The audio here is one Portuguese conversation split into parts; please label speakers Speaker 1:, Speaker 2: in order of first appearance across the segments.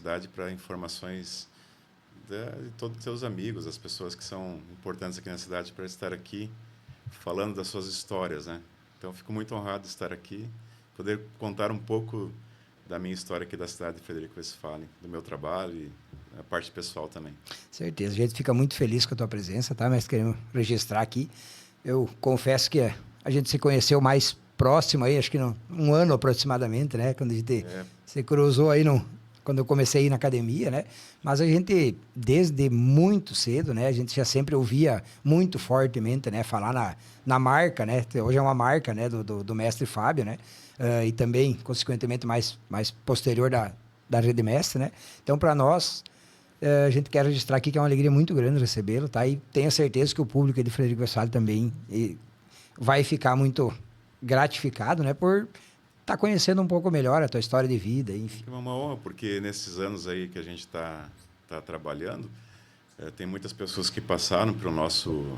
Speaker 1: cidade para informações de todos os seus amigos, as pessoas que são importantes aqui na cidade, para estar aqui falando das suas histórias, né? Então, fico muito honrado de estar aqui, poder contar um pouco da minha história aqui da cidade de Frederico Westphalen, do meu trabalho e a parte pessoal também.
Speaker 2: Certeza, a gente fica muito feliz com a tua presença, tá? Mas queremos registrar aqui. Eu confesso que a gente se conheceu mais próximo aí, acho que um ano aproximadamente, né? Quando a gente se cruzou aí quando eu comecei a ir na academia, né? Mas a gente, desde muito cedo, né? A gente já sempre ouvia muito fortemente, né? Falar na marca, né? Hoje é uma marca, né? Do mestre Fábio, né? E também, consequentemente, mais posterior da Rede Mestre, né? Então, para nós, a gente quer registrar aqui que é uma alegria muito grande recebê-lo, tá? E tenho certeza que o público de Frederico Westphalen também vai ficar muito gratificado, né? Por estar conhecendo um pouco melhor a tua história de vida, enfim.
Speaker 1: É uma honra, porque nesses anos aí que a gente está trabalhando, tem muitas pessoas que passaram pelo nosso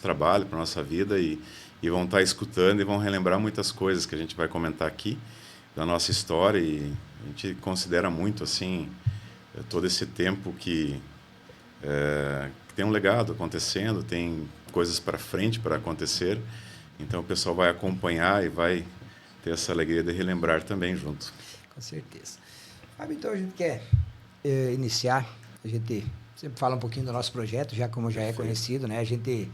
Speaker 1: trabalho, para nossa vida e vão estar escutando e vão relembrar muitas coisas que a gente vai comentar aqui da nossa história, e a gente considera muito assim todo esse tempo que tem um legado acontecendo, tem coisas para frente para acontecer, então o pessoal vai acompanhar e vai ter essa alegria de relembrar também junto.
Speaker 2: Com certeza. Fábio, então a gente quer iniciar, a gente sempre fala um pouquinho do nosso projeto, já como já é conhecido, né? A gente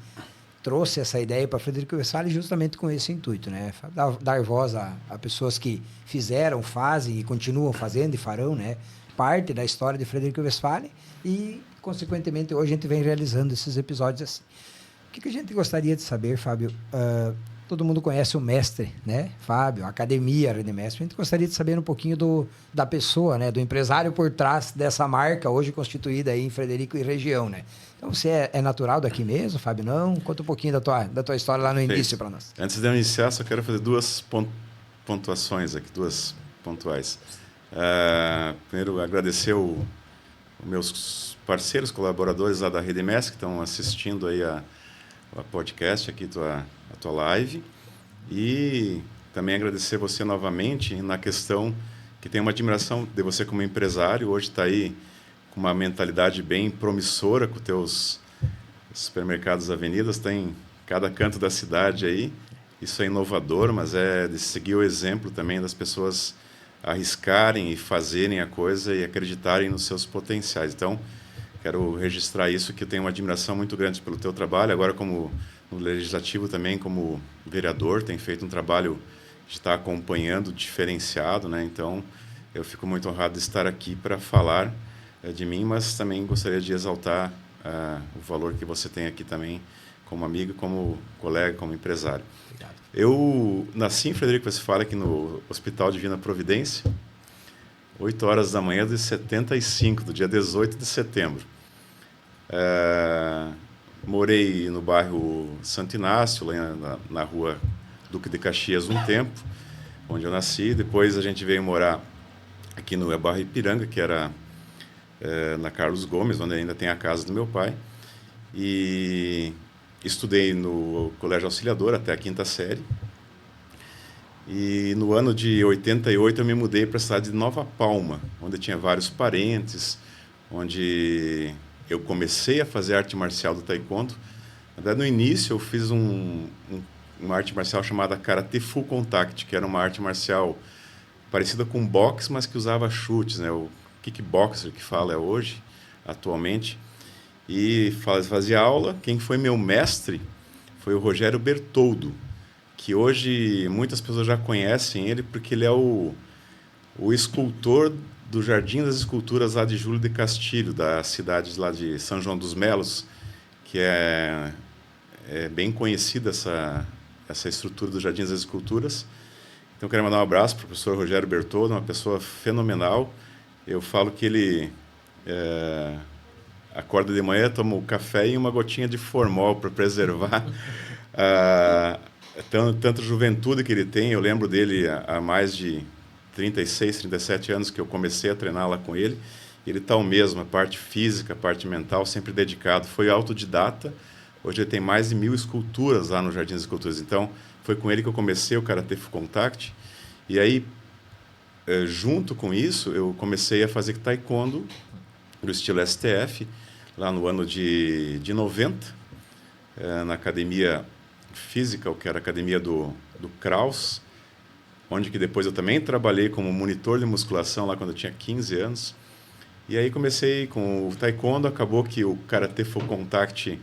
Speaker 2: trouxe essa ideia para Frederico Westphalen justamente com esse intuito, né? Dar voz a pessoas que fizeram, fazem e continuam fazendo e farão, né? Parte da história de Frederico Westphalen e, consequentemente, hoje a gente vem realizando esses episódios assim. O que a gente gostaria de saber, Fábio? Todo mundo conhece o mestre, né? Fábio, a Academia Rede Mestre. A gente gostaria de saber um pouquinho da pessoa, né? Do empresário por trás dessa marca, hoje constituída aí em Frederico e região, né? Então, você é natural daqui mesmo, Fábio? Não? Conta um pouquinho da tua história lá no início para nós.
Speaker 1: Antes de eu iniciar, só quero fazer duas pontuações aqui, duas pontuais. Primeiro, agradecer os meus parceiros, colaboradores lá da Rede Mestre, que estão assistindo aí a podcast aqui, a tua live, e também agradecer você novamente na questão que tem uma admiração de você como empresário, hoje está aí com uma mentalidade bem promissora com teus supermercados avenidas, tem cada canto da cidade aí, isso é inovador, mas é de seguir o exemplo também das pessoas arriscarem e fazerem a coisa e acreditarem nos seus potenciais. Então, quero registrar isso, que eu tenho uma admiração muito grande pelo teu trabalho, agora como no Legislativo também, como vereador, tem feito um trabalho de estar acompanhando, diferenciado, né? Então, eu fico muito honrado de estar aqui para falar de mim, mas também gostaria de exaltar o valor que você tem aqui também, como amigo, como colega, como empresário.
Speaker 2: Obrigado.
Speaker 1: Eu nasci em Frederico Westphalen, aqui no Hospital Divina Providência, 8 horas da manhã de 75, do dia 18 de setembro. Morei no bairro Santo Inácio, lá na rua Duque de Caxias, um tempo, onde eu nasci. Depois a gente veio morar aqui no bairro Ipiranga, que era na Carlos Gomes, onde ainda tem a casa do meu pai. E estudei no Colégio Auxiliador até a 5ª série. E no ano de 88 eu me mudei para a cidade de Nova Palma, onde tinha vários parentes, onde eu comecei a fazer arte marcial do taekwondo. Na verdade, no início eu fiz uma arte marcial chamada Karate Full Contact, que era uma arte marcial parecida com boxe, mas que usava chutes, né? O kickboxer que fala hoje, atualmente. E fazia aula. Quem foi meu mestre foi o Rogério Bertoldo, que hoje muitas pessoas já conhecem ele porque ele é o escultor do Jardim das Esculturas lá de Júlio de Castilho, da cidade lá de São João dos Melos, que é bem conhecida essa estrutura do Jardim das Esculturas. Então, quero mandar um abraço para o professor Rogério Bertoldo, uma pessoa fenomenal. Eu falo que ele acorda de manhã, toma um café e uma gotinha de formol para preservar tanto juventude que ele tem. Eu lembro dele há mais de 36, 37 anos que eu comecei a treinar lá com ele. Ele está o mesmo, a parte física, a parte mental, sempre dedicado. Foi autodidata. Hoje ele tem mais de 1000 esculturas lá no Jardim das Esculturas. Então, foi com ele que eu comecei o Karate Full Contact. E aí, junto com isso, eu comecei a fazer taekwondo do estilo STF, lá no ano de 90, na academia física, que era a academia do Kraus, onde que depois eu também trabalhei como monitor de musculação lá quando eu tinha 15 anos. E aí comecei com o taekwondo, acabou que o Karatê Full Contact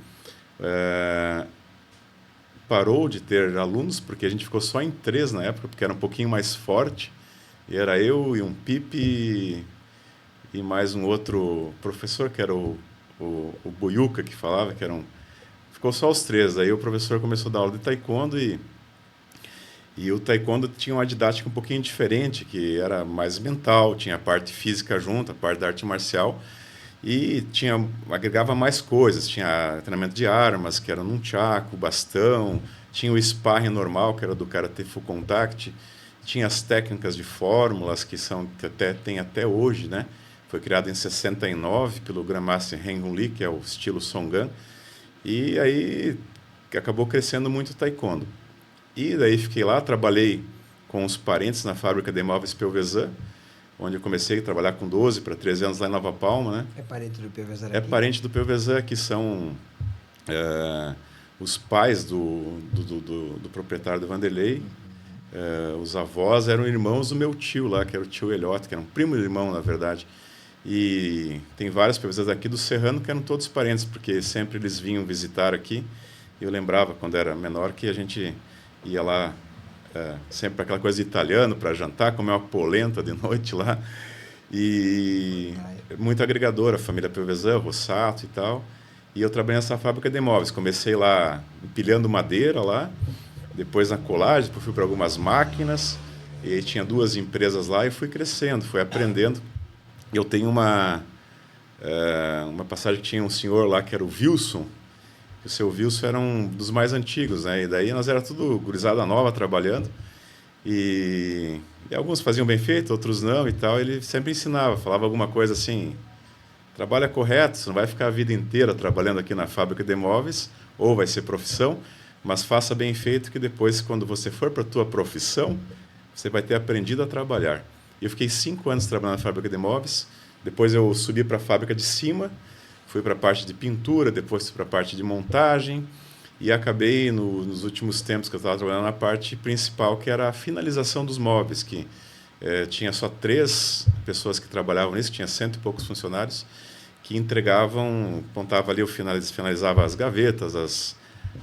Speaker 1: parou de ter alunos, porque a gente ficou só em 3 na época, porque era um pouquinho mais forte. E era eu e um Pipe e mais um outro professor, que era o Boiuca, que falava, que eram... Ficou só os 3. Aí o professor começou a dar aula de taekwondo e o taekwondo tinha uma didática um pouquinho diferente, que era mais mental, tinha a parte física junto, a parte da arte marcial, e agregava mais coisas. Tinha treinamento de armas, que era nunchaku, bastão, tinha o sparring normal, que era do Karate Full Contact, tinha as técnicas de fórmulas, que tem até hoje, né? Foi criado em 69 pelo Grandmaster Henry Lee, que é o estilo Songan, e aí acabou crescendo muito o taekwondo. E daí fiquei lá, trabalhei com os parentes na fábrica de móveis Pelvezan, onde eu comecei a trabalhar com 12 para 13 anos lá em Nova Palma, né?
Speaker 2: É parente do Pelvezan aqui?
Speaker 1: É parente do Pelvezan, que são os pais do proprietário do Vanderlei. Os avós eram irmãos do meu tio lá, que era o tio Eliote, que era um primo irmão, na verdade. E tem vários Pelvezans aqui do Serrano que eram todos parentes, porque sempre eles vinham visitar aqui. E eu lembrava, quando era menor, que a gente ia lá sempre para aquela coisa de italiano, para jantar, comer uma polenta de noite lá. E muito agregadora, a família Pelvezan, Rossato e tal. E eu trabalhei nessa fábrica de móveis. Comecei lá empilhando madeira lá, depois na colagem, depois fui para algumas máquinas, e aí tinha 2 empresas lá e fui crescendo, fui aprendendo. Eu tenho uma passagem que tinha um senhor lá que era o Wilson. O seu Wilson era um dos mais antigos, né? E daí nós era tudo gurizada nova trabalhando. E alguns faziam bem feito, outros não e tal. Ele sempre ensinava, falava alguma coisa assim: trabalha correto, você não vai ficar a vida inteira trabalhando aqui na fábrica de móveis, ou vai ser profissão, mas faça bem feito, que depois, quando você for para a tua profissão, você vai ter aprendido a trabalhar. E eu fiquei 5 anos trabalhando na fábrica de móveis. Depois eu subi para a fábrica de cima, fui para a parte de pintura, depois fui para a parte de montagem, e acabei, nos últimos tempos que eu estava trabalhando na parte principal, que era a finalização dos móveis, que tinha só 3 pessoas que trabalhavam nisso, tinha 100 e poucos funcionários, que entregavam, apontava ali, eu finalizava as gavetas,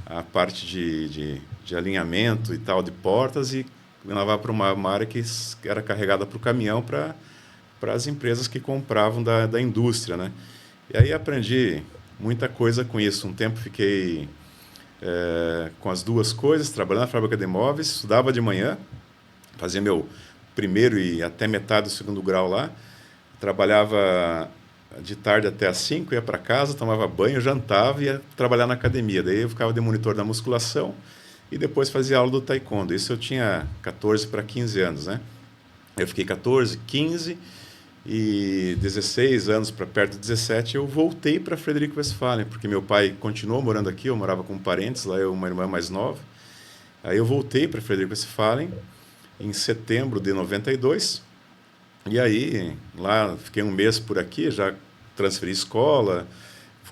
Speaker 1: a parte de alinhamento e tal, de portas, e levava para uma área que era carregada para o caminhão, para as empresas que compravam da indústria, né? E aí aprendi muita coisa com isso. Um tempo fiquei com as 2 coisas, trabalhando na fábrica de móveis, estudava de manhã, fazia meu primeiro e até metade do 2º grau lá, trabalhava de tarde até às 5, ia para casa, tomava banho, jantava e ia trabalhar na academia. Daí eu ficava de monitor da musculação e depois fazia aula do taekwondo. Isso eu tinha 14 para 15 anos, né? Eu fiquei 14, 15 e 16 anos para perto de 17, eu voltei para Frederico Westphalen, porque meu pai continuou morando aqui, eu morava com parentes, lá eu uma irmã mais nova. Aí eu voltei para Frederico Westphalen em setembro de 92, e aí lá fiquei um mês por aqui, já transferi escola,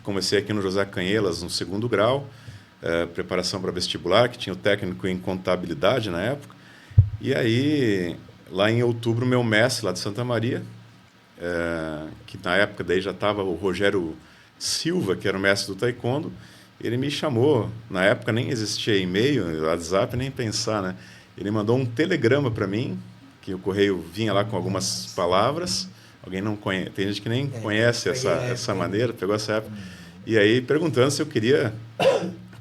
Speaker 1: comecei aqui no José Canhelas, no 2º grau, preparação para vestibular, que tinha o técnico em contabilidade na época. E aí, lá em outubro, meu mestre lá de Santa Maria, que na época daí já estava o Rogério Silva, que era o mestre do taekwondo, ele me chamou, na época nem existia e-mail, WhatsApp, nem pensar, né? Ele mandou um telegrama para mim, que o correio vinha lá com algumas palavras. Alguém não conhece, tem gente que nem conhece essa maneira, pegou essa época. E aí perguntando se eu queria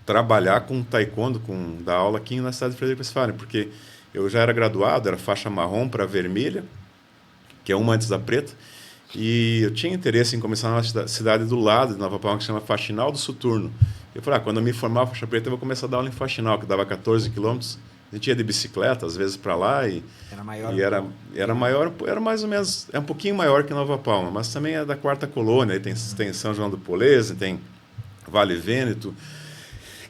Speaker 1: trabalhar com taekwondo, dar aula aqui na cidade de Frederico Westphalen, porque eu já era graduado, era faixa marrom para vermelha, que é uma antes da preta, e eu tinha interesse em começar numa cidade do lado de Nova Palma, que se chama Faxinal do Soturno. Eu falei, quando eu me formar faixa preta, eu vou começar a dar aula em Faxinal, que dava 14 quilômetros. A gente ia de bicicleta, às vezes, para lá.
Speaker 2: Era maior?
Speaker 1: E era maior, era mais ou menos, um pouquinho maior que Nova Palma, mas também é da 4ª colônia. Aí tem São João do Polese, tem Vale Vêneto,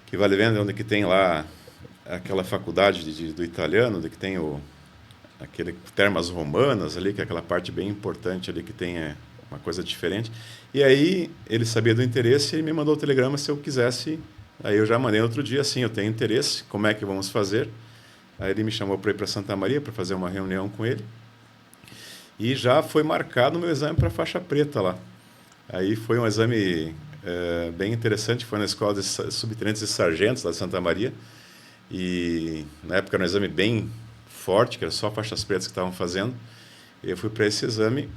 Speaker 1: que Vale Vêneto é onde que tem lá aquela faculdade do italiano, onde que tem aquele termas romanas ali, que é aquela parte bem importante ali que tem uma coisa diferente. E aí ele sabia do interesse e me mandou o telegrama se eu quisesse. Aí eu já mandei outro dia, sim, eu tenho interesse, como é que vamos fazer? Aí ele me chamou para ir para Santa Maria para fazer uma reunião com ele. E já foi marcado o meu exame para faixa preta lá. Aí foi um exame bem interessante, foi na escola de subtenentes e sargentos lá de Santa Maria. E na época era um exame bem forte, que era só faixas pretas que estavam fazendo. E eu fui para esse exame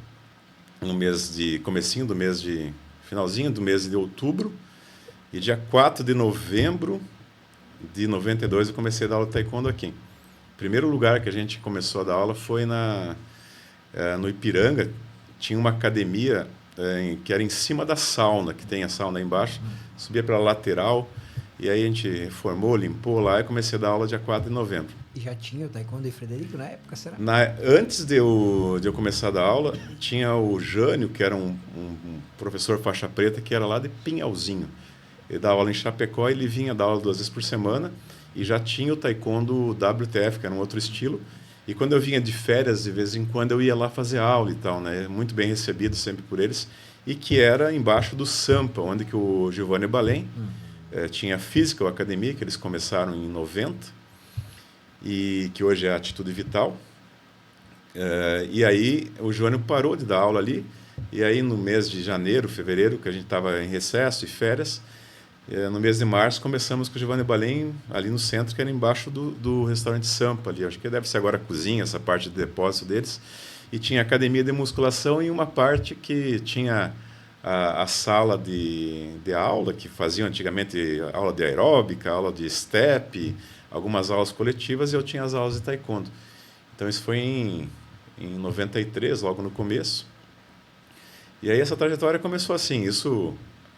Speaker 1: no finalzinho do mês de outubro. E dia 4 de novembro de 92 eu comecei a dar aula de taekwondo aqui. O primeiro lugar que a gente começou a dar aula foi no Ipiranga. Tinha uma academia que era em cima da sauna, que tem a sauna aí embaixo. Subia para a lateral, e aí a gente reformou, limpou lá, e comecei a dar aula dia 4 de novembro.
Speaker 2: E já tinha o taekwondo de Frederico na época, será?
Speaker 1: Antes de eu começar a dar aula, tinha o Jânio, que era um professor faixa preta, que era lá de Pinhalzinho. Ele dava aula em Chapecó, e ele vinha dar aula 2 vezes por semana, e já tinha o taekwondo WTF, que era um outro estilo. E quando eu vinha de férias, de vez em quando, eu ia lá fazer aula e tal, né? Muito bem recebido sempre por eles. E que era embaixo do Sampa, onde que o Giovanni Balém tinha a Physical Academy, que eles começaram em 90, e que hoje é a Atitude Vital. E aí o Giovanni parou de dar aula ali, e aí no mês de janeiro, fevereiro, que a gente estava em recesso e férias, no mês de março começamos com o Giovanni Balém ali no centro, que era embaixo do restaurante Sampa ali. Acho que deve ser agora a cozinha, essa parte de depósito deles. E tinha academia de musculação e uma parte que tinha a sala de aula, que faziam antigamente aula de aeróbica, aula de step, algumas aulas coletivas, e eu tinha as aulas de taekwondo. Então isso foi em 93, logo no começo. E aí essa trajetória começou assim, isso...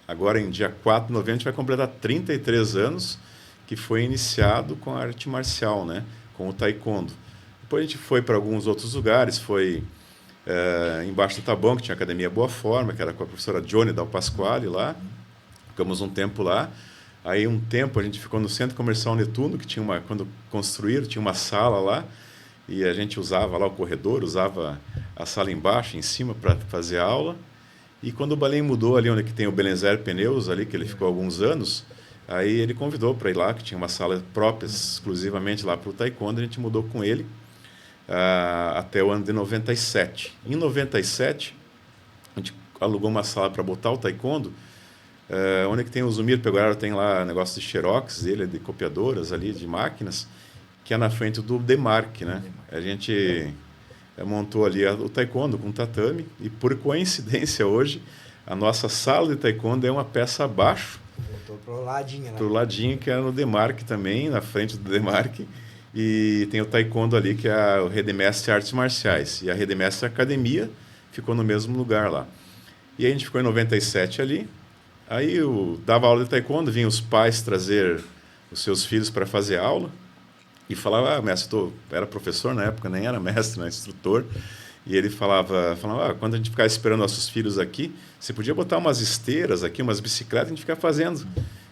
Speaker 1: Agora, em dia 4 de novembro, a gente vai completar 33 anos que foi iniciado com a arte marcial, né? Com o taekwondo. Depois a gente foi para alguns outros lugares, foi embaixo do Taboão, que tinha a Academia Boa Forma, que era com a professora Johnny Dal Pasquale lá. Ficamos um tempo lá. Aí, um tempo, a gente ficou no Centro Comercial Netuno, que tinha quando construíram, tinha uma sala lá, e a gente usava lá o corredor, usava a sala embaixo, em cima, para fazer aula. E quando o Balém mudou ali onde que tem o Belenzer Pneus, ali que ele ficou alguns anos, aí ele convidou para ir lá, que tinha uma sala própria exclusivamente lá para o taekwondo, a gente mudou com ele até o ano de 97. Em 97, a gente alugou uma sala para botar o taekwondo, onde que tem o Zumir Peguararo, tem lá negócio de xerox dele, de copiadoras ali, de máquinas, que é na frente do Demarque, né? A gente... montou ali o taekwondo com tatame, e por coincidência hoje a nossa sala de taekwondo é uma peça abaixo.
Speaker 2: Voltou pro ladinho, né?
Speaker 1: Pro ladinho, que era no Demarque também, na frente do Demarque. E tem o taekwondo ali, que é o Redemestre Artes Marciais. E a Redemestre Academia ficou no mesmo lugar lá. E aí a gente ficou em 97 ali. Aí eu dava aula de taekwondo, vinham os pais trazer os seus filhos para fazer aula. E falava, mestre, era professor na época, nem era mestre, né, instrutor. E ele falava, quando a gente ficar esperando nossos filhos aqui, você podia botar umas esteiras aqui, umas bicicletas, a gente ficar fazendo.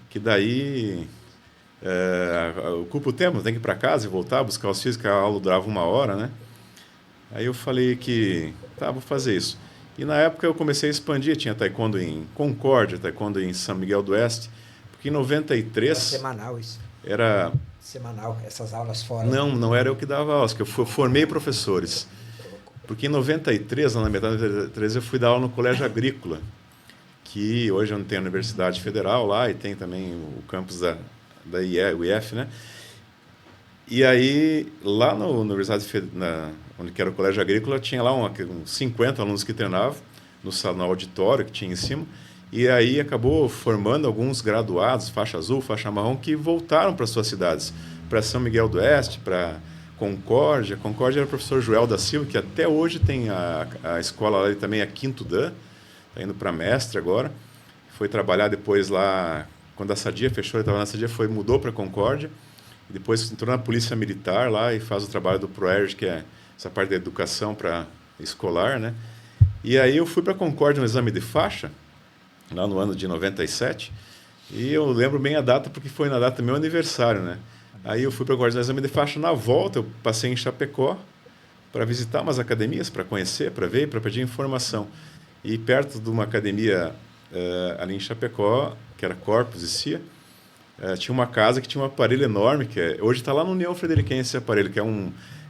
Speaker 1: Que daí ocupa o tempo, tem que ir para casa e voltar, buscar os filhos, que a aula durava 1 hora, né? Aí eu falei que, vou fazer isso. E na época eu comecei a expandir, tinha taekwondo em Concórdia, taekwondo em São Miguel do Oeste, porque em 93... Era
Speaker 2: semanal isso?
Speaker 1: Era...
Speaker 2: Semanal, essas aulas fora?
Speaker 1: Não era eu que dava aulas, que eu formei professores. Porque em 93, na metade de 93, eu fui dar aula no Colégio Agrícola, que hoje eu não tenho a Universidade Federal lá, e tem também o campus da UIF, né? E aí, lá na Universidade, onde que era o Colégio Agrícola, tinha lá uns 50 alunos que treinavam, no auditório que tinha em cima, e aí acabou formando alguns graduados, faixa azul, faixa marrom, que voltaram para suas cidades, para São Miguel do Oeste, para Concórdia. Concórdia era o professor Joel da Silva, que até hoje tem a escola lá, também a Quinto Dan, está indo para mestre agora. Foi trabalhar depois lá, quando a Sadia fechou, ele estava na Sadia, mudou para Concórdia, e depois entrou na Polícia Militar lá e faz o trabalho do ProErg, que é essa parte da educação para escolar, né? E aí eu fui para Concórdia no exame de faixa, lá no ano de 97, e eu lembro bem a data, porque foi na data do meu aniversário, né? Aí eu fui para Concórdia no exame de faixa, na volta eu passei em Chapecó, para visitar umas academias, para conhecer, para ver, para pedir informação. E perto de uma academia ali em Chapecó, que era Corpus e CIA, tinha uma casa que tinha um aparelho enorme, hoje está lá no União Frederiquense esse aparelho, que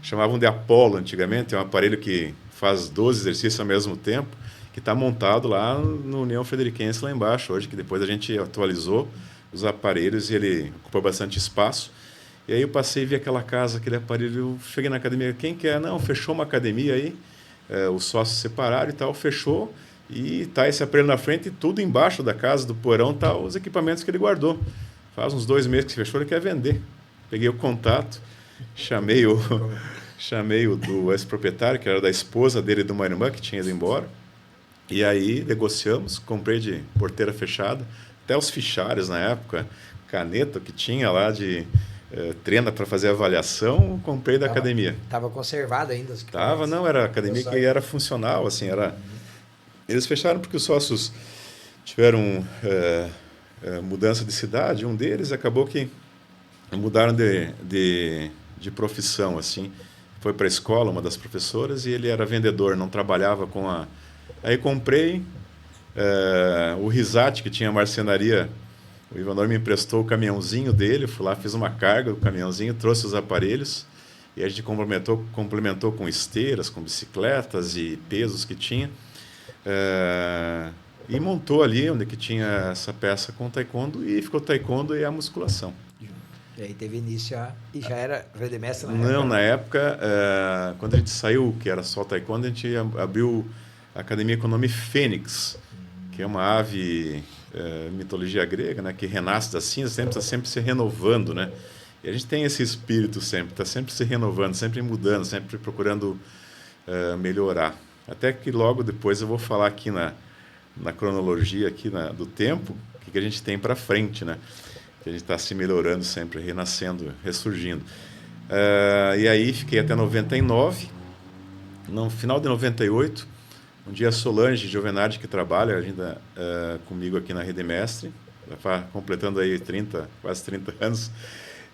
Speaker 1: chamavam de Apollo antigamente, é um aparelho que faz 12 exercícios ao mesmo tempo, que está montado lá no União Frederiquense, lá embaixo, hoje, que depois a gente atualizou os aparelhos e ele ocupa bastante espaço. E aí eu passei e vi aquela casa, aquele aparelho, eu cheguei na academia, quem quer? Não, fechou uma academia aí, os sócios separaram e tal, fechou, e tá esse aparelho na frente e tudo embaixo da casa, do porão, tá os equipamentos que ele guardou. Faz uns 2 meses que se fechou, ele quer vender. Peguei o contato, chamei o ex-proprietário, que era da esposa dele e de uma irmã que tinha ido embora. E aí negociamos, comprei de porteira fechada, até os fichários na época, caneta que tinha lá de treina para fazer avaliação, comprei da academia.
Speaker 2: Estava conservado ainda?
Speaker 1: Não, era academia que era funcional, assim, era... Eles fecharam porque os sócios tiveram mudança de cidade, um deles acabou que mudaram de profissão, assim, foi para a escola, uma das professoras, e ele era vendedor, não trabalhava com a... Aí comprei o Risate, que tinha marcenaria, o Ivanor me emprestou o caminhãozinho dele, fui lá, fiz uma carga do caminhãozinho, trouxe os aparelhos, e a gente complementou com esteiras, com bicicletas e pesos que tinha, e montou ali onde que tinha essa peça com taekwondo, e ficou taekwondo e a musculação.
Speaker 2: E aí teve início e já era redemestre na
Speaker 1: época? Não,
Speaker 2: na
Speaker 1: época, quando a gente saiu, que era só taekwondo, a gente abriu a Academia com o nome Fênix, que é uma ave, mitologia grega, né, que renasce das cinzas, está sempre se renovando, né? E a gente tem esse espírito sempre, está sempre se renovando, sempre mudando, sempre procurando melhorar. Até que logo depois eu vou falar aqui na cronologia aqui do tempo, o que a gente tem para frente, né? Que a gente está se melhorando sempre, renascendo, ressurgindo. E aí fiquei até 99. No final de 98, um dia a Solange Giovenardi, que trabalha ainda comigo aqui na Rede Mestre, completando aí quase 30 anos,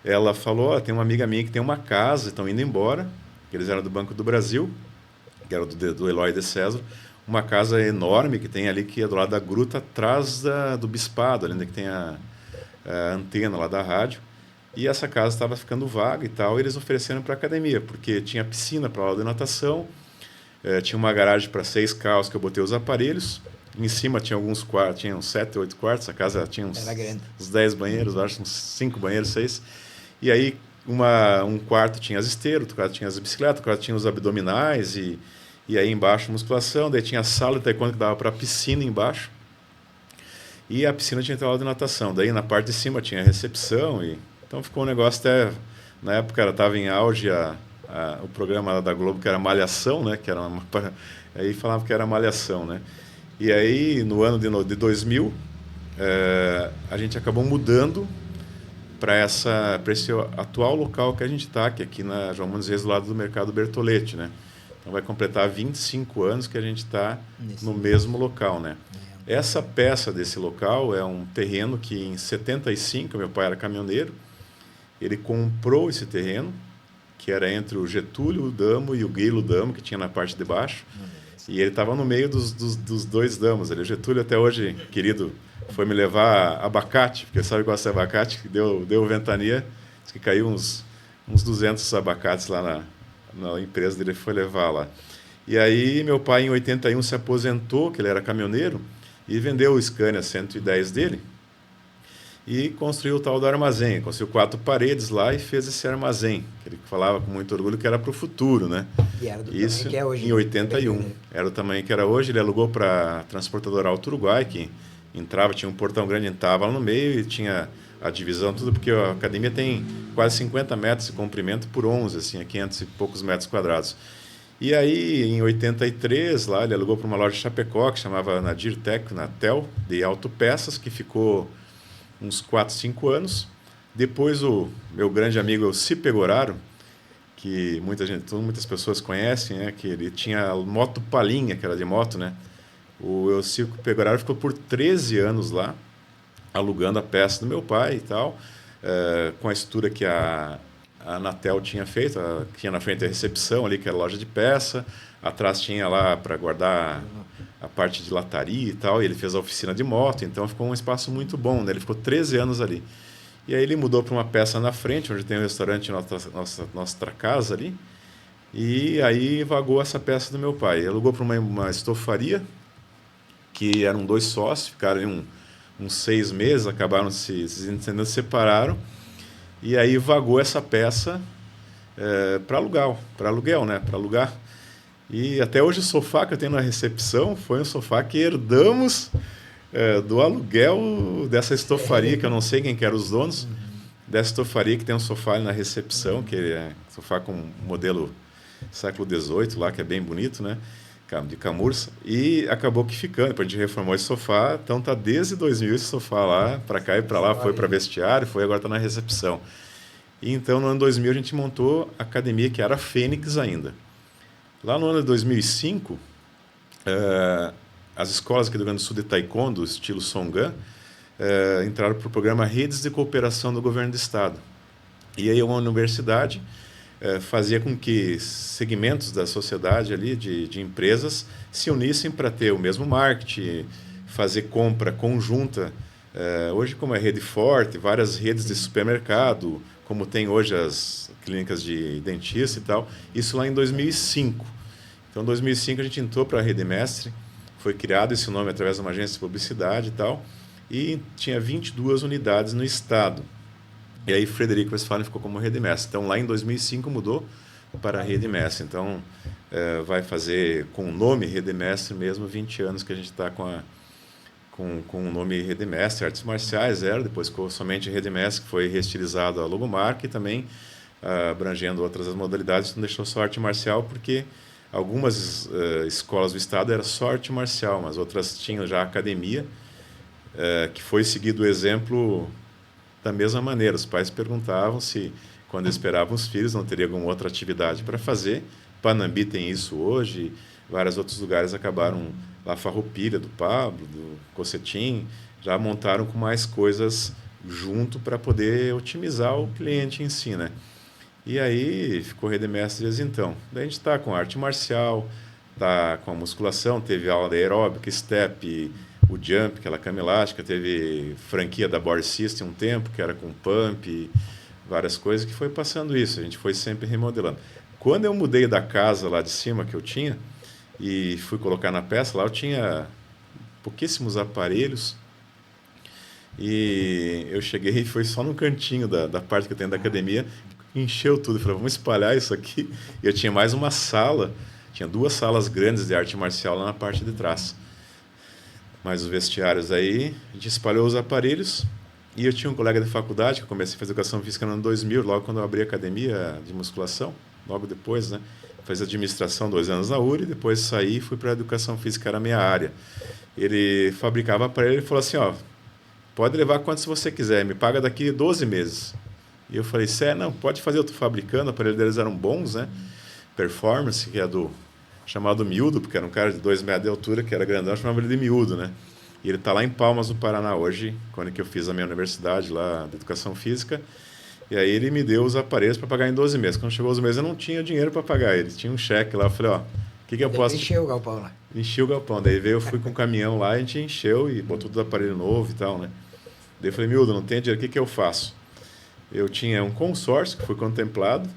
Speaker 1: ela falou, tem uma amiga minha que tem uma casa, estão indo embora, que eles eram do Banco do Brasil, que era do Eloy de César, uma casa enorme que tem ali, que é do lado da gruta, atrás do Bispado, ali onde que tem a antena lá da rádio, e essa casa estava ficando vaga e tal, e eles ofereceram para a academia, porque tinha piscina para aula de natação, tinha uma garagem para 6 carros que eu botei os aparelhos, em cima tinha alguns quartos, tinha uns 7, 8 quartos, a casa tinha uns 10 banheiros, acho uns 5 banheiros, 6, e aí um quarto tinha as esteiras, outro quarto tinha as bicicletas, outro quarto tinha os abdominais, e aí embaixo musculação, daí tinha a sala de taekwondo que dava para a piscina embaixo, e a piscina tinha aula de natação. Daí na parte de cima tinha a recepção, então ficou um negócio até... Na época estava em auge o programa da Globo, que era Malhação, né? Que era aí falava que era Malhação, né? E aí, no ano de 2000, a gente acabou mudando para esse atual local que a gente está, que é aqui na João Mendes Reis, do lado do Mercado Bertolete, né? Então vai completar 25 anos que a gente está no mesmo local, né? Essa peça desse local é um terreno que, em 75, meu pai era caminhoneiro, ele comprou esse terreno, que era entre o Getúlio Damo e o Guilo Damo, que tinha na parte de baixo, e ele estava no meio dos 2 damos. O Getúlio, até hoje, querido, foi me levar abacate, porque sabe qual é o abacate, que deu ventania, que caiu uns 200 abacates lá na empresa dele, foi levar lá. E aí, meu pai, em 81, se aposentou, que ele era caminhoneiro, e vendeu o Scania 110 dele e construiu o tal do armazém. Construiu 4 paredes lá e fez esse armazém, que ele falava com muito orgulho que era para o futuro, né?
Speaker 2: E era do
Speaker 1: Isso
Speaker 2: tamanho que é hoje.
Speaker 1: Em 81. Era o tamanho que era hoje. Ele alugou para a transportadora Alto Uruguai, que entrava, tinha um portão grande, entrava lá no meio e tinha a divisão, tudo, porque a academia tem quase 50 metros de comprimento por 11, assim, 500 e poucos metros quadrados. E aí, em 83, lá, ele alugou para uma loja de Chapecó, que chamava Nadir Tech, Natel, de autopeças, que ficou uns 4, 5 anos. Depois, o meu grande amigo Elci Pegoraro, que muitas pessoas conhecem, né, que ele tinha a moto Palinha, que era de moto, né? O Elci Pegoraro ficou por 13 anos lá, alugando a peça do meu pai e tal, com a estrutura que a a Anatel tinha feito, tinha na frente a recepção ali, que era loja de peça, atrás tinha lá para guardar a parte de lataria e tal, e ele fez a oficina de moto, então ficou um espaço muito bom, né? Ele ficou 13 anos ali. E aí ele mudou para uma peça na frente, onde tem um restaurante nossa casa ali, e aí vagou essa peça do meu pai. Ele alugou para uma estofaria, que eram 2 sócios, ficaram ali uns 6 meses, acabaram se entendendo, se separaram, e aí vagou essa peça para aluguel, né? Para alugar. E até hoje o sofá que eu tenho na recepção foi um sofá que herdamos do aluguel dessa estofaria, que eu não sei quem que eram os donos, dessa estofaria que tem um sofá ali na recepção, que é um sofá com modelo século XVIII lá, que é bem bonito, né? De camurça, e acabou que ficando, depois a gente reformou esse sofá, então tá desde 2000 esse sofá lá, para cá e para lá, foi para vestiário, agora está na recepção. E então no ano 2000 a gente montou a academia, que era a Fênix ainda. Lá no ano de 2005, as escolas aqui do Rio Grande do Sul de taekwondo, estilo Songan, entraram para o programa Redes de Cooperação do Governo do Estado. E aí uma universidade fazia com que segmentos da sociedade ali, de empresas, se unissem para ter o mesmo marketing, fazer compra conjunta. Hoje, como é rede forte, várias redes de supermercado, como tem hoje as clínicas de dentista e tal, isso lá em 2005. Então, em 2005, a gente entrou para a Rede Mestre, foi criado esse nome através de uma agência de publicidade e tal, e tinha 22 unidades no estado. E aí Frederico Westphalen ficou como Rede Mestre. Então, lá em 2005 mudou para a Rede Mestre. Então, vai fazer com o nome Rede Mestre mesmo 20 anos que a gente está com o nome Rede Mestre. Artes marciais depois ficou somente Rede Mestre, que foi reestilizado a logomarca e também abrangendo outras modalidades. Não deixou só arte marcial, porque algumas escolas do estado era só arte marcial, mas outras tinham já academia, que foi seguido o exemplo da mesma maneira. Os pais perguntavam se, quando esperavam os filhos, não teria alguma outra atividade para fazer. Panambi tem isso hoje, vários outros lugares acabaram, lá Farroupilha, do Pablo, do Cocetim, já montaram com mais coisas junto para poder otimizar o cliente em si, né? E aí ficou Rede Mestre desde então. Daí a gente está com arte marcial, está com a musculação, teve aula de aeróbica, step, o jump, aquela cama elástica, teve franquia da Board System um tempo, que era com pump, várias coisas, que foi passando isso, a gente foi sempre remodelando. Quando eu mudei da casa lá de cima que eu tinha, e fui colocar na peça, lá eu tinha pouquíssimos aparelhos, e eu cheguei e foi só num cantinho da parte que eu tenho da academia, encheu tudo, falei, vamos espalhar isso aqui. E eu tinha mais uma sala, tinha 2 salas grandes de arte marcial lá na parte de trás. Mais os vestiários aí, a gente espalhou os aparelhos, e eu tinha um colega de faculdade, que eu comecei a fazer educação física no ano 2000, logo quando eu abri a academia de musculação, logo depois, né? Fiz administração 2 anos na URI, depois saí e fui para a educação física, era a minha área. Ele fabricava aparelho e falou assim, pode levar quantos você quiser, me paga daqui 12 meses. E eu falei, não, pode fazer, eu estou fabricando, o aparelho deles eram bons, né? Performance, que é chamado Miúdo, porque era um cara de 2 metros de altura, que era grandão, chamava ele de Miúdo, né? E ele está lá em Palmas, no Paraná, hoje, quando que eu fiz a minha universidade lá de educação física. E aí ele me deu os aparelhos para pagar em 12 meses. Quando chegou os meses, eu não tinha dinheiro para pagar ele. Tinha um cheque lá, eu falei, o que eu posso...
Speaker 2: Encheu o galpão lá.
Speaker 1: Enchi o galpão. Daí eu fui com um caminhão lá, a gente encheu e botou tudo aparelho novo e tal, né? Daí eu falei, Miúdo, não tem dinheiro, o que eu faço? Eu tinha um consórcio que foi contemplado,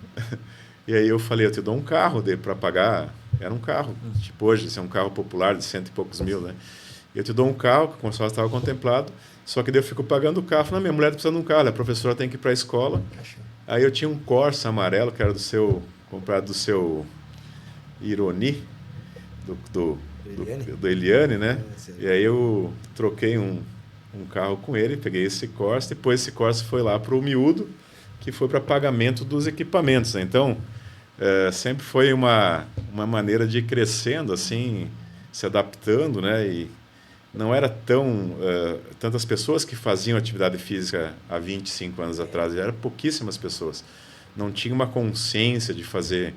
Speaker 1: e aí eu falei, eu te dou um carro para pagar. Era um carro, tipo hoje, esse é um carro popular de 100 e poucos mil, né? Eu te dou um carro, que o consórcio estava contemplado, só que daí eu fico pagando o carro. Falei, minha mulher precisa de um carro, a professora tem que ir para a escola. Aí eu tinha um Corsa amarelo, que era comprado do seu Ironi, do Eliane, né? E aí eu troquei um carro com ele, peguei esse Corsa, depois esse Corsa foi lá para o Miúdo, que foi para pagamento dos equipamentos, né? Então, sempre foi uma maneira de ir crescendo, assim, se adaptando, né? E não era tantas pessoas que faziam atividade física há 25 anos atrás, eram pouquíssimas pessoas. Não tinha uma consciência de fazer,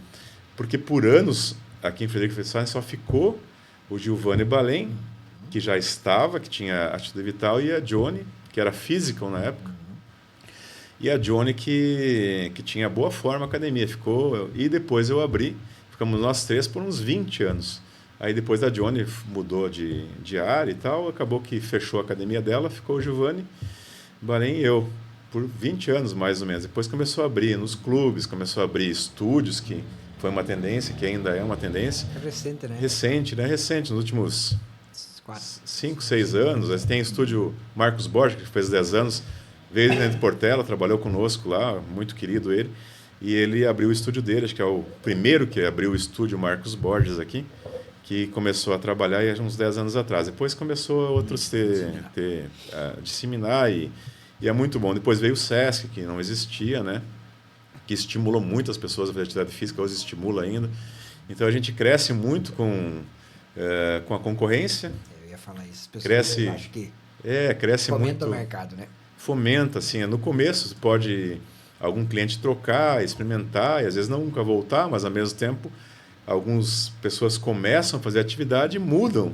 Speaker 1: porque por anos, aqui em Frederico Westphalen só ficou o Giovanni Balém, que já estava, que tinha atitude vital, e a Johnny, que era physical na época. e a Johnny que tinha boa forma a academia. E depois eu abri, ficamos nós três por uns 20 anos. Aí depois a Johnny mudou de área e tal, acabou que fechou a academia dela, ficou o Giovanni, Bahrein e eu, por 20 anos mais ou menos. Depois começou a abrir nos clubes, começou a abrir estúdios, que foi uma tendência, que ainda é uma tendência.
Speaker 2: É recente, né?
Speaker 1: Recente, nos últimos 5, 6 anos. Aí tem o estúdio Marcos Borges, que fez 10 anos, veio de Portela, trabalhou conosco lá, muito querido ele, e ele abriu o estúdio dele, acho que é o primeiro que abriu o estúdio Marcos Borges aqui, que começou a trabalhar há uns 10 anos atrás. Depois começou outros disseminar e é muito bom. Depois veio o SESC, que não existia, né? Que estimulou muito as pessoas a fazer atividade física, hoje estimula ainda. Então a gente cresce muito com a concorrência.
Speaker 2: Eu ia falar isso. As pessoas
Speaker 1: Cresce,
Speaker 2: acho que
Speaker 1: cresce
Speaker 2: fomenta
Speaker 1: muito.
Speaker 2: o mercado, né?
Speaker 1: Fomenta, assim, no começo pode algum cliente trocar, experimentar, e às vezes nunca voltar, mas ao mesmo tempo algumas pessoas começam a fazer atividade e mudam.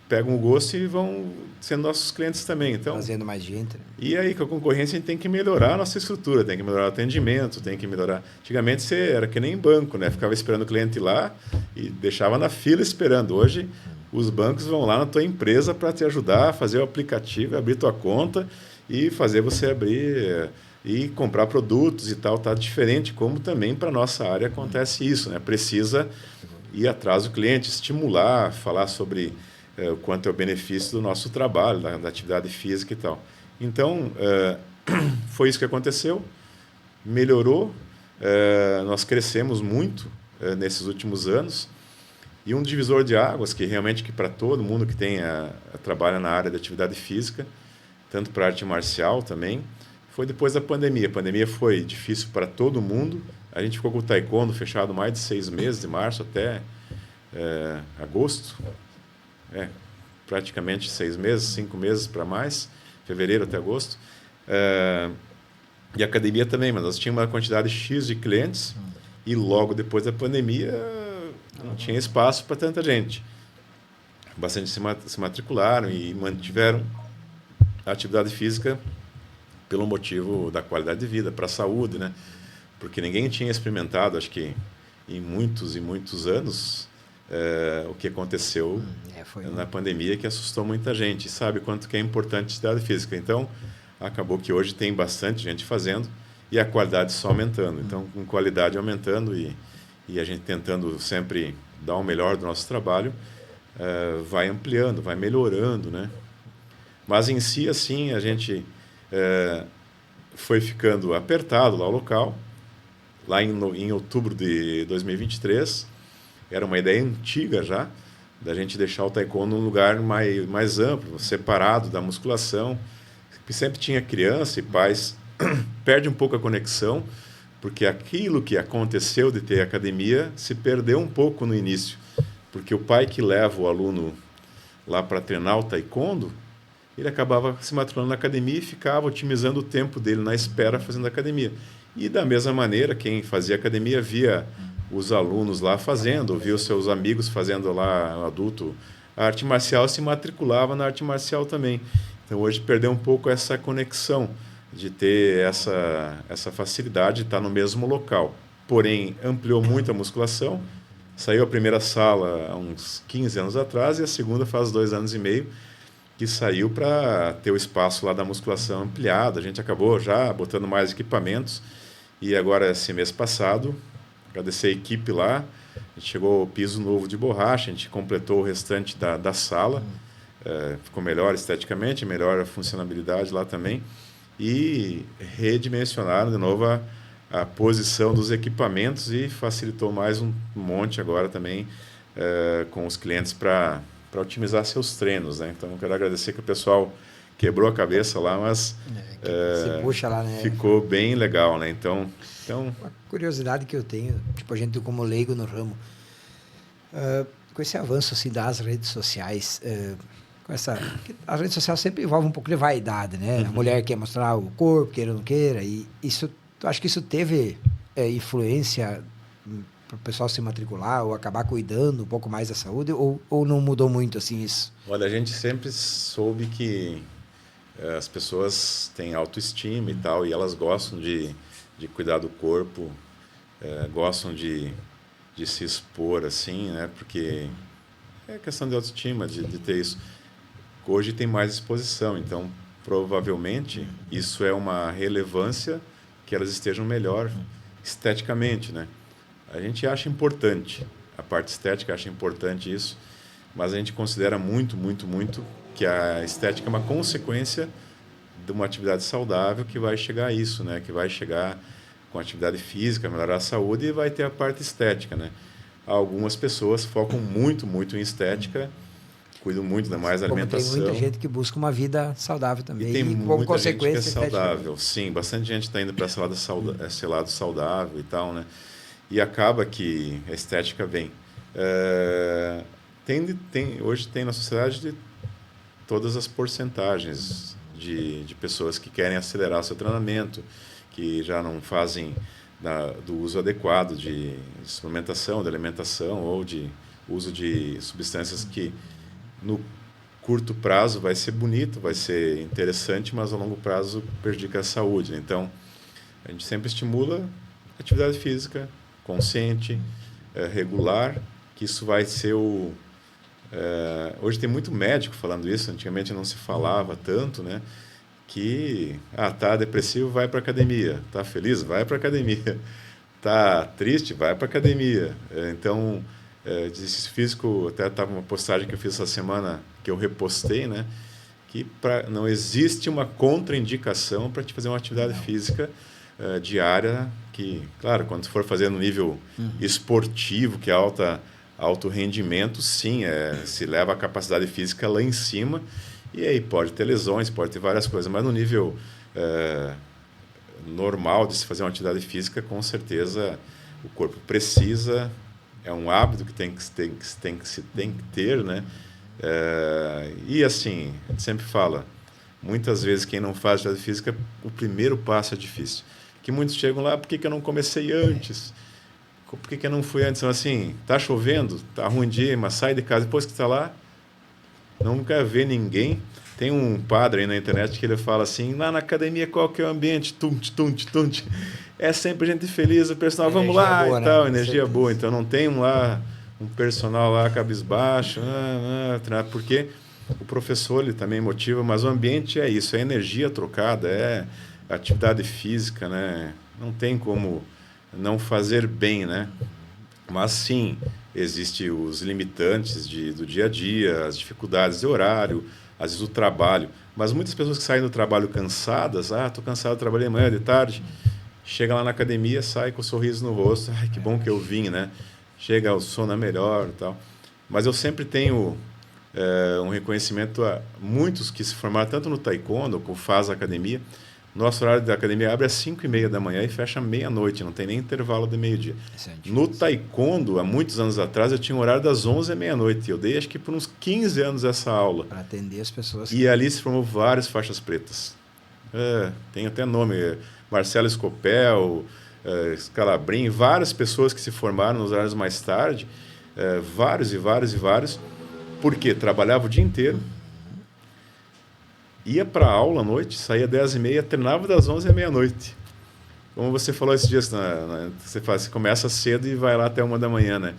Speaker 1: Pegam o gosto e vão sendo nossos clientes também. Então,
Speaker 2: trazendo mais gente. Né?
Speaker 1: E aí, com a concorrência, a gente tem que melhorar a nossa estrutura, tem que melhorar o atendimento, tem que melhorar... Antigamente, você era que nem banco, né? Ficava esperando o cliente ir lá e deixava na fila esperando. Hoje, os bancos vão lá na tua empresa para te ajudar a fazer o aplicativo, abrir tua conta e fazer você abrir e comprar produtos e tal. Tá diferente, como também para a nossa área acontece isso, né? Precisa ir atrás do cliente, estimular, falar sobre o quanto é o benefício do nosso trabalho, da atividade física e tal. Então, foi isso que aconteceu, melhorou, nós crescemos muito nesses últimos anos, e um divisor de águas, que realmente para todo mundo que trabalha na área da atividade física, tanto para arte marcial também, foi depois da pandemia. A pandemia foi difícil para todo mundo, a gente ficou com o taekwondo fechado mais de 6 meses, de março até agosto, praticamente 6 meses, 5 meses para mais, fevereiro até agosto. E a academia também, mas nós tínhamos uma quantidade X de clientes e logo depois da pandemia não tinha espaço para tanta gente. Bastante se matricularam e mantiveram a atividade física pelo motivo da qualidade de vida, para a saúde, né? Porque ninguém tinha experimentado, acho que em muitos e muitos anos, o que aconteceu na pandemia, que assustou muita gente. Sabe quanto que é importante a atividade física. Então, acabou que hoje tem bastante gente fazendo e a qualidade só aumentando. Então, com qualidade aumentando e a gente tentando sempre dar o melhor do nosso trabalho, vai ampliando, vai melhorando, né? Mas em si, assim, a gente foi ficando apertado lá o local. Lá em outubro de 2023, era uma ideia antiga já, da gente deixar o taekwondo num lugar mais amplo, separado da musculação. Sempre tinha criança e pais, perde um pouco a conexão, porque aquilo que aconteceu de ter academia se perdeu um pouco no início. Porque o pai que leva o aluno lá para treinar o taekwondo, ele acabava se matriculando na academia e ficava otimizando o tempo dele na espera fazendo academia. E da mesma maneira, quem fazia academia via os alunos lá fazendo, via os seus amigos fazendo lá, adulto, a arte marcial, se matriculava na arte marcial também. Então hoje perdeu um pouco essa conexão de ter essa facilidade de estar no mesmo local. Porém, ampliou muito a musculação. Saiu a primeira sala há uns 15 anos atrás e a segunda faz 2 anos e meio, que saiu para ter o espaço lá da musculação ampliado. A gente acabou já botando mais equipamentos. E agora, esse mês passado, agradecer a equipe lá, a gente chegou ao piso novo de borracha, a gente completou o restante da sala, ficou melhor esteticamente, melhor a funcionalidade lá também, e redimensionaram de novo a posição dos equipamentos e facilitou mais um monte agora também com os clientes para otimizar seus treinos, né? Então, eu quero agradecer que o pessoal quebrou a cabeça lá, mas
Speaker 2: se puxa lá, né?
Speaker 1: Ficou bem legal, né? Então,
Speaker 2: uma curiosidade que eu tenho, tipo, a gente como leigo no ramo, com esse avanço assim, das redes sociais, as redes sociais sempre envolvem um pouco de vaidade, né? A mulher quer mostrar o corpo, queira ou não queira, e isso, eu acho que isso teve influência para o pessoal se matricular ou acabar cuidando um pouco mais da saúde, ou não mudou muito assim isso?
Speaker 1: Olha, a gente sempre soube que as pessoas têm autoestima e tal, e elas gostam de cuidar do corpo, gostam de se expor assim, né? Porque é questão de autoestima, de ter isso. Hoje tem mais exposição, então provavelmente isso é uma relevância que elas estejam melhor esteticamente, né? A gente acha importante, a parte estética acha importante isso, mas a gente considera muito, muito, muito que a estética é uma consequência de uma atividade saudável que vai chegar a isso, né? Que vai chegar com atividade física, melhorar a saúde e vai ter a parte estética, né? Algumas pessoas focam muito, muito em estética, cuidam muito da mais alimentação.
Speaker 2: Como tem muita gente que busca uma vida saudável também.
Speaker 1: E tem
Speaker 2: como
Speaker 1: muita
Speaker 2: consequência,
Speaker 1: gente que é saudável. Sim, bastante gente está indo para esse lado saudável e tal, né? E acaba que a estética vem. Hoje tem na sociedade de todas as porcentagens de pessoas que querem acelerar seu treinamento, que já não fazem do uso adequado de suplementação, de alimentação ou de uso de substâncias que no curto prazo vai ser bonito, vai ser interessante, mas a longo prazo prejudica a saúde, né? Então, a gente sempre estimula atividade física consciente, regular, que isso vai ser hoje tem muito médico falando isso, antigamente não se falava tanto, né? Que, tá depressivo, vai para academia, tá feliz, vai para academia, tá triste, vai para academia. Então, exercício físico, até estava uma postagem que eu fiz essa semana, que eu repostei, né? Que não existe uma contraindicação para te fazer uma atividade física diária, que, claro, quando for fazer no nível esportivo, que é alto rendimento, sim, se leva a capacidade física lá em cima, e aí pode ter lesões, pode ter várias coisas, mas no nível normal de se fazer uma atividade física, com certeza o corpo precisa, é um hábito que tem que ter, né? E assim, a gente sempre fala, muitas vezes quem não faz atividade física, o primeiro passo é difícil. Que muitos chegam lá, por que eu não comecei antes? Por que eu não fui antes? Então, assim, tá chovendo, tá ruim dia, mas sai de casa, depois que está lá, não quer ver ninguém. Tem um padre aí na internet que ele fala assim, lá na academia qual que é o ambiente? Tunt, tunt, tunt. É sempre gente feliz, o personal, vamos lá boa, e tal, né? Energia boa. Então não tem um personal lá cabisbaixo, porque o professor ele também motiva, mas o ambiente é isso, é energia trocada, é atividade física, né? Não tem como não fazer bem, né? Mas sim, existem os limitantes do dia a dia, as dificuldades de horário, às vezes o trabalho. Mas muitas pessoas que saem do trabalho cansadas, estou cansado, trabalhei amanhã de tarde, chega lá na academia, sai com um sorriso no rosto, que bom que eu vim, né? Chega, o sono é melhor e tal. Mas eu sempre tenho um reconhecimento a muitos que se formaram tanto no taekwondo, como faz a academia. Nosso horário da academia abre às 5h30 da manhã e fecha meia-noite, não tem nem intervalo de meio-dia. No taekwondo, há muitos anos atrás, eu tinha um horário das 11 à meia-noite. Eu dei, acho que por uns 15 anos, essa aula.
Speaker 2: Para atender as pessoas.
Speaker 1: E ali se formou várias faixas pretas. Tem até nome, Marcelo Scopel, Scalabrin, várias pessoas que se formaram nos horários mais tarde, vários e vários e vários, porque trabalhava o dia inteiro, ia para a aula à noite, saía às 10h30, treinava das 11 à meia-noite. Como você falou esses dias, você começa cedo e vai lá até 1 da manhã, né?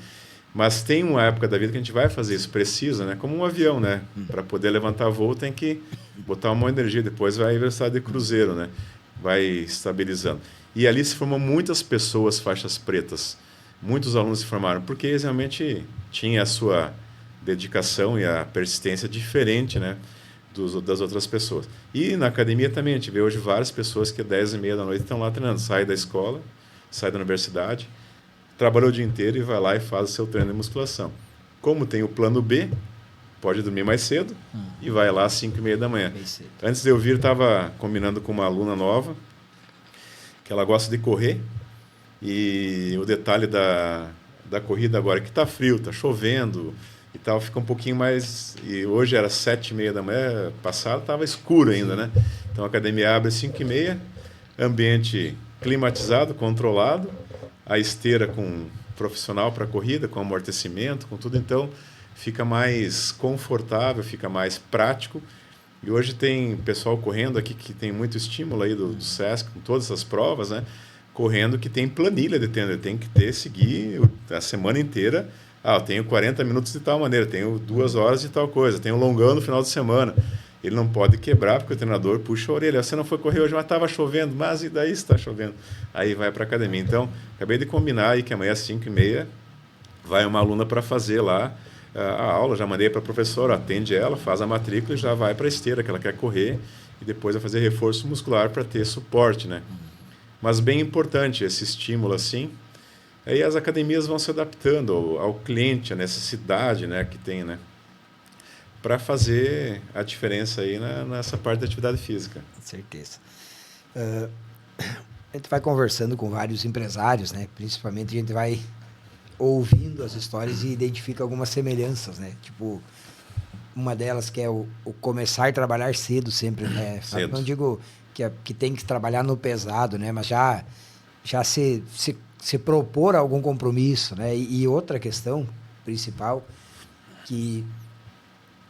Speaker 1: Mas tem uma época da vida que a gente vai fazer isso, precisa, né? Como um avião, né? Para poder levantar voo tem que botar uma energia, depois vai velocidade de cruzeiro, né? Vai estabilizando. E ali se formam muitas pessoas faixas pretas, muitos alunos se formaram, porque eles realmente tinham a sua dedicação e a persistência diferente, né? Das outras pessoas. E na academia também, a gente vê hoje várias pessoas que às 10h30 da noite estão lá treinando. Sai da escola, sai da universidade, trabalhou o dia inteiro e vai lá e faz o seu treino de musculação. Como tem o plano B, pode dormir mais cedo e vai lá às 5h30 da manhã. Antes de eu vir, estava combinando com uma aluna nova, que ela gosta de correr, e o detalhe da corrida agora é que está frio, está chovendo, e tal, fica um pouquinho mais... E hoje era 7h30 da manhã, passado estava escuro ainda, né? Então a academia abre às 5h30, ambiente climatizado, controlado, a esteira com profissional para corrida, com amortecimento, com tudo, então fica mais confortável, fica mais prático E hoje tem pessoal correndo aqui que tem muito estímulo aí do SESC, com todas essas provas, né? Correndo que tem planilha de treino, ele tem que seguir a semana inteira. Eu tenho 40 minutos de tal maneira, tenho 2 horas de tal coisa, tenho longão no final de semana. Ele não pode quebrar, porque o treinador puxa a orelha. Você não foi correr hoje, mas estava chovendo. Mas e daí se está chovendo? Aí vai para a academia. Então, acabei de combinar aí que amanhã às 5h30 vai uma aluna para fazer lá a aula. Já mandei para a professora, atende ela, faz a matrícula e já vai para a esteira que ela quer correr. E depois vai fazer reforço muscular para ter suporte, né? Mas bem importante esse estímulo assim. Aí as academias vão se adaptando ao cliente, à necessidade, né, que tem, né? Para fazer a diferença aí nessa parte da atividade física.
Speaker 2: Com certeza. A gente vai conversando com vários empresários, né? Principalmente a gente vai ouvindo as histórias e identifica algumas semelhanças, né? Tipo, uma delas que é o começar a trabalhar cedo sempre, né?
Speaker 1: Cedo.
Speaker 2: Não digo que tem que trabalhar no pesado, né? Mas já se propor algum compromisso, né? E outra questão principal, que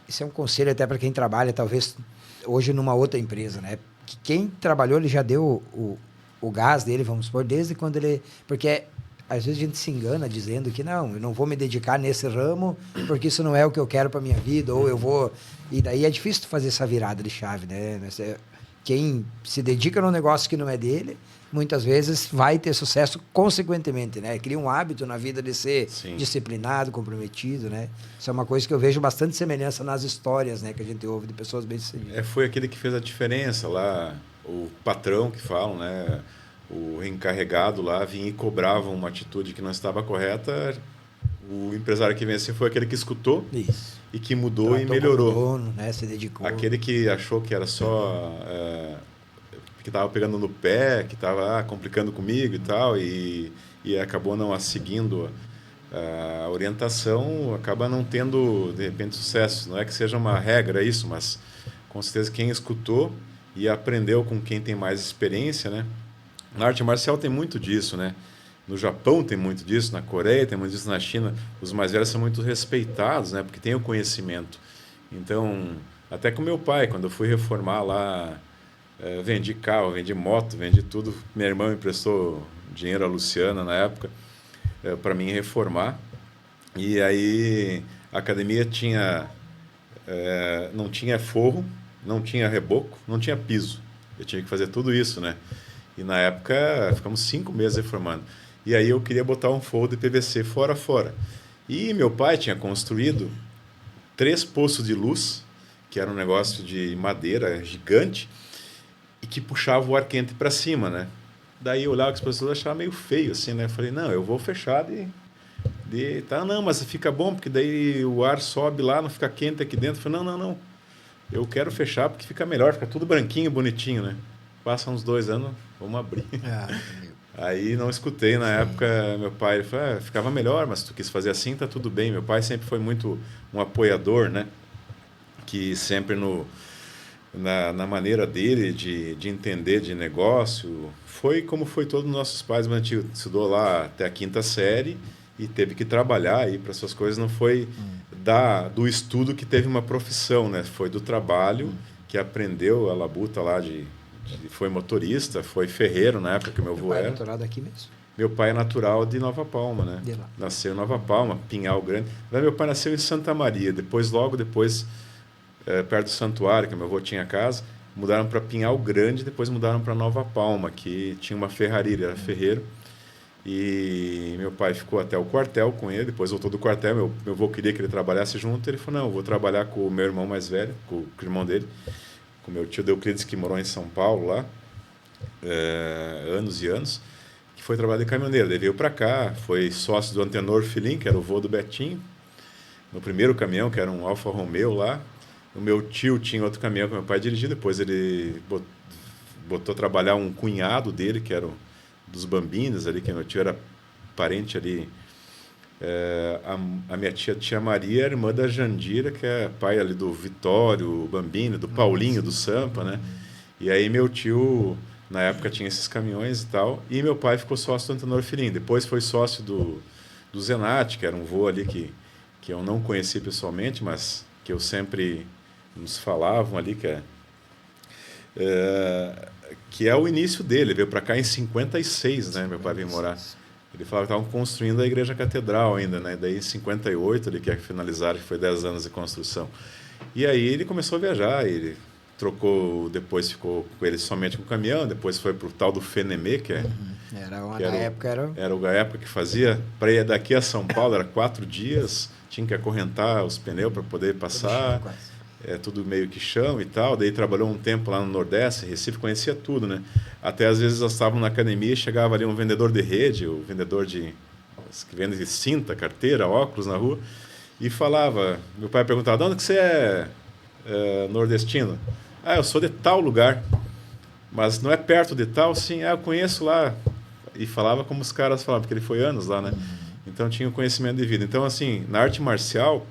Speaker 2: isso é um conselho até para quem trabalha, talvez, hoje numa outra empresa, né? Que quem trabalhou, ele já deu o gás dele, vamos supor, desde quando ele... Porque às vezes a gente se engana dizendo que não, eu não vou me dedicar nesse ramo porque isso não é o que eu quero para minha vida, ou eu vou... E daí é difícil fazer essa virada de chave, né? Quem se dedica num negócio que não é dele, muitas vezes vai ter sucesso consequentemente, né? Cria um hábito na vida de ser disciplinado, comprometido, né? Isso é uma coisa que eu vejo bastante semelhança nas histórias, né? Que a gente ouve de pessoas bem-sucedidas.
Speaker 1: Foi aquele que fez a diferença lá, o patrão que falam, né? O encarregado lá vinha e cobrava uma atitude que não estava correta. O empresário que venceu foi aquele que escutou.
Speaker 2: Isso.
Speaker 1: E que mudou e melhorou.
Speaker 2: Dono, né? Se dedicou.
Speaker 1: Aquele que achou que era só... que estava pegando no pé, que estava complicando comigo e tal, e acabou não seguindo a orientação, acaba não tendo, de repente, sucesso. Não é que seja uma regra isso, mas com certeza quem escutou e aprendeu com quem tem mais experiência, né? Na arte marcial tem muito disso, né? No Japão tem muito disso, na Coreia tem muito disso, na China. Os mais velhos são muito respeitados, né? Porque têm o conhecimento. Então, até com meu pai, quando eu fui reformar lá, vendi carro, vendi moto, vendi tudo. Minha irmã me emprestou dinheiro, a Luciana, na época, para mim reformar. E aí a academia não tinha forro, não tinha reboco, não tinha piso. Eu tinha que fazer tudo isso, né? E na época ficamos 5 meses reformando. E aí eu queria botar um forro de PVC fora. E meu pai tinha construído 3 poços de luz, que era um negócio de madeira gigante, e que puxava o ar quente para cima, né? Daí eu olhava que as pessoas achavam meio feio, assim, né? Eu falei, não, eu vou fechar tá, não, mas fica bom, porque daí o ar sobe lá, não fica quente aqui dentro. Eu falei, não, eu quero fechar porque fica melhor, fica tudo branquinho, bonitinho, né? Passa uns 2 anos, vamos abrir. Aí não escutei na época, meu pai falou, ficava melhor, mas se tu quis fazer assim, tá tudo bem. Meu pai sempre foi muito um apoiador, né? Que sempre na maneira dele de entender de negócio, foi como foi todos os nossos pais, mas a gente estudou lá até a 5ª série e teve que trabalhar aí para essas coisas. Não foi do estudo que teve uma profissão, né? Foi do trabalho que aprendeu a labuta lá foi motorista, foi ferreiro na época que meu avô era.
Speaker 2: Meu pai é natural daqui mesmo?
Speaker 1: Meu pai é natural de Nova Palma, né?
Speaker 2: De lá.
Speaker 1: Nasceu em Nova Palma, Pinhal Grande. Mas meu pai nasceu em Santa Maria. Logo depois, perto do santuário, que meu avô tinha casa, mudaram para Pinhal Grande, depois mudaram para Nova Palma, que tinha uma ferraria, ele era ferreiro. E meu pai ficou até o quartel com ele, depois voltou do quartel. Meu avô queria que ele trabalhasse junto, ele falou, não, eu vou trabalhar com o meu irmão mais velho, com o irmão dele, com o meu tio Deuclides, que morou em São Paulo lá, anos e anos, que foi trabalhar de caminhoneiro. Ele veio para cá, foi sócio do Antenor Filim, que era o vô do Betinho, no primeiro caminhão, que era um Alfa Romeo lá. O meu tio tinha outro caminhão que meu pai dirigia, depois ele botou a trabalhar um cunhado dele, que era dos Bambinos ali, que meu tio era parente ali. A minha tia Maria é irmã da Jandira, que é pai ali do Vitório Bambino, do Paulinho, do Sampa, né? E aí meu tio, na época, tinha esses caminhões e tal, e meu pai ficou sócio do Antenor Filim. Depois foi sócio do Zenati, que era um vô ali que eu não conheci pessoalmente, mas que eu sempre nos falavam ali que é o início dele. Ele veio para cá em 56, né? Meu pai veio morar. Ele falava que estavam construindo a Igreja Catedral ainda, né? Daí em 58 ele quer finalizar, que foi 10 anos de construção. E aí ele começou a viajar, ele trocou, depois ficou com ele somente com o caminhão, depois foi para o tal do Fenemê, que
Speaker 2: Era
Speaker 1: a época que fazia, para ir daqui a São Paulo, era 4 dias, tinha que acorrentar os pneus para poder passar, tudo meio que chão e tal. Daí trabalhou um tempo lá no Nordeste, Recife, conhecia tudo, né? Até às vezes nós estávamos na academia e chegava ali um vendedor de rede, o vendedor que vende cinta, carteira, óculos na rua, e falava, meu pai perguntava, de onde que você é nordestino? Eu sou de tal lugar, mas não é perto de tal? Sim, eu conheço lá. E falava como os caras falavam, porque ele foi anos lá, né? Então tinha um conhecimento de vida. Então, assim, na arte marcial,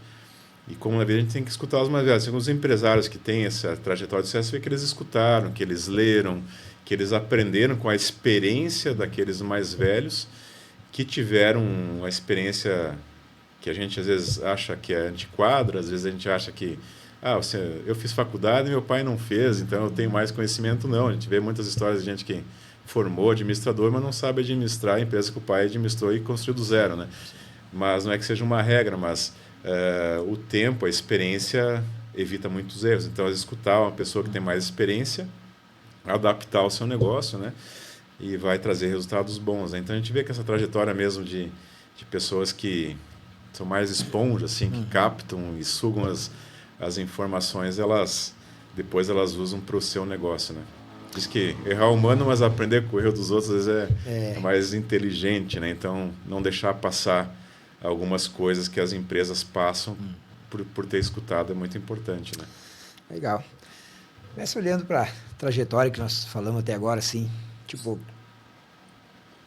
Speaker 1: e como na vida a gente tem que escutar os mais velhos, os empresários que têm essa trajetória de sucesso, que eles escutaram, que eles leram, que eles aprenderam com a experiência daqueles mais velhos, que tiveram uma experiência que a gente às vezes acha que é antiquada, às vezes a gente acha que eu fiz faculdade e meu pai não fez, então eu tenho mais conhecimento. Não, a gente vê muitas histórias de gente que formou administrador, mas não sabe administrar a empresa que o pai administrou e construiu do zero, né? Mas não é que seja uma regra, mas o tempo, a experiência evita muitos erros. Então, escutar uma pessoa que tem mais experiência, adaptar ao seu negócio, né? E vai trazer resultados bons, né? Então, a gente vê que essa trajetória mesmo de pessoas que são mais esponjas, assim, que captam e sugam as informações, depois elas usam para o seu negócio, né? Diz que errar é humano, mas aprender com o erro dos outros às vezes é mais inteligente, né? Então, não deixar passar algumas coisas que as empresas passam por ter escutado é muito importante, né?
Speaker 2: Legal. Começa olhando para a trajetória que nós falamos até agora, assim, tipo,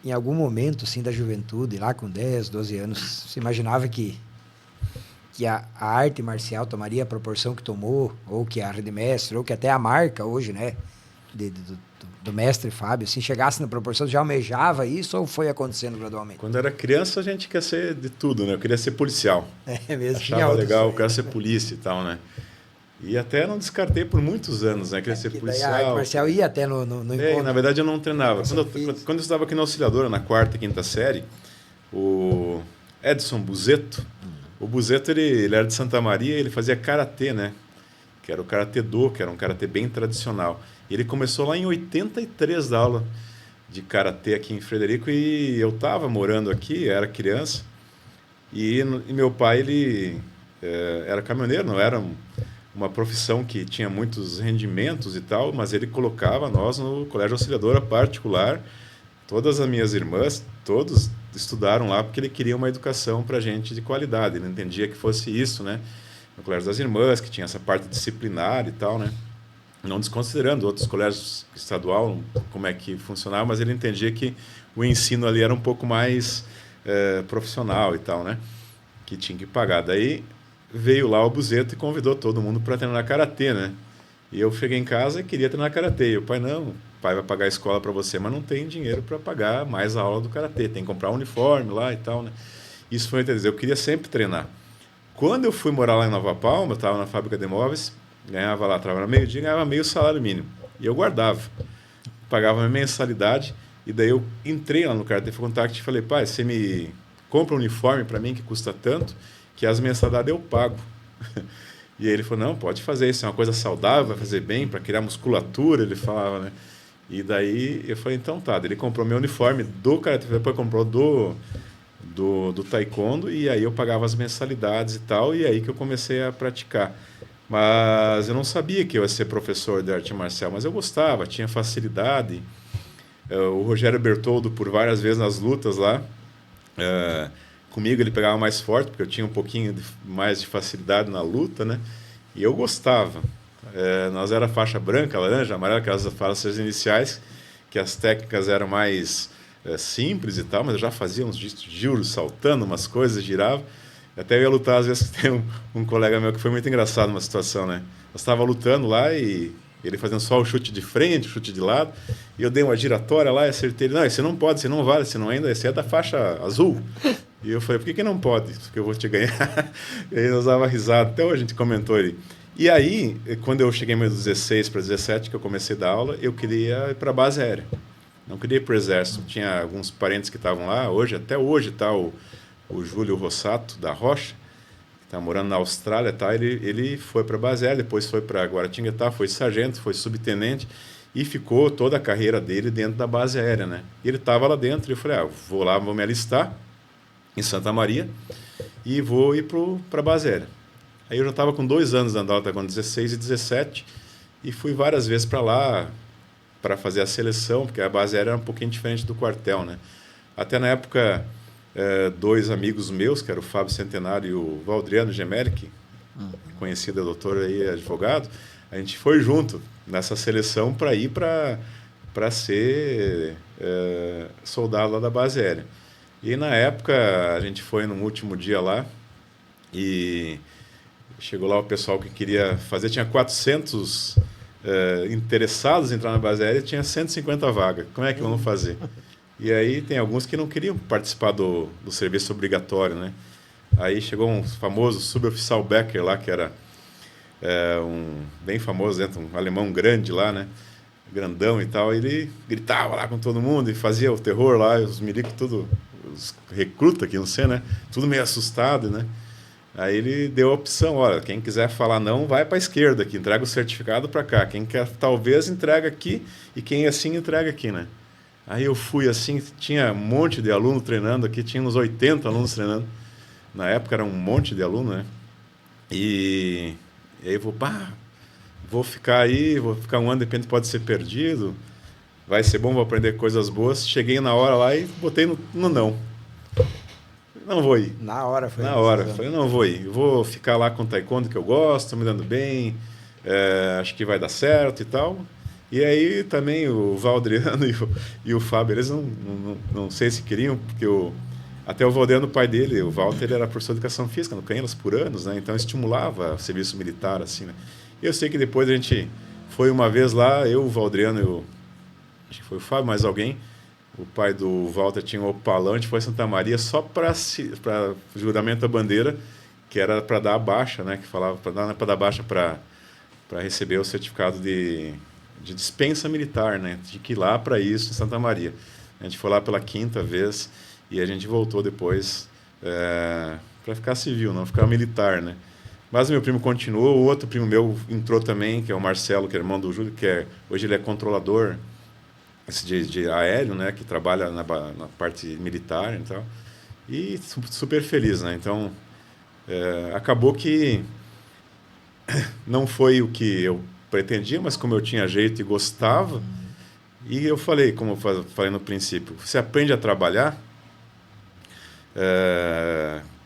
Speaker 2: em algum momento, assim, da juventude, lá com 10, 12 anos, você imaginava que a arte marcial tomaria a proporção que tomou, ou que a Rede Mestre, ou que até a marca hoje, né, do mestre Fábio, assim, chegasse na proporção, já almejava isso ou foi acontecendo gradualmente?
Speaker 1: Quando era criança, a gente quer ser de tudo, né? Eu queria ser policial.
Speaker 2: Mesmo.
Speaker 1: Achava legal, eu quero ser polícia e tal, né? E até não descartei por muitos anos, né? Queria ser policial.
Speaker 2: A arte marcial ia até no encontro.
Speaker 1: Na verdade, eu não treinava. Quando eu estava aqui na Auxiliadora, na 4ª e 5ª série, o Edson Buzeto, o Buzeto, ele era de Santa Maria, ele fazia karatê, né? Que era o karatê do, que era um karatê bem tradicional. E ele começou lá em 83 da aula de karatê aqui em Frederico, e eu estava morando aqui, era criança, e meu pai, ele era caminhoneiro, não era uma profissão que tinha muitos rendimentos e tal, mas ele colocava nós no colégio auxiliadora particular. Todas as minhas irmãs, todos estudaram lá porque ele queria uma educação para a gente de qualidade. Ele entendia que fosse isso, né? No colégio das irmãs, que tinha essa parte disciplinar e tal, né? Não desconsiderando outros colégios estadual, como é que funcionava, mas ele entendia que o ensino ali era um pouco mais profissional e tal, né? Que tinha que pagar. Daí veio lá o Buzeto e convidou todo mundo para treinar karatê, né? E eu cheguei em casa e queria treinar karatê. E o pai, não, o pai vai pagar a escola para você, mas não tem dinheiro para pagar mais a aula do karatê. Tem que comprar um uniforme lá e tal, né? Isso foi, quer dizer, eu queria sempre treinar. Quando eu fui morar lá em Nova Palma, eu estava na fábrica de móveis, ganhava lá, trabalhava meio-dia, ganhava meio salário mínimo. E eu guardava. Pagava minha mensalidade. E daí eu entrei lá no Karatê Contact e falei, pai, você me compra um uniforme para mim que custa tanto, que as mensalidades eu pago. E aí ele falou, não, pode fazer isso, é uma coisa saudável, vai fazer bem, para criar musculatura, ele falava, né? E daí eu falei, então tá. Ele comprou meu uniforme do Karatê, depois comprou do taekwondo, e aí eu pagava as mensalidades e tal, e aí que eu comecei a praticar. Mas eu não sabia que eu ia ser professor de arte marcial, mas eu gostava, tinha facilidade. O Rogério Bertoldo, por várias vezes nas lutas lá, comigo ele pegava mais forte, porque eu tinha um pouquinho mais de facilidade na luta, né? E eu gostava. Nós era faixa branca, laranja, amarela, aquelas faixas iniciais, que as técnicas eram mais simples e tal, mas eu já fazia uns giros, saltando umas coisas, girava. Até eu ia lutar, às vezes, tem um colega meu que foi muito engraçado numa situação, né? Nós estava lutando lá e ele fazendo só o chute de frente, o chute de lado, e eu dei uma giratória lá e acertei ele. Não, esse não pode, esse não vale, esse não ainda, esse é da faixa azul. E eu falei, por que não pode? Porque eu vou te ganhar. E aí nós dava risada, até hoje a gente comentou ali. E aí, quando eu cheguei meus 16 para 17, que eu comecei a dar aula, eu queria ir para a base aérea. Não queria ir para o exército. Tinha alguns parentes que estavam lá, até hoje está o Júlio Rossato, da Rocha, que está morando na Austrália, tá? Ele foi para a base aérea, depois foi para Guaratinguetá, foi sargento, foi subtenente, e ficou toda a carreira dele dentro da base aérea, né? E ele estava lá dentro, e eu falei, vou lá, vou me alistar em Santa Maria, e vou ir para a base aérea. Aí eu já estava com 2 anos andando, estava com 16 e 17, e fui várias vezes para lá para fazer a seleção, porque a base aérea era um pouquinho diferente do quartel, né? Até na época, 2 amigos meus, que era o Fábio Centenário e o Valdriano Gemelli, conhecido doutor aí, advogado, a gente foi junto nessa seleção para ir para ser soldado lá da base aérea. E na época a gente foi no último dia lá e chegou lá o pessoal que queria fazer, tinha 400 interessados em entrar na base aérea e tinha 150 vagas. Como é que vamos fazer? E aí tem alguns que não queriam participar do serviço obrigatório, né? Aí chegou um famoso suboficial Becker lá, que era um bem famoso dentro, um alemão grande lá, né? Grandão e tal. Ele gritava lá com todo mundo e fazia o terror lá, os milicos tudo, os recrutas aqui, não sei, né? Tudo meio assustado, né? Aí ele deu a opção, olha, quem quiser falar não, vai para a esquerda aqui, entrega o certificado para cá. Quem quer, talvez, entrega aqui, e quem assim, entrega aqui, né? Aí eu fui assim, tinha um monte de aluno treinando aqui, tinha uns 80 alunos treinando. Na época era um monte de aluno, né? E aí eu vou ficar aí, vou ficar um ano, de repente pode ser perdido, vai ser bom, vou aprender coisas boas. Cheguei na hora lá e botei no não. Não vou ir.
Speaker 2: Na hora foi.
Speaker 1: Na hora. Falei, não vou ir. Eu vou ficar lá com o taekwondo que eu gosto, estou me dando bem, acho que vai dar certo e tal. E aí também o Valdriano e o Fábio, eles não sei se queriam, porque até o Valdriano, o pai dele, o Walter, era professor de educação física no Canhelas por anos, né? Então estimulava o serviço militar, assim, né? E eu sei que depois a gente foi uma vez lá, eu, o Valdriano, acho que foi o Fábio, mais alguém. O pai do Walter tinha um opalão, a gente foi a Santa Maria só para juramento da bandeira, que era para dar a baixa, né? Que falava para dar baixa para receber o certificado de dispensa militar, né? De que ir lá para isso em Santa Maria. A gente foi lá pela 5ª vez e a gente voltou depois para ficar civil, não ficar militar, né? Mas meu primo continuou, o outro primo meu entrou também, que é o Marcelo, que é irmão do Júlio, hoje ele é controlador de aéreo, né, que trabalha na parte militar e tal, e super feliz, né? Então acabou que não foi o que eu pretendia, mas como eu tinha jeito e gostava, e eu falei, como eu falei no princípio, você aprende a trabalhar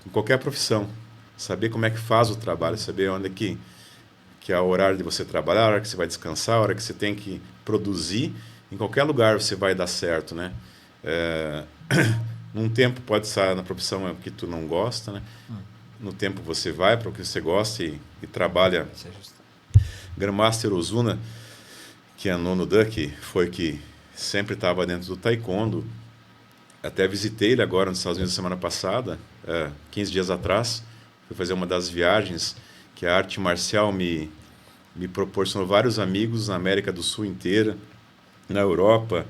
Speaker 1: em qualquer profissão, saber como é que faz o trabalho, saber onde que é o horário de você trabalhar, a hora que você vai descansar, a hora que você tem que produzir. Em qualquer lugar você vai dar certo, né? Num tempo pode estar na profissão que tu não gosta, né? No tempo você vai para o que você gosta e trabalha. Grandmaster Ozuna, que é nono Dan, que sempre estava dentro do taekwondo. Até visitei ele agora nos Estados Unidos semana passada, 15 dias atrás. Fui fazer uma das viagens que a arte marcial me proporcionou vários amigos na América do Sul inteira, na Europa,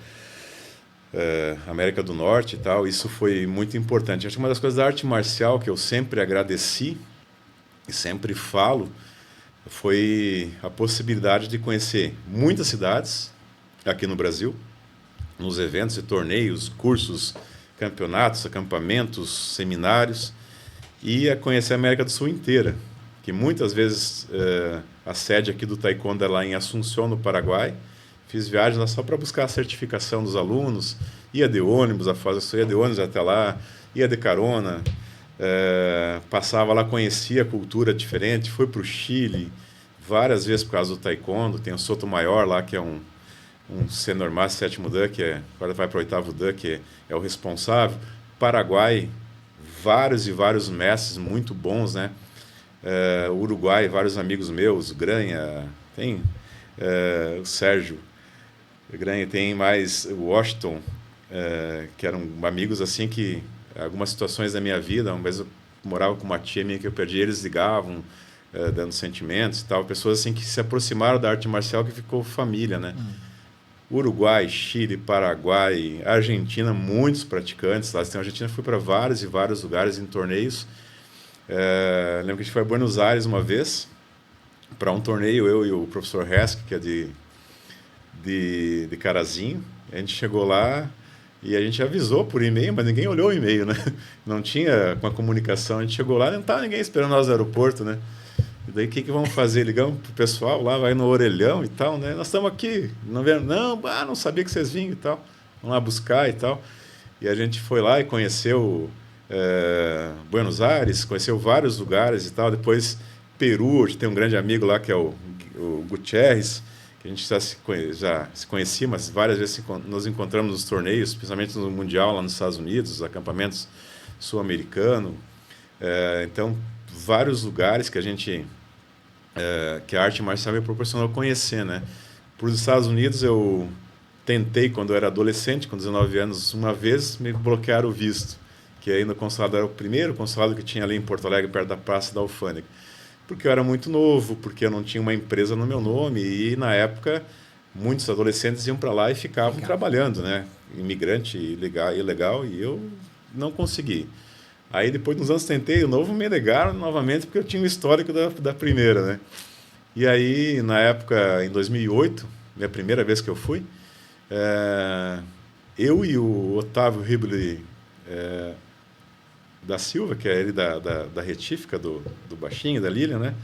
Speaker 1: América do Norte e tal. Isso foi muito importante. Acho que uma das coisas da arte marcial que eu sempre agradeci e sempre falo foi a possibilidade de conhecer muitas cidades aqui no Brasil, nos eventos e torneios, cursos, campeonatos, acampamentos, seminários, e a conhecer a América do Sul inteira, que muitas vezes a sede aqui do taekwondo é lá em Assunção, no Paraguai. Fiz viagens lá só para buscar a certificação dos alunos, ia de ônibus, ia de ônibus até lá, ia de carona, passava lá, conhecia a cultura diferente, fui para o Chile várias vezes por causa do taekwondo. Tem o Soto Maior lá, que é um sênior master, 7º Dan, agora vai para o 8º Dan, que é o responsável. Paraguai, vários e vários mestres muito bons, né? Uruguai, vários amigos meus, Granha, tem o Sérgio Granha, tem mais o Washington, que eram amigos assim que algumas situações da minha vida. Uma vez eu morava com uma tia minha que eu perdi, eles ligavam, dando sentimentos e tal. Pessoas assim que se aproximaram da arte marcial, que ficou família, né? Uruguai, Chile, Paraguai, Argentina, muitos praticantes lá. Então, a Argentina fui para vários e vários lugares em torneios. Lembro que a gente foi a Buenos Aires uma vez para um torneio, eu e o professor Hesk, que é de Carazinho. A gente chegou lá e a gente avisou por e-mail, mas ninguém olhou o e-mail, né? Não tinha uma comunicação. A gente chegou lá e não estava ninguém esperando nós no aeroporto, né? E daí o que vamos fazer? Ligamos pro pessoal lá, vai no orelhão e tal, né? Nós estamos aqui, não vieram, não sabia que vocês vinham e tal. Vamos lá buscar e tal. E a gente foi lá e conheceu Buenos Aires, conheceu vários lugares e tal. Depois Peru, a gente tem um grande amigo lá que é o Gutierrez, que a gente já se conhecia, mas várias vezes nos encontramos nos torneios, principalmente no Mundial lá nos Estados Unidos, os acampamentos sul-americanos. Então, vários lugares que que a arte marcial me proporcionou conhecer, né? Para os Estados Unidos, eu tentei, quando eu era adolescente, com 19 anos, uma vez me bloquearam o visto, que aí no consulado era o primeiro consulado que tinha ali em Porto Alegre, perto da Praça da Alfândega. Porque eu era muito novo, porque eu não tinha uma empresa no meu nome, e na época muitos adolescentes iam para lá e ficavam trabalhando, né? Imigrante ilegal, e eu não consegui. Aí depois, nos anos tentei, de novo me negaram novamente, porque eu tinha o histórico da primeira, né? E aí, na época, em 2008, minha primeira vez que eu fui, eu e o Otávio Riboli da Silva, que é ele da retífica, do baixinho, da Lilian, né?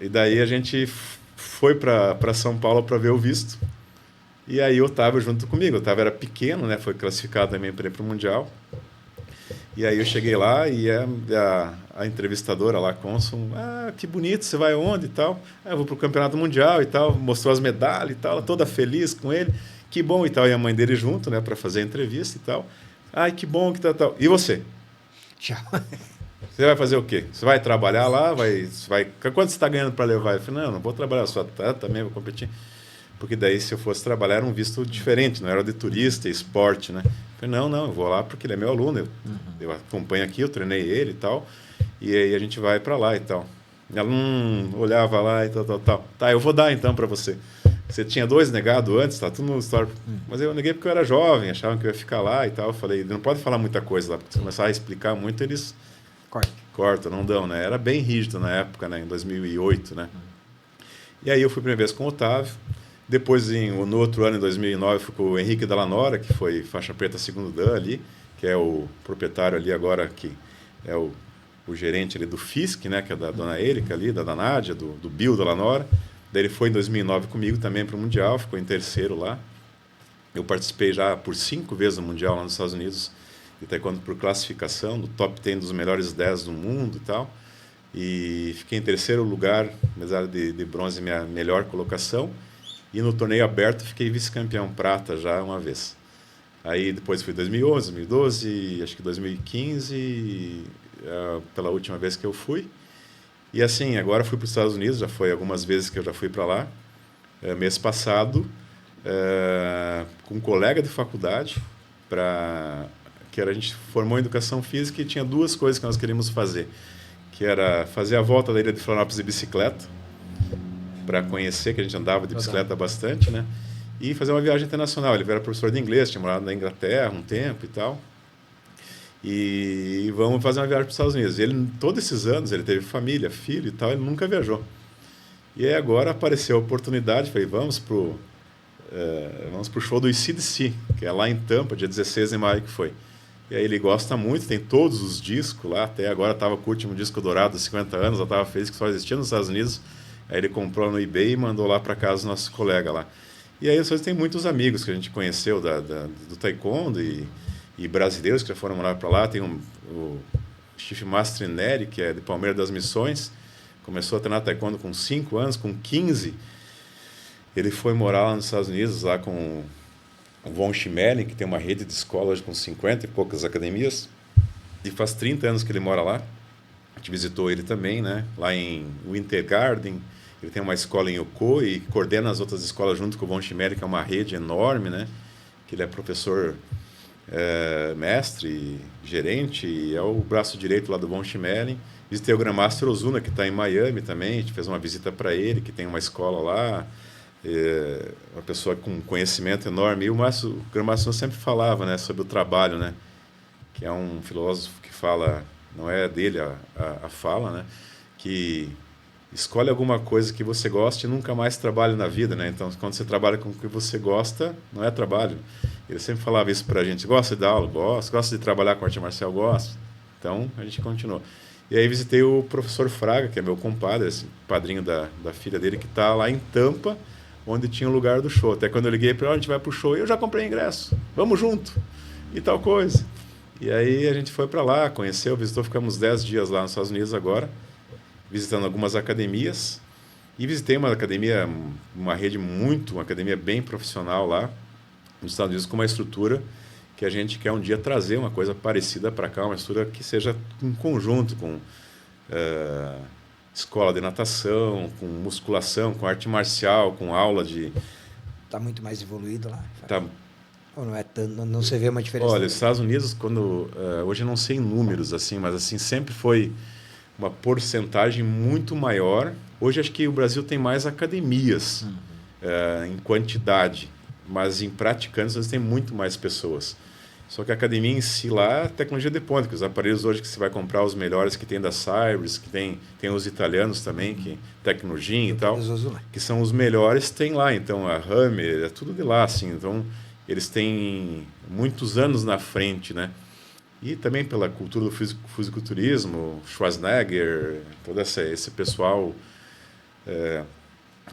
Speaker 1: E daí a gente foi para São Paulo para ver o visto. E aí o Otávio junto comigo. O Otávio era pequeno, né? Foi classificado também para ir para o Mundial. E aí eu cheguei lá e a entrevistadora lá, cônsul, que bonito, você vai onde e tal? Eu vou para o Campeonato Mundial e tal, mostrou as medalhas e tal, ela toda feliz com ele, que bom e tal, e a mãe dele junto, né, para fazer a entrevista e tal. Ai, que bom que tal. E você?
Speaker 2: Tchau.
Speaker 1: Você vai fazer o quê? Você vai trabalhar lá? Quanto você está ganhando para levar? Eu falei, não vou trabalhar, só também vou competir. Porque daí, se eu fosse trabalhar, era um visto diferente, não era de turista, esporte, né? Eu falei, não, eu vou lá porque ele é meu aluno, eu acompanho aqui, eu treinei ele e tal, e aí a gente vai para lá e tal. Ela olhava lá e tal. Tá, eu vou dar então para você. Você tinha 2 negados antes, tá tudo no histórico. Mas eu neguei porque eu era jovem, achavam que eu ia ficar lá e tal. Eu falei, não pode falar muita coisa lá, porque se começar a explicar muito, eles cortam, não dão, né? Era bem rígido na época, né? Em 2008, né? E aí eu fui a primeira vez com o Otávio. Depois, no outro ano, em 2009, fui com o Henrique Dallanora, que foi faixa preta segundo dan ali, que é o proprietário ali agora, que é o gerente ali do FISC, né, que é da dona Érica ali, da Nádia, do Bill Dallanora. Daí ele foi em 2009 comigo também para o Mundial, ficou em terceiro lá. Eu participei já por 5 vezes no Mundial lá nos Estados Unidos, de taekwondo por classificação, no top 10 dos melhores 10 do mundo e tal. E fiquei em terceiro lugar, medalha de bronze, minha melhor colocação. E no torneio aberto fiquei vice-campeão prata já uma vez. Aí depois fui 2011, 2012, acho que 2015, pela última vez que eu fui. E assim, agora fui para os Estados Unidos, já foi algumas vezes que eu já fui para lá. Mês passado, com um colega de faculdade, a gente formou em Educação Física e tinha 2 coisas que nós queríamos fazer. Que era fazer a volta da Ilha de Florianópolis de bicicleta, para conhecer, que a gente andava de bicicleta bastante, né? E fazer uma viagem internacional. Ele era professor de inglês, tinha morado na Inglaterra um tempo e tal. E vamos fazer uma viagem para os Estados Unidos. Ele, todos esses anos, ele teve família, filho e tal, ele nunca viajou. E aí agora apareceu a oportunidade, falei, vamos pro show do AC/DC, que é lá em Tampa, dia 16 de maio que foi. E aí ele gosta muito, tem todos os discos lá, até agora estava com o último disco dourado, 50 anos, eu estava feliz que só existia nos Estados Unidos. Aí ele comprou no eBay e mandou lá para casa do nosso colega lá. E aí tem muitos amigos que a gente conheceu do taekwondo e brasileiros que já foram morar para lá. Tem o Chief Mastrineri, que é de Palmeiras das Missões. Começou a treinar taekwondo com 5 anos, com 15. Ele foi morar lá nos Estados Unidos, lá com o Von Schmeling, que tem uma rede de escolas com 50 e poucas academias. E faz 30 anos que ele mora lá. A gente visitou ele também, né? Lá em Winter Garden. Ele tem uma escola em Yoko e coordena as outras escolas junto com o Von Schmeling, que é uma rede enorme, né? Que ele é professor mestre, gerente, e é o braço direito lá do Von Schmeling. Visitei o Grandmaster Ozuna, que está em Miami também, a gente fez uma visita para ele, que tem uma escola lá, uma pessoa com conhecimento enorme. E o Grandmaster Ozuna sempre falava, né, sobre o trabalho, né, que é um filósofo que fala, não é dele a fala, né, que escolhe alguma coisa que você goste e nunca mais trabalhe na vida, né? Então, quando você trabalha com o que você gosta, não é trabalho. Ele sempre falava isso para a gente. Gosta de dar aula? Gosta. Gosta de trabalhar com arte marcial? Gosta. Então, a gente continuou. E aí visitei o professor Fraga, que é meu compadre, esse padrinho da filha dele, que está lá em Tampa, onde tinha o lugar do show. Até quando eu liguei para ele, a gente vai para o show, e eu já comprei ingresso. Vamos junto. E tal coisa. E aí a gente foi para lá, conheceu, visitou, ficamos 10 dias lá nos Estados Unidos agora, visitando algumas academias, e visitei uma academia, uma academia bem profissional lá, nos Estados Unidos, com uma estrutura que a gente quer um dia trazer uma coisa parecida para cá, uma estrutura que seja em conjunto com escola de natação, com musculação, com arte marcial, com aula de...
Speaker 2: Está muito mais evoluído lá?
Speaker 1: Tá.
Speaker 2: Ou não é tanto, não se vê uma diferença?
Speaker 1: Olha, os Estados Unidos, hoje eu não sei números, assim, mas assim, sempre foi uma porcentagem muito maior. Hoje acho que o Brasil tem mais academias em quantidade, mas em praticantes nós tem muito mais pessoas. Só que a academia em si lá é tecnologia de ponta, que os aparelhos hoje que você vai comprar os melhores que tem da Cyrus, que tem os italianos também, que Tecnogym e tal, que são os melhores, tem lá. Então a Hammer, é tudo de lá, assim. Então eles têm muitos anos na frente, né? E também pela cultura do fisiculturismo, Schwarzenegger, todo esse pessoal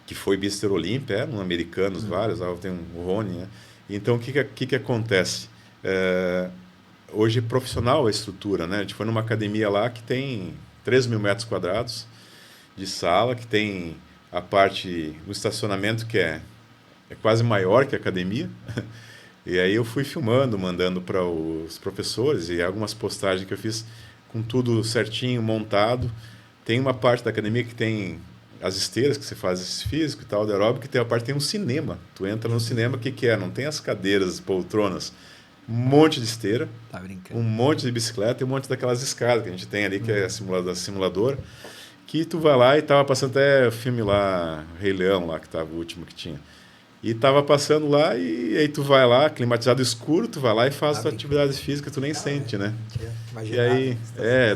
Speaker 1: que foi Mr. Olympia, eram americanos vários, lá tem o Rony, né? Então o que acontece? Hoje é profissional a estrutura, né? A gente foi numa academia lá que tem 3.000 metros quadrados de sala, que tem a parte do estacionamento que é quase maior que a academia. E aí eu fui filmando, mandando para os professores, e algumas postagens que eu fiz com tudo certinho, montado. Tem uma parte da academia que tem as esteiras, que você faz exercício físico e tal, de aeróbico, e tem a parte tem um cinema. Tu entra no cinema, o que é? Não tem as cadeiras, poltronas, um monte de esteira,
Speaker 2: tá brincando,
Speaker 1: um monte de bicicleta e um monte daquelas escadas que a gente tem ali, que é simulador, que tu vai lá e tava passando até o filme lá, Rei Leão, lá, que tava o último que tinha. E tava passando lá, e aí tu vai lá, climatizado escuro, tu vai lá e faz tua atividade física, tu nem sente, né? E aí,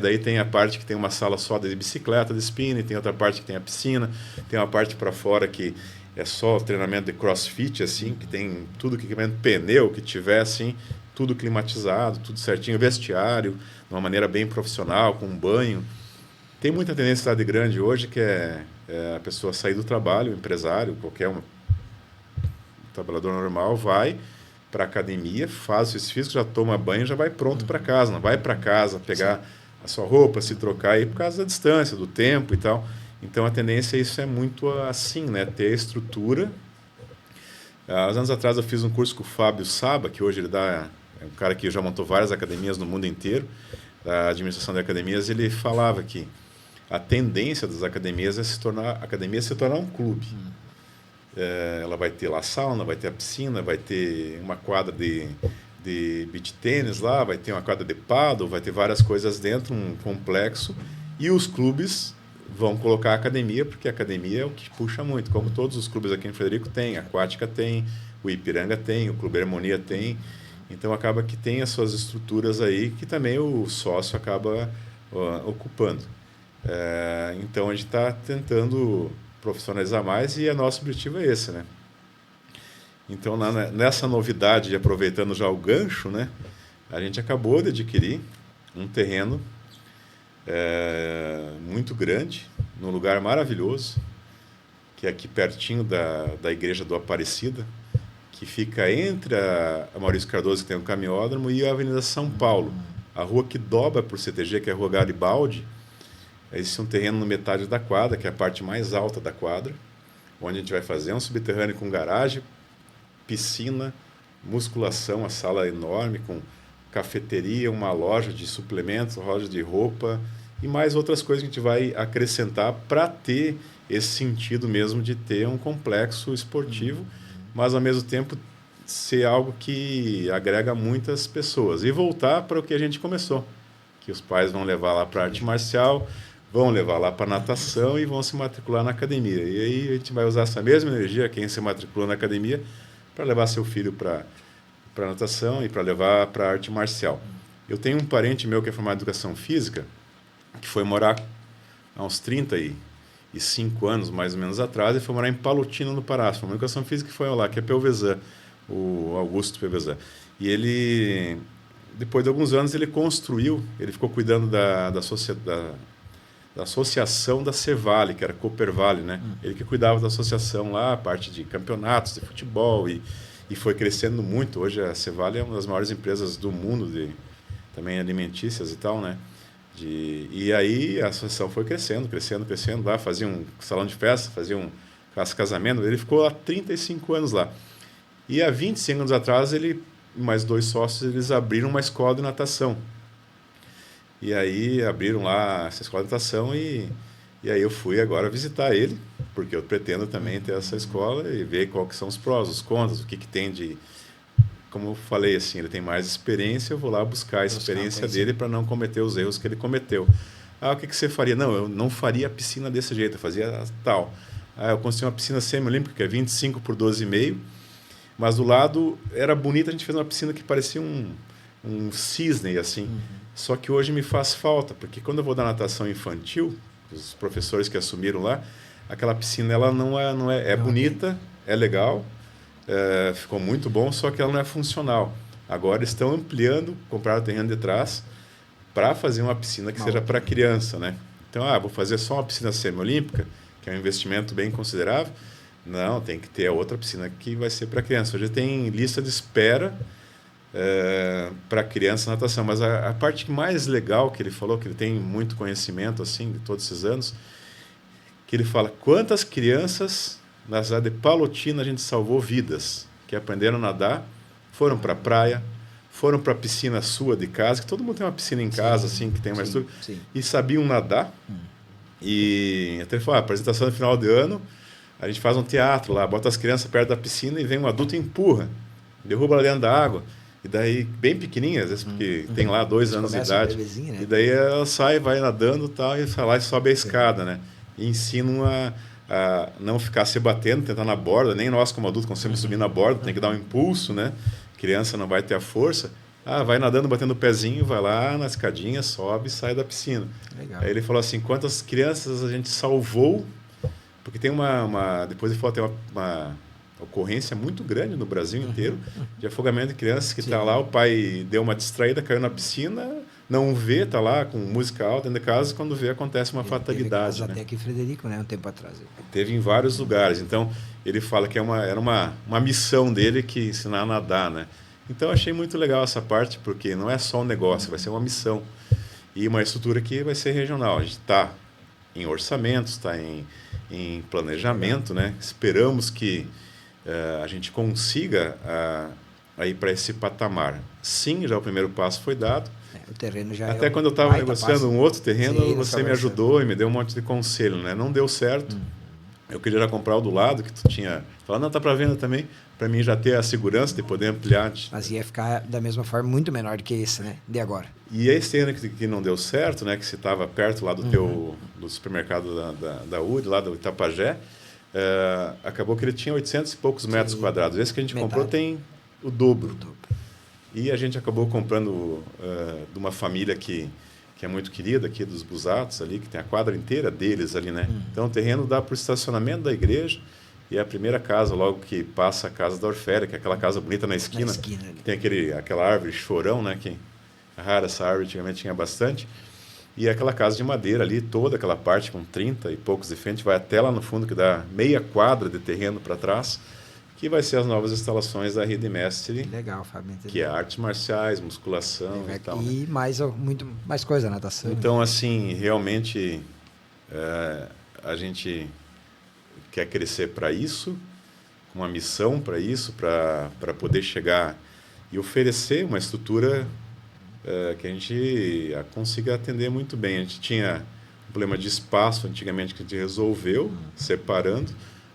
Speaker 1: daí tem a parte que tem uma sala só de bicicleta, de spinning, tem outra parte que tem a piscina, tem uma parte para fora que é só treinamento de crossfit, assim, que tem tudo que equipamento, pneu que tiver, assim, tudo climatizado, tudo certinho, vestiário, de uma maneira bem profissional, com um banho. Tem muita tendência em cidade grande hoje que é a pessoa sair do trabalho, o empresário, qualquer trabalhador normal, vai para a academia, faz o exercício físico, já toma banho, já vai pronto para casa, não vai para casa pegar a sua roupa, se trocar aí por causa da distância, do tempo e tal. Então a tendência isso é muito assim, né? Ter a estrutura. Há uns anos atrás eu fiz um curso com o Fábio Saba, que hoje ele é um cara que já montou várias academias no mundo inteiro, da administração de academias. Ele falava que a tendência das academias é se tornar um clube. Ela vai ter lá a sauna, vai ter a piscina, vai ter uma quadra de beach tênis lá, vai ter uma quadra de paddle, vai ter várias coisas dentro, um complexo, e os clubes vão colocar a academia, porque a academia é o que puxa muito, como todos os clubes aqui em Frederico tem, a Aquática tem, o Ipiranga tem, o Clube Harmonia tem, então acaba que tem as suas estruturas aí que também o sócio acaba ocupando. Então a gente está tentando profissionalizar mais, e o nosso objetivo é esse, né? Então, nessa novidade, aproveitando já o gancho, né, a gente acabou de adquirir um terreno muito grande, num lugar maravilhoso, que é aqui pertinho da Igreja do Aparecida, que fica entre a Maurício Cardoso, que tem um caminhódromo, e a Avenida São Paulo. A rua que dobra por CTG, que é a Rua Garibaldi. Existe um terreno no metade da quadra, que é a parte mais alta da quadra, onde a gente vai fazer um subterrâneo com garagem, piscina, musculação, a sala enorme, com cafeteria, uma loja de suplementos, loja de roupa e mais outras coisas que a gente vai acrescentar para ter esse sentido mesmo de ter um complexo esportivo, mas ao mesmo tempo ser algo que agrega muitas pessoas. E voltar para o que a gente começou, que os pais vão levar lá para arte marcial, vão levar lá para natação e vão se matricular na academia. E aí a gente vai usar essa mesma energia, quem se matriculou na academia, para levar seu filho para natação e para levar para arte marcial. Eu tenho um parente meu que é formado em educação física, que foi morar há uns 35 anos, mais ou menos, atrás, e foi morar em Palotina, no Pará. Formou em educação física e foi lá, que é Pelvezan, o Augusto Pelvezan. E ele, depois de alguns anos, ele ficou cuidando da associação da Cevale, que era Coopervale, né? Ele que cuidava da associação lá, a parte de campeonatos de futebol, e foi crescendo muito. Hoje a Cevale é uma das maiores empresas do mundo, também alimentícias e tal, né? E aí a associação foi crescendo lá, fazia um salão de festa, fazia um casamento. Ele ficou há 35 anos lá. E há 25 anos atrás, ele e mais 2 sócios, eles abriram uma escola de natação. E aí abriram lá essa escola de natação e aí eu fui agora visitar ele, porque eu pretendo também ter essa escola e ver qual que são os prós, os contras, o que tem de... Como eu falei, assim, ele tem mais experiência, eu vou lá buscar a experiência dele para não cometer os erros que ele cometeu. O que você faria? Não, eu não faria a piscina desse jeito, eu fazia tal. Eu construí uma piscina semi-olímpica, que é 25 por 12,5, mas do lado era bonita, a gente fez uma piscina que parecia um cisne, assim. Só que hoje me faz falta, porque quando eu vou dar natação infantil, os professores que assumiram lá, aquela piscina ela não é bonita, é legal, ficou muito bom, só que ela não é funcional. Agora estão ampliando, compraram o terreno de trás para fazer uma piscina que seja para criança, né? Então, vou fazer só uma piscina semi-olímpica, que é um investimento bem considerável. Não, tem que ter a outra piscina que vai ser para criança. Hoje tem lista de espera para criança natação, mas a parte mais legal que ele falou, que ele tem muito conhecimento assim de todos esses anos, que ele fala quantas crianças na cidade de Palotina a gente salvou vidas, que aprenderam a nadar, foram para a praia, foram para a piscina sua de casa, que todo mundo tem uma piscina em casa, assim, que tem mais tudo, e sabiam nadar. E até ele falou, apresentação no final de ano, a gente faz um teatro lá, bota as crianças perto da piscina e vem um adulto e empurra, derruba lá dentro da água. E daí, bem pequenininha, às vezes, porque tem lá 2 anos de idade. Né? E daí ela sai, vai nadando tal, e vai lá e sobe a escada, né? E ensinam a não ficar se batendo, tentar na borda. Nem nós, como adultos, conseguimos subir na borda, tem que dar um impulso, né? Criança não vai ter a força. Vai nadando, batendo o pezinho, vai lá na escadinha, sobe e sai da piscina. Legal. Aí ele falou assim, quantas crianças a gente salvou, porque tem depois ele falou, tem uma ocorrência muito grande no Brasil inteiro de afogamento de crianças que está lá, o pai deu uma distraída, caiu na piscina, não vê, está lá com música alta dentro de casa, quando vê acontece uma fatalidade.
Speaker 2: Teve até aqui em Frederico, né, um tempo atrás.
Speaker 1: Teve em vários lugares. Então, ele fala que era uma missão dele que ensinar a nadar, né? Então, eu achei muito legal essa parte, porque não é só um negócio, vai ser uma missão. E uma estrutura que vai ser regional. A gente está em orçamentos, está em planejamento, né? Esperamos que a gente consiga ir para esse patamar. Sim, já o primeiro passo foi dado.
Speaker 2: O terreno já
Speaker 1: até quando eu estava negociando um outro terreno, você me ajudou e me deu um monte de conselho, né? Não deu certo. Eu queria já comprar o do lado, que tu tinha falado, não, está para venda também, para mim já ter a segurança de poder ampliar.
Speaker 2: Mas ia ficar da mesma forma muito menor do que esse, né? De agora.
Speaker 1: E esse terreno que não deu certo, né? Que você estava perto lá do supermercado da UD, lá do Itapajé, acabou que ele tinha 800 e poucos metros quadrados. Esse que a gente comprou tem o dobro. E a gente acabou comprando de uma família que é muito querida aqui dos Busatos ali, que tem a quadra inteira deles ali, né? Então o terreno dá para o estacionamento da igreja e é a primeira casa, logo que passa a casa da Orfélia, que é aquela casa bonita na esquina que tem aquela árvore chorão, né? Que é rara essa árvore, antigamente tinha bastante. E aquela casa de madeira ali, toda aquela parte com 30 e poucos de frente, vai até lá no fundo, que dá meia quadra de terreno para trás, que vai ser as novas instalações da Rede Mestre.
Speaker 2: Legal, Fábio.
Speaker 1: Que é artes marciais, musculação e tal.
Speaker 2: E muito mais coisa, natação.
Speaker 1: Então, assim, realmente a gente quer crescer para isso, com uma missão para isso, para poder chegar e oferecer uma estrutura que a gente consiga atender muito bem. A gente tinha um problema de espaço antigamente que a gente resolveu, separando.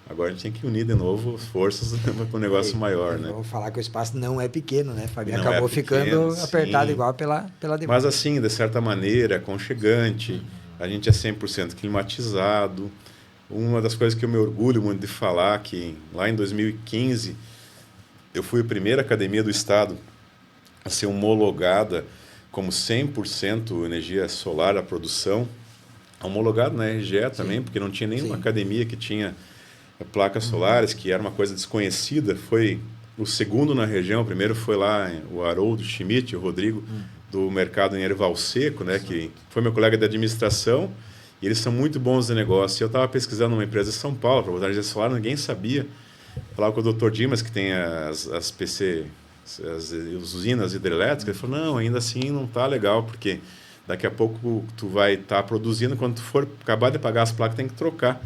Speaker 1: Agora a gente tem que unir de novo forças para um negócio maior, né?
Speaker 2: Vou falar que o espaço não é pequeno, né, Fabinho?
Speaker 1: Não
Speaker 2: Acabou
Speaker 1: é pequeno,
Speaker 2: ficando apertado igual pela demanda.
Speaker 1: Mas assim, de certa maneira, é aconchegante, a gente é 100% climatizado. Uma das coisas que eu me orgulho muito de falar, que lá em 2015, eu fui a primeira academia do estado a ser homologada como 100% energia solar à produção, homologado na RGE também, porque não tinha nenhuma academia que tinha placas solares, que era uma coisa desconhecida. Foi o segundo na região, o primeiro foi lá o Haroldo Schmidt, o Rodrigo, do mercado em Erval Seco, né, que foi meu colega de administração, e eles são muito bons de negócio. Eu estava pesquisando uma empresa em São Paulo para botar energia solar, ninguém sabia. Falava com o Dr. Dimas, que tem as PC, as usinas hidrelétricas, ele falou, não, ainda assim não está legal, porque daqui a pouco tu vai estar produzindo, quando tu for acabar de pagar as placas, tem que trocar,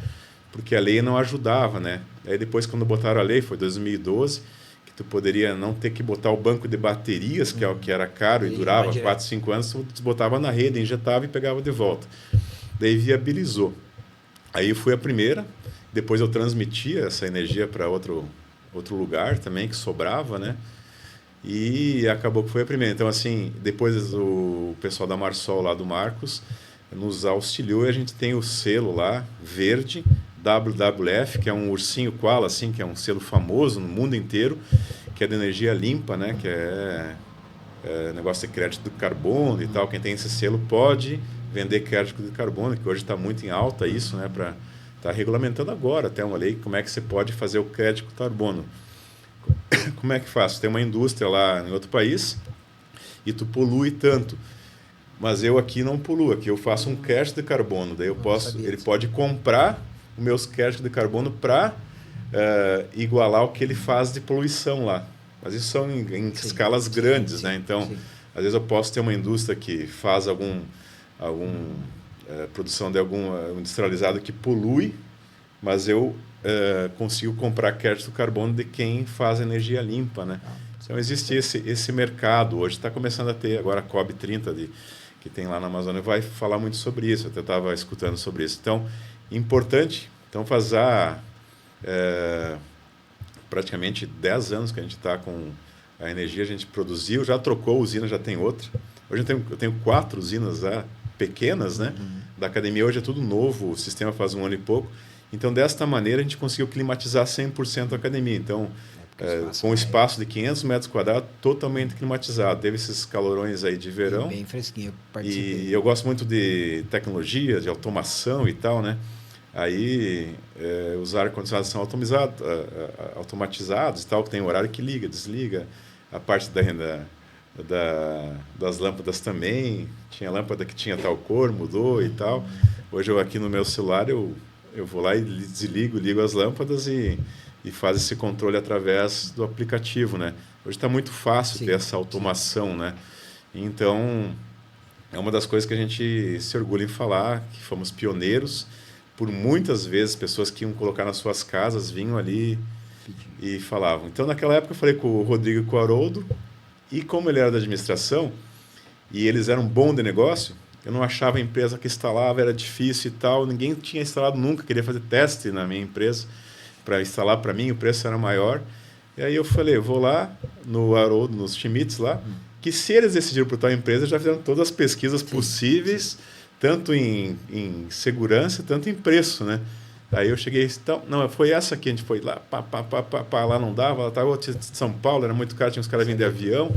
Speaker 1: porque a lei não ajudava, né? Aí depois, quando botaram a lei, foi 2012, que tu poderia não ter que botar o banco de baterias, que é o que era caro e durava 4, 5 anos, tu botava na rede, injetava e pegava de volta. Daí viabilizou. Aí foi a primeira, depois eu transmitia essa energia para outro lugar também, que sobrava, né? E acabou que foi a primeira. Então, assim, depois o pessoal da Marsol, lá do Marcos, nos auxiliou, e a gente tem o selo lá, verde, WWF, que é um ursinho koala, assim, que é um selo famoso no mundo inteiro, que é de energia limpa, né? Que é negócio de crédito de carbono e tal. Quem tem esse selo pode vender crédito de carbono, que hoje está muito em alta isso, né? Está regulamentando agora até uma lei como é que você pode fazer o crédito de carbono. Como é que faz? Tem uma indústria lá em outro país e tu polui tanto. Mas eu aqui não poluo, aqui eu faço um crédito de carbono. Daí ele pode comprar os meus créditos de carbono para igualar o que ele faz de poluição lá. Mas isso são em escalas grandes, né? Então, às vezes eu posso ter uma indústria que faz produção de algum industrializado que polui, mas eu consigo comprar crédito de carbono de quem faz energia limpa, né? Então existe esse mercado. Hoje está começando a ter agora a COB30 que tem lá na Amazônia, vai falar muito sobre isso. Eu até estava escutando sobre isso. Então, importante. Então, faz praticamente 10 anos que a gente está com a energia, a gente produziu, já trocou usina, já tem outra. Hoje eu tenho 4 usinas pequenas, né? Da academia hoje é tudo novo, o sistema faz 1 ano e pouco. Então, desta maneira, a gente conseguiu climatizar 100% a academia. Então, com um espaço de 500 metros quadrados, totalmente climatizado. Teve esses calorões aí de verão.
Speaker 2: Bem fresquinho.
Speaker 1: E eu gosto muito de tecnologia, de automação e tal, né? Aí, os ar-condicionados são automatizados e tal, que tem horário que liga, desliga. A parte das lâmpadas também. Tinha lâmpada que tinha tal cor, mudou e tal. Hoje, aqui no meu celular, eu vou lá e desligo, ligo as lâmpadas e faz esse controle através do aplicativo, né? Hoje está muito fácil ter essa automação, né? Então, é uma das coisas que a gente se orgulha em falar, que fomos pioneiros. Por muitas vezes, pessoas que iam colocar nas suas casas vinham ali e falavam. Então, naquela época, eu falei com o Rodrigo e com o Haroldo, e como ele era da administração, e eles eram bons de negócio, eu não achava a empresa que instalava, era difícil e tal, ninguém tinha instalado nunca, queria fazer teste na minha empresa para instalar para mim, o preço era maior. E aí eu falei, eu vou lá no Haroldo, nos Schmitz lá, que se eles decidiram por tal empresa, já fizeram todas as pesquisas possíveis, tanto em segurança, tanto em preço, né? Aí eu cheguei, então, não, foi essa aqui, a gente foi lá, lá não dava, lá estava outra de São Paulo, era muito caro, tinha uns caras vindo de avião.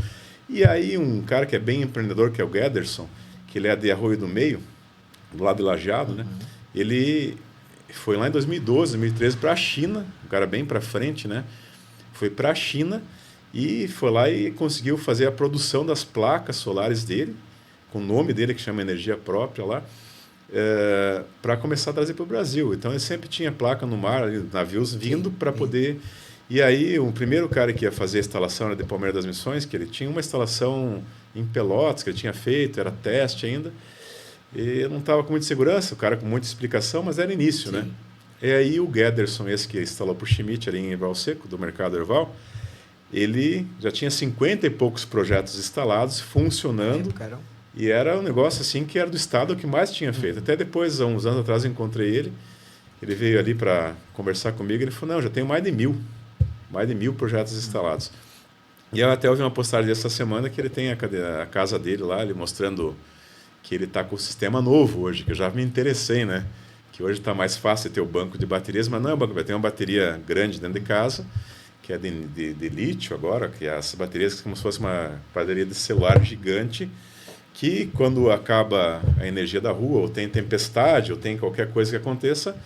Speaker 1: E aí um cara que é bem empreendedor, que é o Gederson, que ele é de Arroio do Meio, do lado de Lajeado, né? Ele foi lá em 2012, 2013 para a China, um cara bem para frente, né? Foi para a China e foi lá e conseguiu fazer a produção das placas solares dele, com o nome dele, que chama Energia Própria lá, para começar a trazer para o Brasil. Então, ele sempre tinha placa no mar, navios vindo para poder... E aí, o primeiro cara que ia fazer a instalação era de Palmeiras das Missões, que ele tinha uma instalação em Pelotas, que ele tinha feito, era teste ainda, e não estava com muita segurança, o cara com muita explicação, mas era início, né? E aí, o Gederson, esse que instalou para o Schmidt ali em Erval Seco, do Mercado Erval, ele já tinha 50 e poucos projetos instalados, funcionando, e era um negócio assim que era do estado que mais tinha feito. Até depois, há uns anos atrás, eu encontrei ele ele veio ali para conversar comigo, ele falou, não, já tenho mais de 1000 projetos instalados. E eu até ouvi uma postagem dessa semana que ele tem a casa dele lá, ele mostrando que ele está com o sistema novo hoje, que eu já me interessei, né? Que hoje está mais fácil ter o banco de baterias, mas não, vai ter uma bateria grande dentro de casa, que é de lítio agora, que é as baterias como se fosse uma bateria de celular gigante, que quando acaba a energia da rua, ou tem tempestade, ou tem qualquer coisa que aconteça,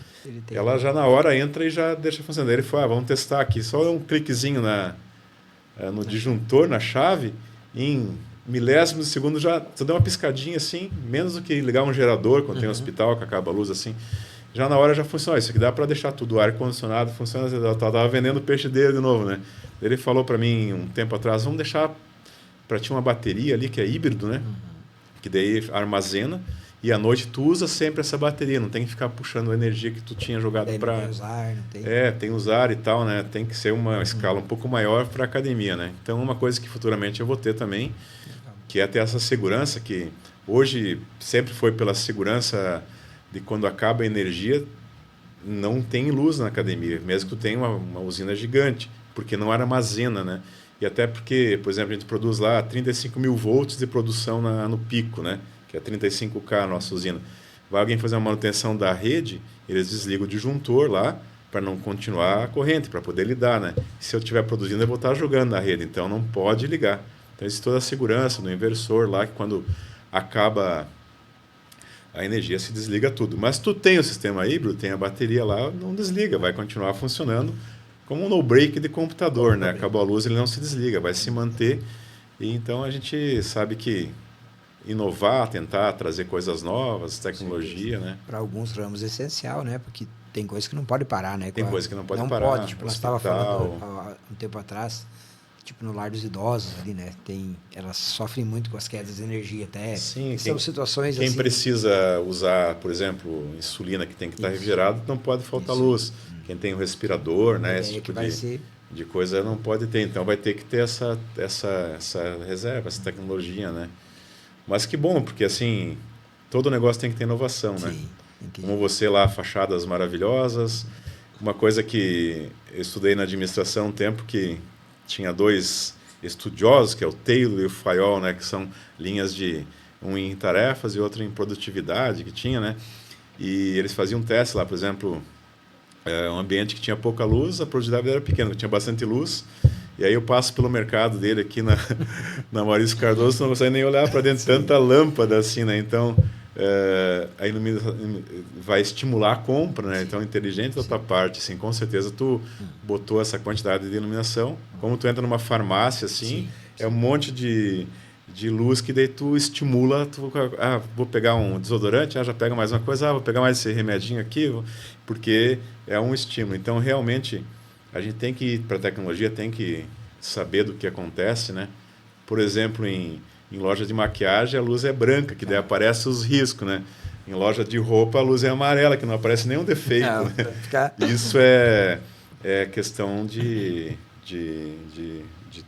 Speaker 1: ela já na hora entra e já deixa funcionando. Ele falou, vamos testar aqui, só um cliquezinho no disjuntor, na chave, em milésimos de segundo já dá uma piscadinha assim, menos do que ligar um gerador quando tem um hospital que acaba a luz assim. Já na hora já funciona. Isso aqui dá para deixar tudo ar-condicionado, funciona. Eu estava vendendo peixe dele de novo, né? Ele falou para mim um tempo atrás, vamos deixar para ti uma bateria ali que é híbrido, né? Que daí armazena e à noite tu usa sempre essa bateria, não tem que ficar puxando a energia que tu tinha jogado para...
Speaker 2: Tem usar, não tem...
Speaker 1: tem usar e tal, né? Tem que ser uma escala um pouco maior para a academia, né? Então, uma coisa que futuramente eu vou ter também, que é ter essa segurança, que hoje sempre foi pela segurança de quando acaba a energia, não tem luz na academia, mesmo que tu tenha uma usina gigante, porque não armazena, né? E até porque, por exemplo, a gente produz lá 35 mil volts de produção no pico, né? Que é 35K a nossa usina. Vai alguém fazer uma manutenção da rede, eles desligam o disjuntor lá para não continuar a corrente, para poder lidar, né? Se eu estiver produzindo, eu vou estar jogando na rede, então não pode ligar. Então, existe toda a segurança no inversor lá, que quando acaba a energia, se desliga tudo. Mas tu tem o sistema híbrido, tem a bateria lá, não desliga, vai continuar funcionando como um no-break de computador, né? Acabou a luz, ele não se desliga, vai se manter. E então a gente sabe que inovar, tentar trazer coisas novas, tecnologia, né?
Speaker 2: Para alguns ramos é essencial, né? Porque tem coisa que não pode parar, né?
Speaker 1: Tem coisa que não pode parar.
Speaker 2: Não pode, tipo, nós estávamos falando há um tempo atrás, tipo no lar dos idosos ali, né? Elas sofrem muito com as quedas de energia até.
Speaker 1: Sim,
Speaker 2: são situações
Speaker 1: quem
Speaker 2: assim...
Speaker 1: precisa usar, por exemplo, insulina que tem que estar refrigerado, não pode faltar luz. Quem tem o respirador, né? Esse tipo de coisa não pode ter. Então vai ter que ter essa reserva, essa tecnologia, né? Mas que bom, porque assim, todo negócio tem que ter inovação, né? Como você lá, fachadas maravilhosas. Uma coisa que eu estudei na administração um tempo, que tinha 2 estudiosos, que é o Taylor e o Fayol, né? Que são linhas um em tarefas e outro em produtividade que tinha, né? E eles faziam um teste lá, por exemplo, um ambiente que tinha pouca luz, a produtividade era pequena, tinha bastante luz. E aí eu passo pelo mercado dele aqui na Maurício Cardoso, não consegue nem olhar para dentro de tanta lâmpada assim, né? Então, a iluminação vai estimular a compra, né? Então, inteligente da tua parte, assim, com certeza tu botou essa quantidade de iluminação. Como tu entra numa farmácia, assim, é um monte de luz que daí tu estimula, vou pegar um desodorante, já pega mais uma coisa, vou pegar mais esse remedinho aqui, porque é um estímulo. Então, realmente, a gente tem que ir para a tecnologia, tem que saber do que acontece, né? Por exemplo, em loja de maquiagem, a luz é branca, que daí aparece os riscos, né? Em loja de roupa, a luz é amarela, que não aparece nenhum defeito. Não, né? Isso é questão de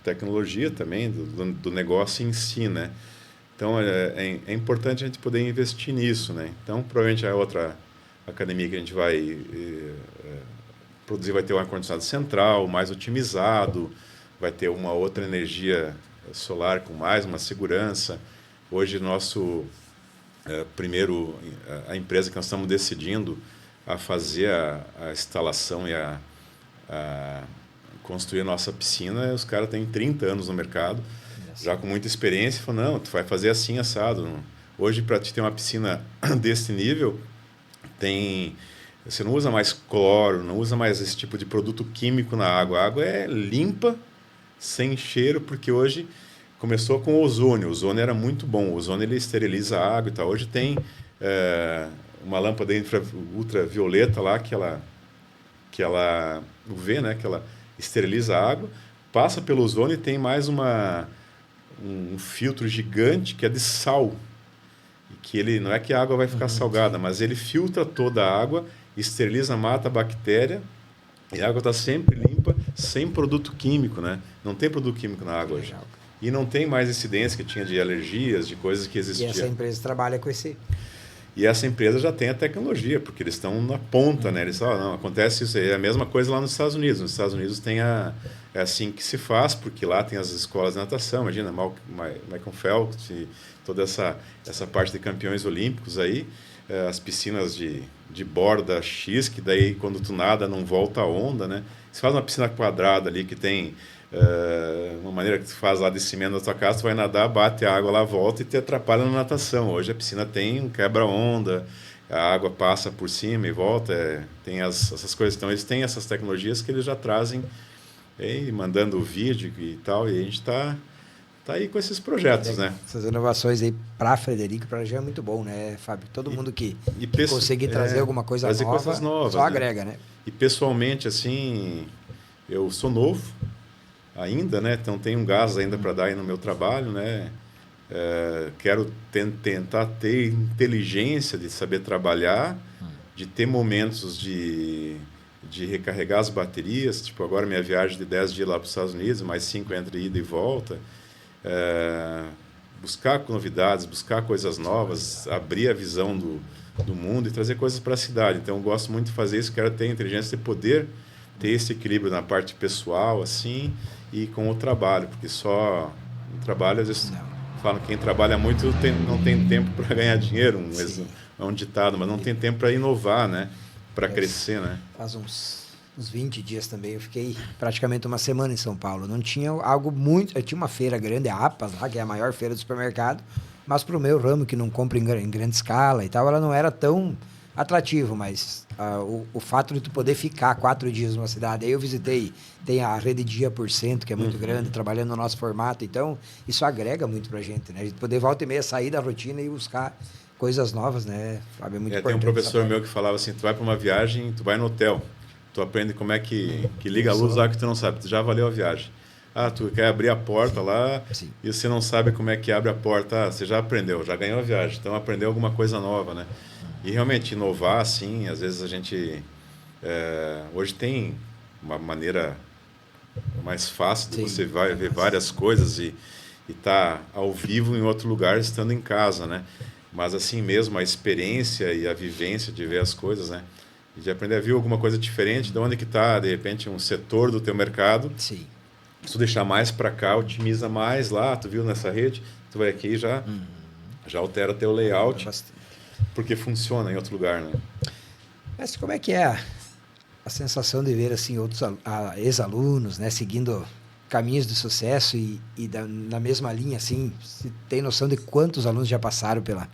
Speaker 1: tecnologia também, do negócio em si, né? Então, é importante a gente poder investir nisso, né? Então, provavelmente a outra academia que a gente vai produzir vai ter um ar-condicionado central, mais otimizado, vai ter uma outra energia solar com mais uma segurança. Hoje, a empresa que nós estamos decidindo a fazer a instalação e a construir a nossa piscina, os caras têm 30 anos no mercado, já com muita experiência, falam, não, tu vai fazer assim, assado. Hoje, para te ter uma piscina desse nível, você não usa mais cloro, não usa mais esse tipo de produto químico na água. A água é limpa, sem cheiro, porque hoje começou com o ozônio. O ozônio era muito bom. O ozônio ele esteriliza a água e tal. Hoje tem uma lâmpada ultravioleta lá que ela UV, né, que ela esteriliza a água, passa pelo ozônio e tem mais um filtro gigante que é de sal. Que ele não é que a água vai ficar salgada, mas ele filtra toda a água, esteriliza, mata a bactéria e a água está sempre limpa, sem produto químico, né? Não tem produto químico na água hoje. E não tem mais incidência que tinha de alergias, de coisas que existiam.
Speaker 2: E essa empresa trabalha com esse...
Speaker 1: E essa empresa já tem a tecnologia, porque eles estão na ponta, né? Eles falam, não, acontece isso aí. É a mesma coisa lá nos Estados Unidos. Nos Estados Unidos é assim que se faz, porque lá tem as escolas de natação, imagina, Michael Phelps e toda essa parte de campeões olímpicos aí, as piscinas de borda X, que daí quando tu nada não volta a onda, né? Se faz uma piscina quadrada ali que tem uma maneira que tu faz lá de cimento na tua casa, tu vai nadar, bate a água lá, volta e te atrapalha na natação. Hoje a piscina tem um quebra-onda, a água passa por cima e volta, tem essas coisas. Então eles têm essas tecnologias que eles já trazem, mandando vídeo e tal, e a gente está aí com esses projetos, né?
Speaker 2: Essas inovações aí para Frederico, para a gente é muito bom, né, Fábio? Todo mundo que conseguir trazer alguma coisa nova,
Speaker 1: coisas novas,
Speaker 2: só agrega, né?
Speaker 1: E pessoalmente, assim, eu sou novo ainda, né? Então tenho um gás ainda para dar aí no meu trabalho, né? Quero tentar ter inteligência de saber trabalhar, de ter momentos de recarregar as baterias, tipo agora minha viagem de 10 dias lá para os Estados Unidos, mais 5 entre ida e volta, buscar novidades, buscar coisas novas, abrir a visão do mundo e trazer coisas para a cidade. Então eu gosto muito de fazer isso, quero ter a inteligência de poder ter esse equilíbrio na parte pessoal, assim, e com o trabalho, porque só o trabalho, às vezes, falam que quem trabalha muito não tem tempo para ganhar dinheiro, é um ditado, mas não tem tempo para inovar, né? Para crescer, né?
Speaker 2: Faz uns 20 dias também, eu fiquei praticamente uma semana em São Paulo. Não tinha algo muito... Eu tinha uma feira grande, a APAS, lá, que é a maior feira do supermercado, mas para o meu ramo, que não compra em grande escala e tal, ela não era tão atrativo, mas o fato de tu poder ficar 4 dias numa cidade, aí eu visitei, tem a Rede Dia por Cento, que é muito grande, trabalhando no nosso formato, então isso agrega muito pra gente, né? A gente poder volta e meia sair da rotina e buscar coisas novas, né, Fábio? É muito importante.
Speaker 1: Tem um professor meu que falava assim, tu vai para uma viagem, tu vai no hotel, tu aprende como é que liga a luz lá que tu não sabe, tu já valeu a viagem. Tu quer abrir a porta lá e você não sabe como é que abre a porta, você já aprendeu, já ganhou a viagem, então aprendeu alguma coisa nova, né? E realmente inovar, assim, às vezes a gente hoje tem uma maneira mais fácil de você ver várias coisas e tá ao vivo em outro lugar estando em casa, né? Mas assim mesmo a experiência e a vivência de ver as coisas, né? E de aprender a ver alguma coisa diferente, de onde que está, de repente, um setor do teu mercado.
Speaker 2: Sim.
Speaker 1: Se tu deixar mais para cá, otimiza mais lá, tu viu nessa rede, tu vai aqui e já altera teu layout. Porque funciona em outro lugar, né?
Speaker 2: Mas como é que é a sensação de ver assim outros ex-alunos, né, seguindo caminhos de sucesso na mesma linha, assim? Você tem noção de quantos alunos já passaram pela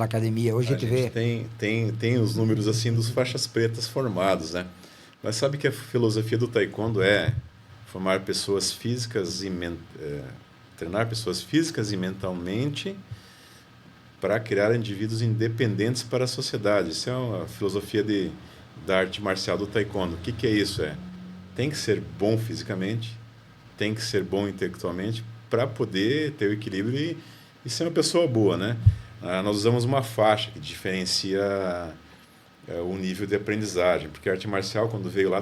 Speaker 2: academia? Hoje a gente vê...
Speaker 1: Tem os números assim dos faixas pretas formados, né? Mas sabe que a filosofia do Taekwondo é formar pessoas físicas treinar pessoas físicas e mentalmente para criar indivíduos independentes para a sociedade. Isso é uma filosofia da arte marcial do Taekwondo. O que é isso? Tem que ser bom fisicamente, tem que ser bom intelectualmente para poder ter o equilíbrio e ser uma pessoa boa, né? Nós usamos uma faixa que diferencia o nível de aprendizagem, porque a arte marcial, quando veio lá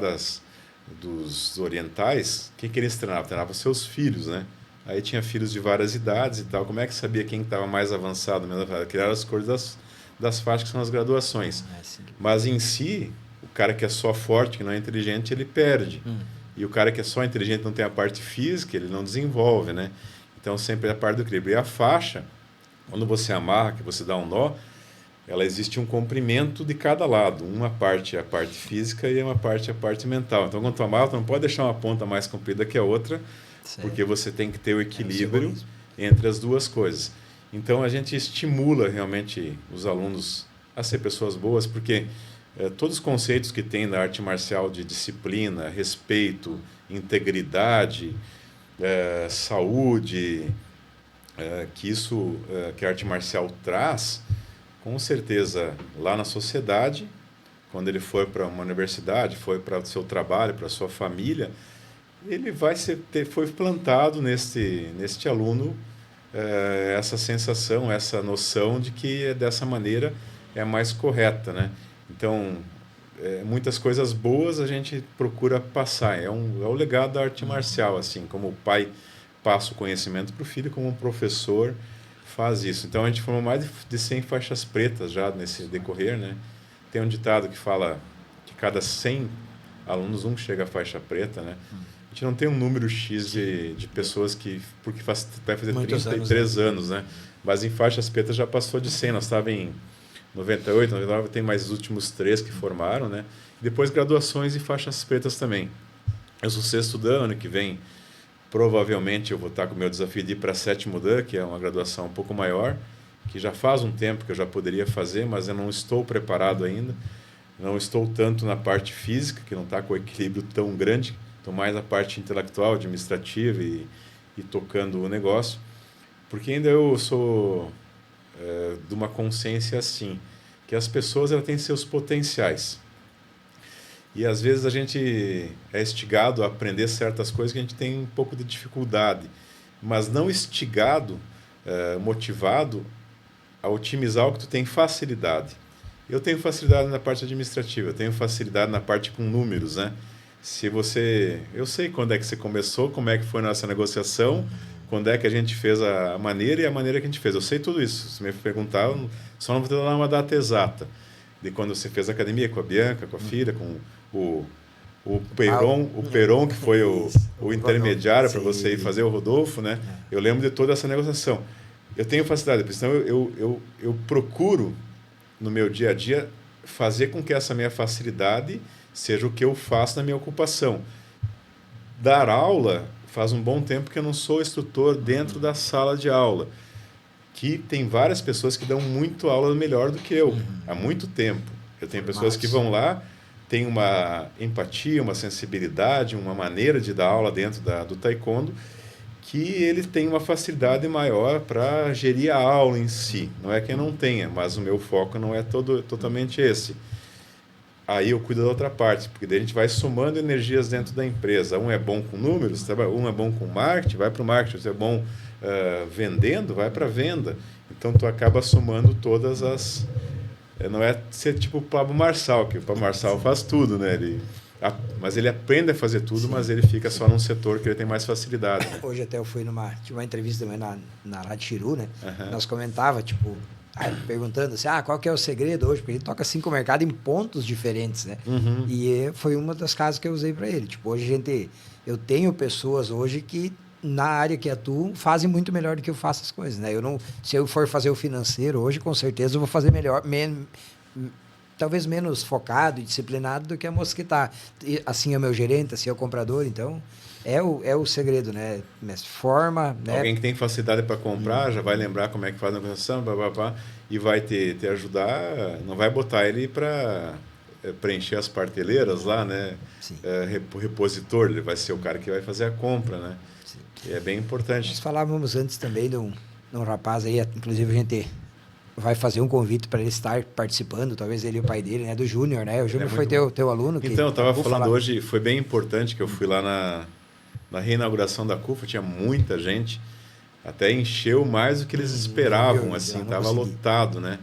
Speaker 1: dos orientais, o que eles treinavam? Treinavam seus filhos, né? Aí tinha filhos de várias idades e tal. Como é que sabia quem estava mais avançado? Criaram as cores das faixas, que são as graduações. Mas em si, o cara que é só forte, que não é inteligente, ele perde. E o cara que é só inteligente, não tem a parte física, ele não desenvolve, né? Então sempre é a parte do equilíbrio. E a faixa, quando você amarra, que você dá um nó, ela existe um comprimento de cada lado. Uma parte é a parte física e uma parte é a parte mental. Então quando tu amarra, tu não pode deixar uma ponta mais comprida que a outra, porque você tem que ter o equilíbrio entre as duas coisas. Então a gente estimula realmente os alunos a ser pessoas boas, porque todos os conceitos que tem da arte marcial de disciplina, respeito, integridade, saúde, que a arte marcial traz, com certeza lá na sociedade, quando ele for para uma universidade, for para o seu trabalho, para a sua família, ele foi plantado neste aluno essa sensação, essa noção de que dessa maneira é mais correta, né? Então, muitas coisas boas a gente procura passar. É o legado da arte marcial, assim, como o pai passa o conhecimento para o filho, como um professor faz isso. Então, a gente formou mais de 100 faixas pretas já nesse decorrer, né? Tem um ditado que fala que cada 100 alunos, um chega à faixa preta, né? A gente não tem um número X de pessoas porque vai fazer
Speaker 2: Muitos
Speaker 1: 33 anos, né? Mas em faixas pretas já passou de 100. Nós estávamos em 98, 99, tem mais os últimos 3 que formaram, né? Depois graduações e faixas pretas também. Eu sou 6º Dan, ano que vem, provavelmente eu vou estar com o meu desafio de ir para 7º Dan, que é uma graduação um pouco maior, que já faz um tempo que eu já poderia fazer, mas eu não estou preparado ainda. Não estou tanto na parte física, que não está com o equilíbrio tão grande, estou mais na parte intelectual, administrativa e tocando o negócio, porque ainda eu sou de uma consciência assim, que as pessoas elas têm seus potenciais. E às vezes a gente é instigado a aprender certas coisas que a gente tem um pouco de dificuldade, mas não instigado, motivado a otimizar o que tu tem facilidade. Eu tenho facilidade na parte administrativa, eu tenho facilidade na parte com números, né? Eu sei quando é que você começou, como é que foi a nossa negociação, quando é que a gente fez a maneira e a maneira que a gente fez. Eu sei tudo isso. Se me perguntar, só não vou te dar uma data exata de quando você fez a academia com a Bianca, com a filha, com o Peron, que foi o intermediário para você ir fazer o Rodolfo, né? Eu lembro de toda essa negociação. Eu tenho facilidade, porque senão eu procuro, no meu dia a dia, fazer com que essa minha facilidade seja o que eu faço na minha ocupação. Dar aula, faz um bom tempo que eu não sou instrutor dentro da sala de aula, que tem várias pessoas que dão muito aula melhor do que eu, há muito tempo. Eu tenho pessoas que vão lá, têm uma empatia, uma sensibilidade, uma maneira de dar aula dentro do taekwondo, que ele tem uma facilidade maior para gerir a aula em si. Não é que eu não tenha, mas o meu foco não é totalmente esse. Aí eu cuido da outra parte, porque daí a gente vai somando energias dentro da empresa. Um é bom com números, um é bom com marketing, vai para o marketing. Se é bom vendendo, vai para a venda. Então, tu acaba somando todas as... Não é ser tipo o Pablo Marçal, que o Pablo Marçal faz tudo, né? Mas ele aprende a fazer tudo, mas ele fica só num setor que ele tem mais facilidade. Né?
Speaker 2: Hoje até eu fui tive uma entrevista também na Rádio Chiru, né?
Speaker 1: Uhum.
Speaker 2: Nós comentava, tipo... perguntando assim, qual que é o segredo hoje? Porque ele toca 5 mercados em pontos diferentes, né?
Speaker 1: Uhum.
Speaker 2: E foi uma das casas que eu usei para ele. Tipo, hoje eu tenho pessoas hoje que na área que atuam fazem muito melhor do que eu faço as coisas, né? Se eu for fazer o financeiro hoje, com certeza eu vou fazer melhor, talvez menos focado e disciplinado do que a moça que está. Assim é o meu gerente, assim é o comprador, então... É o segredo, né? Forma, né?
Speaker 1: Alguém que tem facilidade para comprar já vai lembrar como é que faz a negociação, e vai te ajudar, não vai botar ele para preencher as parteleiras lá, né? O repositor, ele vai ser o cara que vai fazer a compra, né? Sim. E é bem importante.
Speaker 2: Nós falávamos antes também de um rapaz aí, inclusive a gente vai fazer um convite para ele estar participando, talvez ele e o pai dele, né? Do Júnior, né? O Júnior foi teu aluno.
Speaker 1: Então, eu estava falando hoje, foi bem importante que eu fui lá na reinauguração da CUFA, tinha muita gente, até encheu mais do que eles esperavam, assim, estava lotado, né?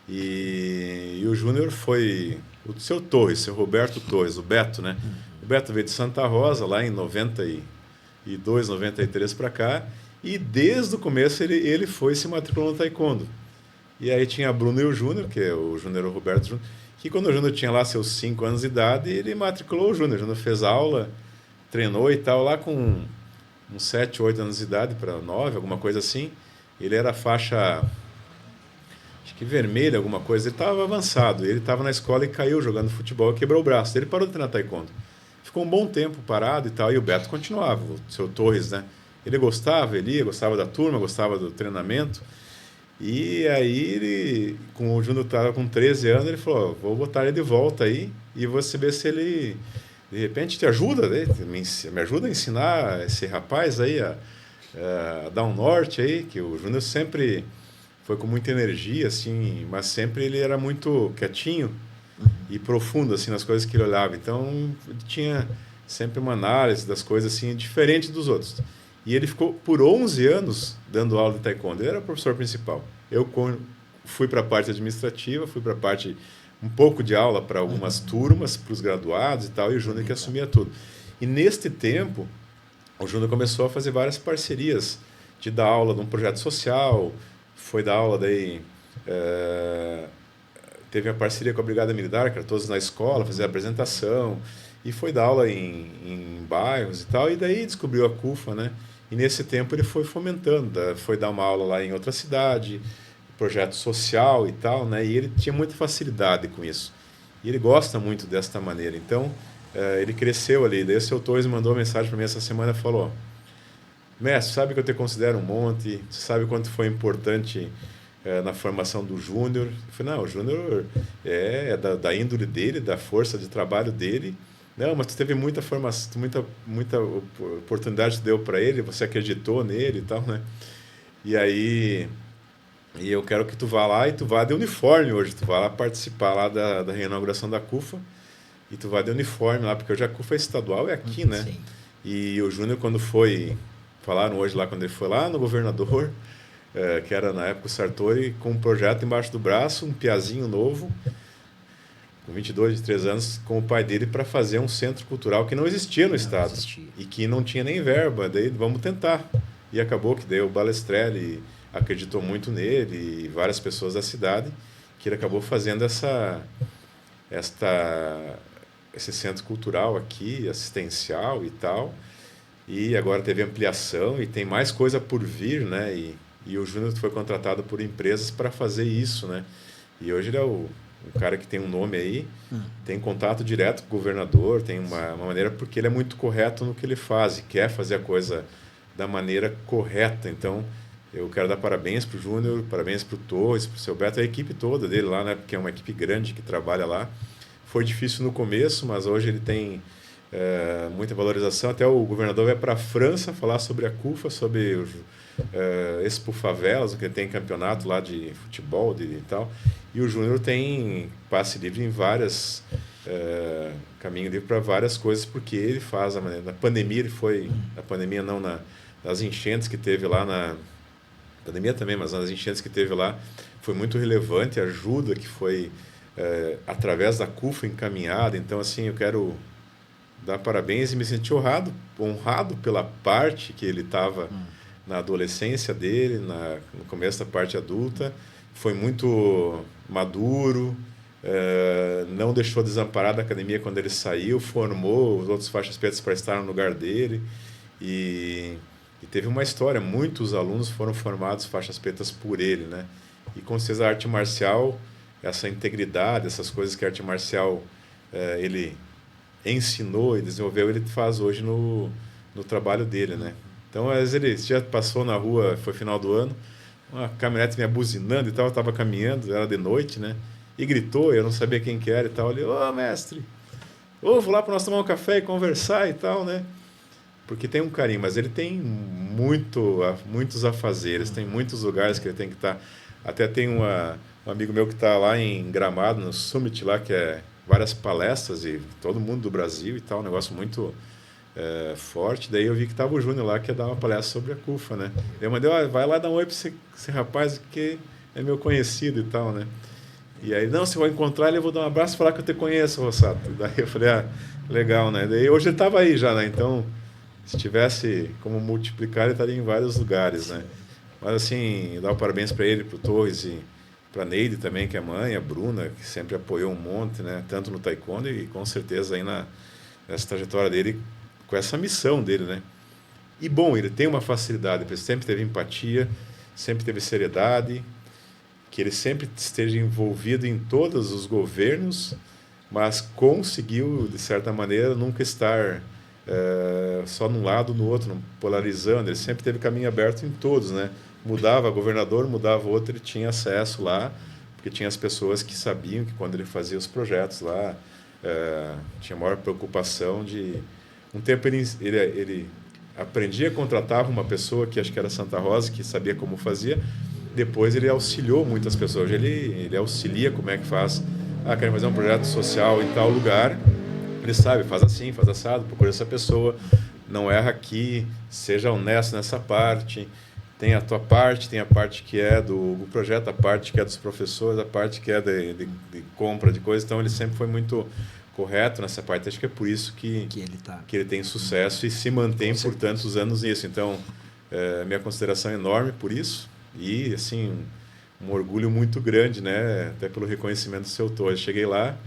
Speaker 1: E o Júnior foi o seu Torres, seu Roberto Torres, o Beto, né? O Beto veio de Santa Rosa, lá em 92, 93 para cá, e desde o começo ele foi se matriculando no taekwondo. E aí tinha a Bruno e o Júnior, que é o Júnior e o Roberto Júnior, que quando o Júnior tinha lá seus 5 anos de idade, ele matriculou o Júnior. O Júnior fez aula, treinou e tal, lá com uns 7, 8 anos de idade, para 9, alguma coisa assim. Ele era faixa, acho que vermelha, alguma coisa. Ele estava avançado. Ele estava na escola e caiu jogando futebol e quebrou o braço. Ele parou de treinar taekwondo. Ficou um bom tempo parado e tal. E o Beto continuava, o seu Torres, né? Ele gostava da turma, gostava do treinamento. E aí, com o Júnior estava com 13 anos, ele falou, vou botar ele de volta aí e vou saber se ele, de repente, te ajuda, né? Me ajuda a ensinar esse rapaz aí a dar um norte aí, que o Júnior sempre foi com muita energia, assim, mas sempre ele era muito quietinho e profundo, assim, nas coisas que ele olhava. Então, ele tinha sempre uma análise das coisas, assim, diferente dos outros. E ele ficou por 11 anos dando aula de taekwondo. Ele era o professor principal. Eu fui para a parte administrativa, fui para a parte um pouco de aula para algumas turmas, para os graduados e tal, e o Júnior que assumia tudo. E neste tempo, o Júnior começou a fazer várias parcerias de dar aula de um projeto social, foi dar aula daí, teve uma parceria com a Brigada Militar, que era todos na escola, fazer apresentação, e foi dar aula em bairros e tal, e daí descobriu a CUFA, né? E nesse tempo ele foi fomentando, foi dar uma aula lá em outra cidade, projeto social e tal, né? E ele tinha muita facilidade com isso. E ele gosta muito desta maneira. Então, ele cresceu ali. Daí o seu Torres mandou uma mensagem para mim essa semana e falou: Mestre, sabe que eu te considero um monte, você sabe quanto foi importante na formação do Júnior. Eu falei: não, o Júnior é da índole dele, da força de trabalho dele. Não, mas tu teve muita formação, muita oportunidade que deu para ele, você acreditou nele e tal, né? E aí, eu quero que tu vá lá e tu vá de uniforme hoje, tu vá lá participar lá da reinauguração da CUFA e tu vá de uniforme lá, porque hoje a CUFA é estadual, é aqui, né?
Speaker 2: Sim.
Speaker 1: E o Júnior, quando foi, falaram hoje lá, quando ele foi lá no governador, que era na época o Sartori, com um projeto embaixo do braço, um piazinho novo, com 22, 23 anos, com o pai dele para fazer um centro cultural que não existia no estado e que não tinha nem verba. Daí vamos tentar. E acabou que daí o Balestrelli acreditou muito nele e várias pessoas da cidade, que ele acabou fazendo esse centro cultural aqui, assistencial e tal. E agora teve ampliação e tem mais coisa por vir, né? E o Júnior foi contratado por empresas para fazer isso, né? E hoje ele é um cara que tem um nome aí, tem contato direto com o governador, tem uma maneira, porque ele é muito correto no que ele faz e quer fazer a coisa da maneira correta. Então, eu quero dar parabéns para o Júnior, parabéns para o Torres, para o seu Beto, a equipe toda dele lá, né? Porque é uma equipe grande que trabalha lá. Foi difícil no começo, mas hoje ele tem muita valorização. Até o governador vai para a França falar sobre a CUFA, sobre o Expo Favelas, que tem campeonato lá de futebol e tal. E o Júnior tem passe livre em várias caminho livre para várias coisas, porque ele faz a maneira. Na pandemia ele foi, na pandemia não, nas enchentes que teve lá na pandemia também, mas nas enchentes que teve lá foi muito relevante a ajuda que foi através da CUFA encaminhada. Então, assim, eu quero dar parabéns e me sentir honrado pela parte que ele estava na adolescência dele, no começo da parte adulta. Foi muito maduro, não deixou desamparado a academia quando ele saiu, formou os outros faixas pretas para estar no lugar dele. E teve uma história, muitos alunos foram formados faixas pretas por ele, né? E com certeza a arte marcial, essa integridade, essas coisas que a arte marcial ele ensinou e desenvolveu, ele faz hoje no trabalho dele, né? Então, às vezes ele já passou na rua, foi final do ano, uma caminhonete me abuzinando e tal, eu estava caminhando, era de noite, né? E gritou, eu não sabia quem que era e tal. Eu falei: ô, mestre, vou lá para nós tomar um café e conversar e tal, né? Porque tem um carinho, mas ele tem muitos afazeres, tem muitos lugares que ele tem que estar. Até tem um amigo meu que está lá em Gramado, no Summit lá, que é várias palestras e todo mundo do Brasil e tal, um negócio muito forte. Daí eu vi que estava o Júnior lá, que ia dar uma palestra sobre a CUFA, né? Eu mandei: vai lá dar um oi para esse rapaz, que é meu conhecido e tal, né? E aí: não, se eu encontrar ele, eu vou dar um abraço e falar que eu te conheço, Rossato. Daí eu falei: legal, né? Daí hoje ele estava aí já, né? Então, se tivesse como multiplicar, ele estaria em vários lugares, né? Mas, assim, dar parabéns para ele, para o Torres e para a Neide também, que é mãe, a Bruna, que sempre apoiou um monte, né? Tanto no taekwondo e com certeza aí nessa trajetória dele, com essa missão dele, né? E, bom, ele tem uma facilidade, ele sempre teve empatia, sempre teve seriedade, que ele sempre esteja envolvido em todos os governos, mas conseguiu, de certa maneira, nunca estar só num lado ou no outro, polarizando. Ele sempre teve caminho aberto em todos, né? Mudava governador, mudava outro, ele tinha acesso lá, porque tinha as pessoas que sabiam que quando ele fazia os projetos lá, tinha maior preocupação de... Um tempo ele aprendia, contratava uma pessoa que acho que era Santa Rosa, que sabia como fazia. Depois ele auxiliou muitas pessoas. Hoje ele auxilia como é que faz. Quero fazer um projeto social em tal lugar. Ele sabe, faz assim, faz assado, procura essa pessoa, não erra aqui, seja honesto nessa parte. Tem a tua parte, tem a parte que é do projeto, a parte que é dos professores, a parte que é de compra de coisas. Então ele sempre foi muito correto nessa parte. Acho que é por isso que ele tem sucesso e se mantém por tantos anos nisso. Então, minha consideração é enorme por isso. E, assim, um orgulho muito grande, né? Até pelo reconhecimento do seu Torres. Cheguei lá,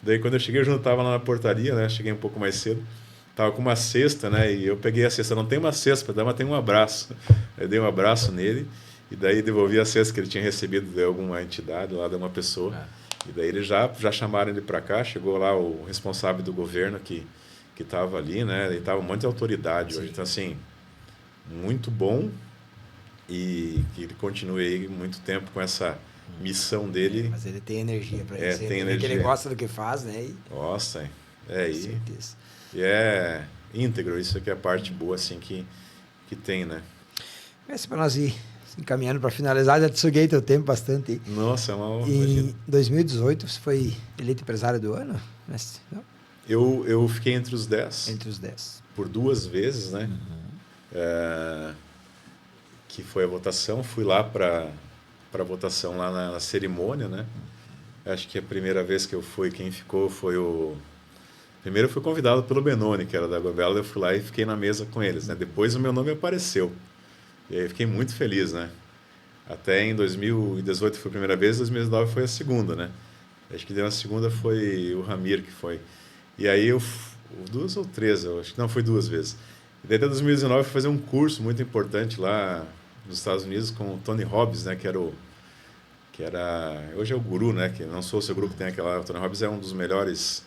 Speaker 1: daí quando eu cheguei, eu já estava lá na portaria, né? Cheguei um pouco mais cedo. Tava com uma cesta, né? E eu peguei a cesta. Não tem uma cesta para dar, mas tem um abraço. Eu dei um abraço nele e daí devolvi a cesta que ele tinha recebido de alguma entidade lá, de uma pessoa. E daí eles já chamaram ele para cá. Chegou lá o responsável do governo que estava ali, né? Ele estava um monte de autoridade hoje. Então, assim, muito bom e que ele continue aí muito tempo com essa missão dele.
Speaker 2: Mas ele tem energia para isso.
Speaker 1: Tem energia.
Speaker 2: Ele gosta do que faz, né?
Speaker 1: Nossa,
Speaker 2: com certeza.
Speaker 1: E é íntegro, isso aqui é a parte boa assim que tem, né?
Speaker 2: Mestre, para nós ir encaminhando para finalizar, já te suguei teu tempo bastante aí.
Speaker 1: Nossa, é uma honra.
Speaker 2: Em 2018, você foi eleito empresário do ano? Mestre? Não?
Speaker 1: Eu fiquei entre os 10.
Speaker 2: Entre os 10.
Speaker 1: Por 2 vezes, né? Que foi a votação. Fui lá para a votação lá na cerimônia, né? Acho que a primeira vez que eu fui, quem ficou foi o... Primeiro eu fui convidado pelo Benoni, que era da Gobela, eu fui lá e fiquei na mesa com eles, né? Depois o meu nome apareceu. E aí eu fiquei muito feliz, né? Até em 2018 foi a primeira vez, em 2019 foi a segunda, né? Acho que na segunda foi o Ramir que foi. E aí 2 ou 3, eu acho que não, foi 2 vezes. E daí até 2019 eu fui fazer um curso muito importante lá nos Estados Unidos com o Tony Robbins, né? Hoje é o guru, né? Que não sou o seu grupo, tem aquela... O Tony Robbins é um dos melhores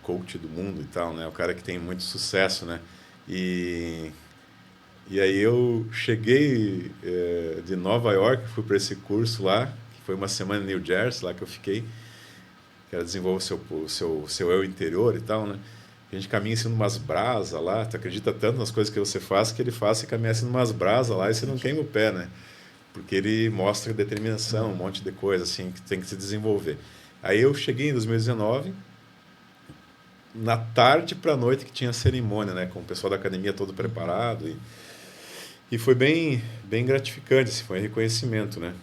Speaker 1: coach do mundo e tal, né? O cara que tem muito sucesso, né? E aí eu cheguei de Nova York, fui para esse curso lá, que foi uma semana em New Jersey, lá que eu fiquei, que era desenvolver o seu eu interior e tal, né? A gente caminha assim umas brasas lá, tu acredita tanto nas coisas que você faz, que ele faz você caminhar assim umas brasas lá e você não queima o pé, né? Porque ele mostra determinação, um monte de coisa assim que tem que se desenvolver. Aí eu cheguei em 2019, na tarde para a noite que tinha a cerimônia, né? Com o pessoal da academia todo preparado e foi bem gratificante, assim, foi um reconhecimento, né?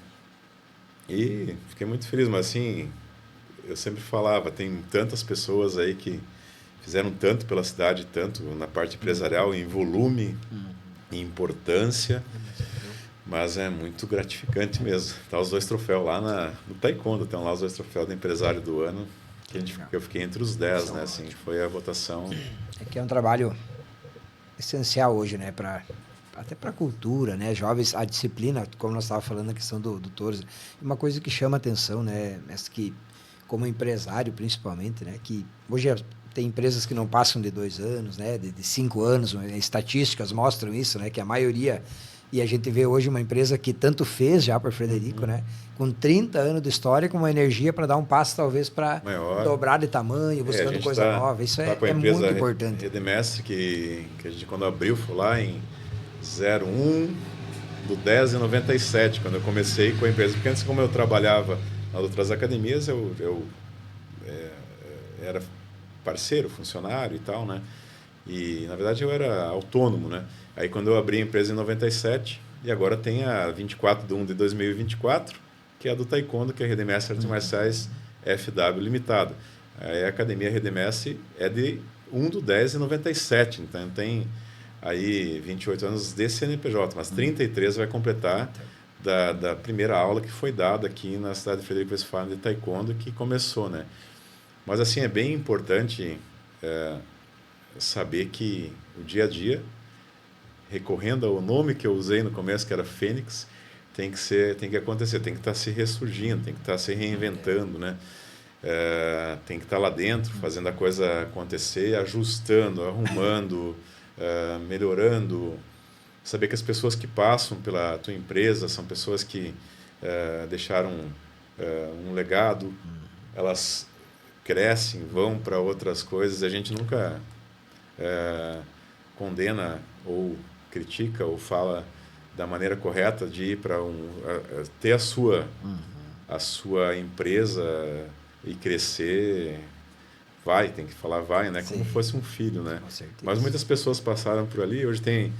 Speaker 1: E fiquei muito feliz, mas assim, eu sempre falava, tem tantas pessoas aí que fizeram tanto pela cidade, tanto na parte empresarial, em volume, em importância, mas é muito gratificante mesmo. Tá os 2 troféus lá no Taekwondo, tem lá os 2 troféus do empresário do ano, que eu fiquei entre os 10, né? Assim, foi a votação.
Speaker 2: É que é um trabalho essencial hoje, né? Até para a cultura, né? Jovens, a disciplina, como nós estávamos falando, a questão do Torres, é uma coisa que chama atenção, né? Mas que, como empresário, principalmente, né? Que hoje tem empresas que não passam de 2 anos, né? De 5 anos, estatísticas mostram isso, né? Que a maioria... E a gente vê hoje uma empresa que tanto fez já para o Frederico, né? Com 30 anos de história, com uma energia para dar um passo, talvez, para dobrar de tamanho, buscando coisa nova. Isso é muito importante.
Speaker 1: A Redemestre, que a gente, quando abriu, foi lá em 01/10/97, quando eu comecei com a empresa. Porque antes, como eu trabalhava nas outras academias, eu era parceiro, funcionário e tal, né? E, na verdade, eu era autônomo, né? Aí, quando eu abri a empresa em 97, e agora tem a 24/1/2024, que é a do Taekwondo, que é a Redemestre Artes Marciais FW Limitada. Aí, a Academia Redemestre é de 1/10/97, então tem aí 28 anos de CNPJ, mas 33 vai completar da primeira aula que foi dada aqui na cidade de Frederico Westphalen de Taekwondo, que começou, né? Mas, assim, é bem importante saber que o dia a dia, recorrendo ao nome que eu usei no começo, que era Fênix, tem que acontecer, tem que estar se ressurgindo, tem que estar se reinventando, né? Tem que estar lá dentro, fazendo a coisa acontecer, ajustando, arrumando, melhorando. Saber que as pessoas que passam pela tua empresa são pessoas que deixaram um legado, elas crescem, vão para outras coisas. A gente nunca condena ou critica ou fala da maneira correta de ir para ter a sua empresa e crescer. Tem que falar né? Como fosse um filho, né? Mas muitas pessoas passaram por ali. Hoje tem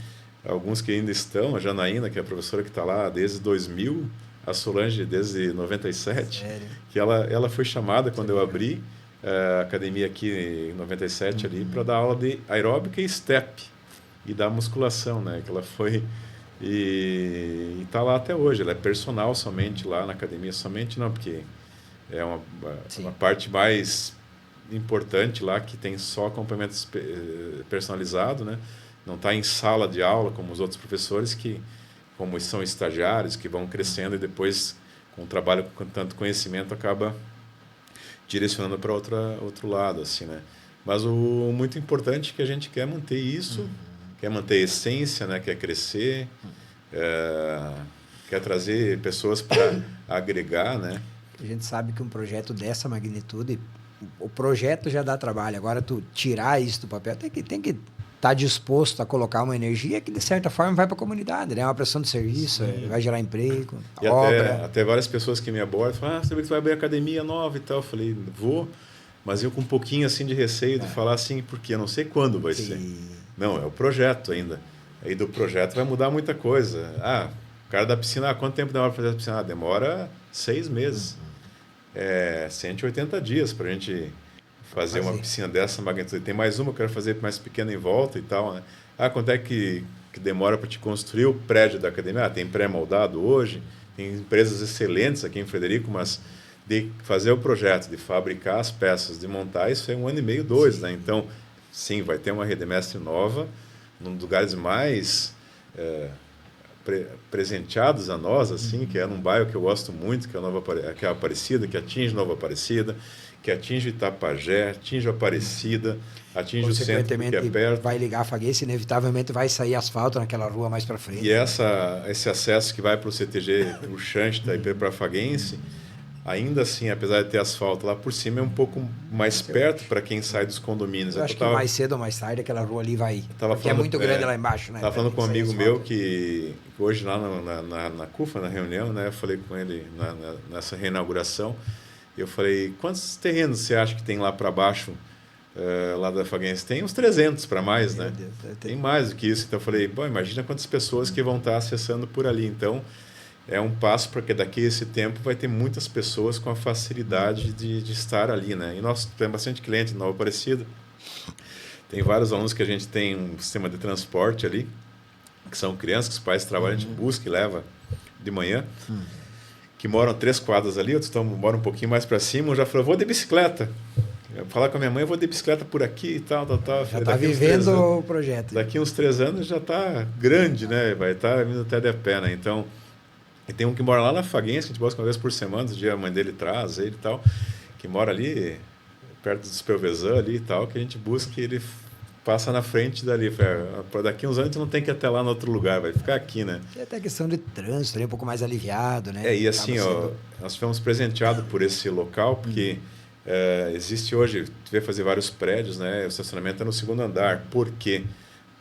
Speaker 1: alguns que ainda estão. A Janaína, que é a professora que está lá desde 2000, a Solange desde 97. Sério? Que ela foi chamada quando eu abri a academia aqui em 97 ali para dar aula de aeróbica e step e da musculação, né? Que ela foi E está lá até hoje. Ela é personal somente lá na academia. Somente não, porque é uma parte mais importante lá, que tem só acompanhamento personalizado, né? Não está em sala de aula como os outros professores, que como são estagiários, que vão crescendo e depois, com o trabalho com tanto conhecimento, acaba direcionando para outro lado, assim, né? Mas o muito importante é que a gente quer manter isso, quer manter a essência, né? Quer crescer, quer trazer pessoas para agregar, né?
Speaker 2: A gente sabe que um projeto dessa magnitude, o projeto já dá trabalho. Agora, tu tirar isso do papel, tem que estar disposto a colocar uma energia que, de certa forma, vai para a comunidade, né? É uma prestação de serviço, vai gerar emprego,
Speaker 1: e
Speaker 2: obra.
Speaker 1: Até várias pessoas que me abordam falam, você vai abrir academia nova e tal. Eu falei, vou, mas eu com um pouquinho assim de receio de falar assim, porque eu não sei quando vai ser. Não, é o projeto ainda. Aí do projeto vai mudar muita coisa. O cara da piscina, quanto tempo demora para fazer a piscina? demora 6 meses. 180 dias para a gente fazer uma piscina dessa magnitude. Tem mais uma, eu quero fazer mais pequena em volta e tal, né? Quanto é que demora para te construir o prédio da academia? Tem pré-moldado hoje, tem empresas excelentes aqui em Frederico, mas de fazer o projeto, de fabricar as peças, de montar, isso é 1 ano e meio, 2, né? Então, sim, vai ter uma rede mestre nova, num dos lugares mais presenteados a nós, assim, que é num bairro que eu gosto muito, que é a Aparecida, que atinge Nova Aparecida, que atinge Itapajé, atinge Aparecida, atinge o centro que é perto.
Speaker 2: Vai ligar a Faguense, inevitavelmente vai sair asfalto naquela rua mais para frente.
Speaker 1: E esse acesso que vai para o CTG, o Xanxta e para a Faguense, ainda assim, apesar de ter asfalto lá por cima, é um pouco mais perto para quem sai dos condomínios.
Speaker 2: Eu acho que mais cedo ou mais tarde aquela rua ali vai... Porque é muito grande lá embaixo, né?
Speaker 1: Estava falando com um amigo meu que hoje lá na CUFA, na reunião, né, eu falei com ele nessa reinauguração, eu falei, quantos terrenos você acha que tem lá para baixo, lá da Faguense? Tem uns 300 para mais, né? Tem mais do que isso. Então eu falei, imagina quantas pessoas que vão estar acessando por ali. Então, é um passo, porque daqui a esse tempo vai ter muitas pessoas com a facilidade de estar ali, né? E nós temos bastante cliente em Nova Aparecida. Tem vários alunos que a gente tem um sistema de transporte ali, que são crianças que os pais trabalham, a gente busca e leva de manhã, que moram 3 quadras ali, outros moram um pouquinho mais para cima. Um já falou, vou de bicicleta. Eu falar com a minha mãe, eu vou de bicicleta por aqui e tal.
Speaker 2: Já está vivendo o projeto.
Speaker 1: Daqui uns 3 anos já está grande, né? Vai estar vindo até de pé, né? Então... E tem um que mora lá na Faguense, que a gente busca uma vez por semana, o dia a mãe dele traz ele e tal, que mora ali perto do Spelvezan ali e tal, que a gente busca e ele passa na frente dali. Daqui uns anos a gente não tem que ir até lá no outro lugar, vai ficar aqui, né?
Speaker 2: E até questão de trânsito, um pouco mais aliviado, né?
Speaker 1: E assim, nós fomos presenteados por esse local, porque existe hoje, tu vê fazer vários prédios, né? O estacionamento é no 2º andar. Por quê?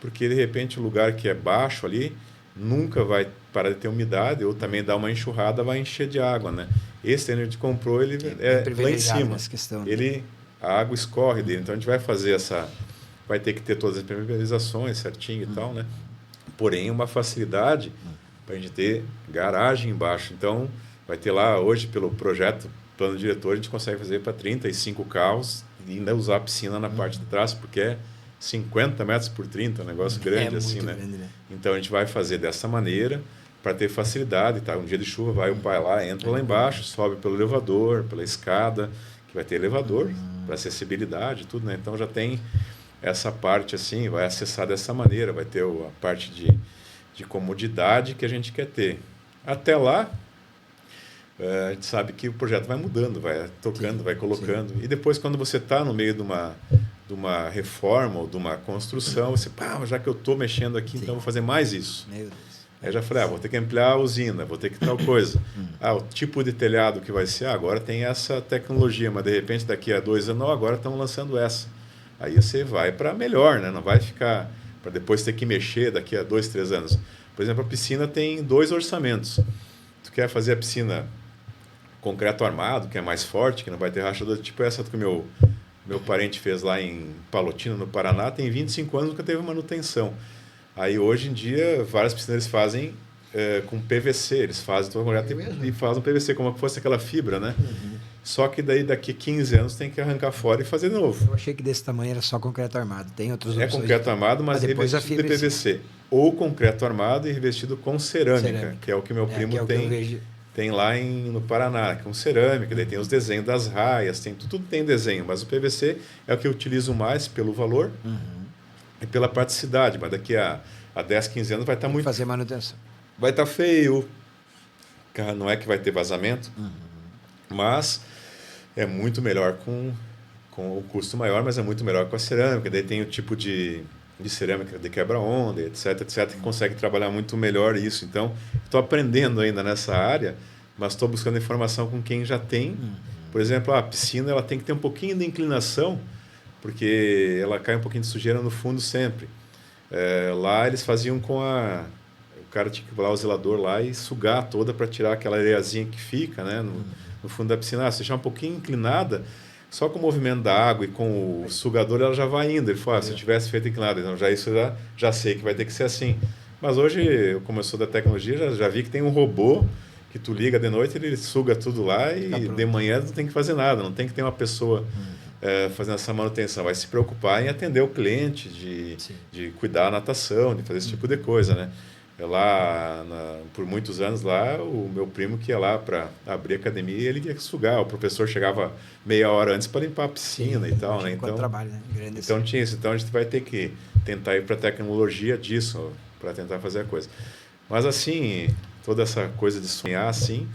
Speaker 1: Porque, de repente, o lugar que é baixo ali nunca vai parar de ter umidade, ou também dar uma enxurrada, vai encher de água, né? Esse que a gente comprou, ele lá em cima. Questão, né? A água escorre dele. Então, a gente vai fazer vai ter que ter todas as impermeabilizações certinho e tal, né? Porém, uma facilidade para a gente ter garagem embaixo. Então, vai ter lá, hoje, pelo projeto, plano diretor, a gente consegue fazer para 35 carros e ainda usar a piscina na parte de trás, porque é 50 metros por 30, um negócio grande assim, né?
Speaker 2: Grande, né?
Speaker 1: Então, a gente vai fazer dessa maneira para ter facilidade, tá? Um dia de chuva, vai o pai lá, entra lá embaixo, sobe pelo elevador, pela escada, que vai ter elevador para acessibilidade e tudo, né? Então, já tem essa parte assim, vai acessar dessa maneira, vai ter a parte de comodidade que a gente quer ter. Até lá, a gente sabe que o projeto vai mudando, vai tocando, vai colocando. E depois, quando você está no meio de uma reforma ou de uma construção, você, já que eu estou mexendo aqui, então vou fazer mais isso.
Speaker 2: Meu Deus.
Speaker 1: Aí já falei, vou ter que ampliar a usina, vou ter que tal coisa. O tipo de telhado que vai ser, agora tem essa tecnologia, mas de repente daqui a 2 anos, não, agora estão lançando essa. Aí você vai para melhor, né? Não vai ficar para depois ter que mexer daqui a 2, 3 anos. Por exemplo, a piscina tem 2 orçamentos. Tu quer fazer a piscina concreto armado, que é mais forte, que não vai ter rachadura, tipo essa que meu parente fez lá em Palotina, no Paraná, tem 25 anos, nunca teve manutenção. Aí, hoje em dia, várias piscinas eles fazem com PVC, eles fazem todo o concreto e fazem PVC, como se fosse aquela fibra, né? Só que daí daqui 15 anos tem que arrancar fora e fazer de novo.
Speaker 2: Eu achei que desse tamanho era só concreto armado. Tem outras opções?
Speaker 1: É concreto armado, mas revestido de PVC. Ou concreto armado e revestido com cerâmica. Que é o que meu primo tem lá no Paraná, com cerâmica. Daí tem os desenhos das raias, tudo tem desenho. Mas o PVC é o que eu utilizo mais pelo valor e pela praticidade. Mas daqui a 10, 15 anos vai estar muito...
Speaker 2: fazer manutenção.
Speaker 1: Vai estar feio. Não é que vai ter vazamento, mas é muito melhor com o custo maior, mas é muito melhor com a cerâmica. Daí tem o tipo de cerâmica de quebra-onda, etc, que consegue trabalhar muito melhor isso. Então, estou aprendendo ainda nessa área, mas estou buscando informação com quem já tem. Por exemplo, a piscina ela tem que ter um pouquinho de inclinação, porque ela cai um pouquinho de sujeira no fundo sempre. Lá eles faziam com o cara tinha que ir lá, o zelador lá e sugar toda para tirar aquela areiazinha que fica, né, no fundo da piscina. Se deixar um pouquinho inclinada, só com o movimento da água e com o sugador ela já vai indo. Ele falou, se eu tivesse feito inclinado, então já sei que vai ter que ser assim. Mas hoje, como eu sou da tecnologia, já vi que tem um robô que tu liga de noite, ele suga tudo lá e de manhã não tem que fazer nada, não tem que ter uma pessoa fazendo essa manutenção. Vai se preocupar em atender o cliente, de cuidar da natação, de fazer esse tipo de coisa, né? Por muitos anos lá, o meu primo que ia lá para abrir a academia, ele ia sugar. O professor chegava meia hora antes para limpar a piscina e tal, né? Então,
Speaker 2: trabalho, né?
Speaker 1: Então tinha isso. Então a gente vai ter que tentar ir para a tecnologia disso, para tentar fazer a coisa. Mas assim, toda essa coisa de sonhar assim,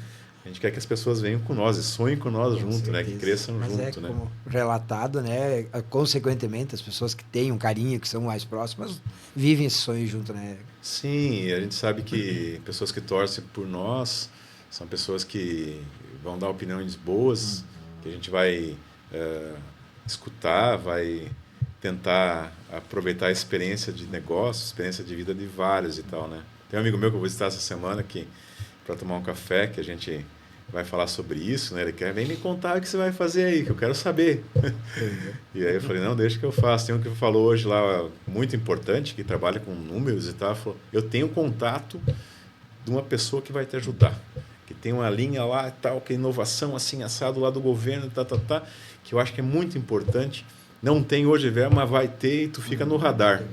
Speaker 1: a gente quer que as pessoas venham com nós e sonhem com nós junto, né? Que cresçam junto, né?
Speaker 2: Como relatado, né? Consequentemente, as pessoas que têm um carinho, que são mais próximas, vivem esse sonho junto, né?
Speaker 1: Sim, a gente sabe que pessoas que torcem por nós são pessoas que vão dar opiniões boas, que a gente vai escutar, vai tentar aproveitar a experiência de negócio, experiência de vida de vários e tal, né? Tem um amigo meu que eu vou visitar essa semana para tomar um café, que a gente vai falar sobre isso, né? Ele quer, vem me contar o que você vai fazer aí, que eu quero saber. E aí eu falei, não, deixa que eu faço. Tem um que falou hoje lá, muito importante, que trabalha com números e tal, falou, eu tenho contato de uma pessoa que vai te ajudar, que tem uma linha lá e tal, que é inovação assim, assado lá do governo, que eu acho que é muito importante. Não tem hoje verba, mas vai ter e tu fica no radar.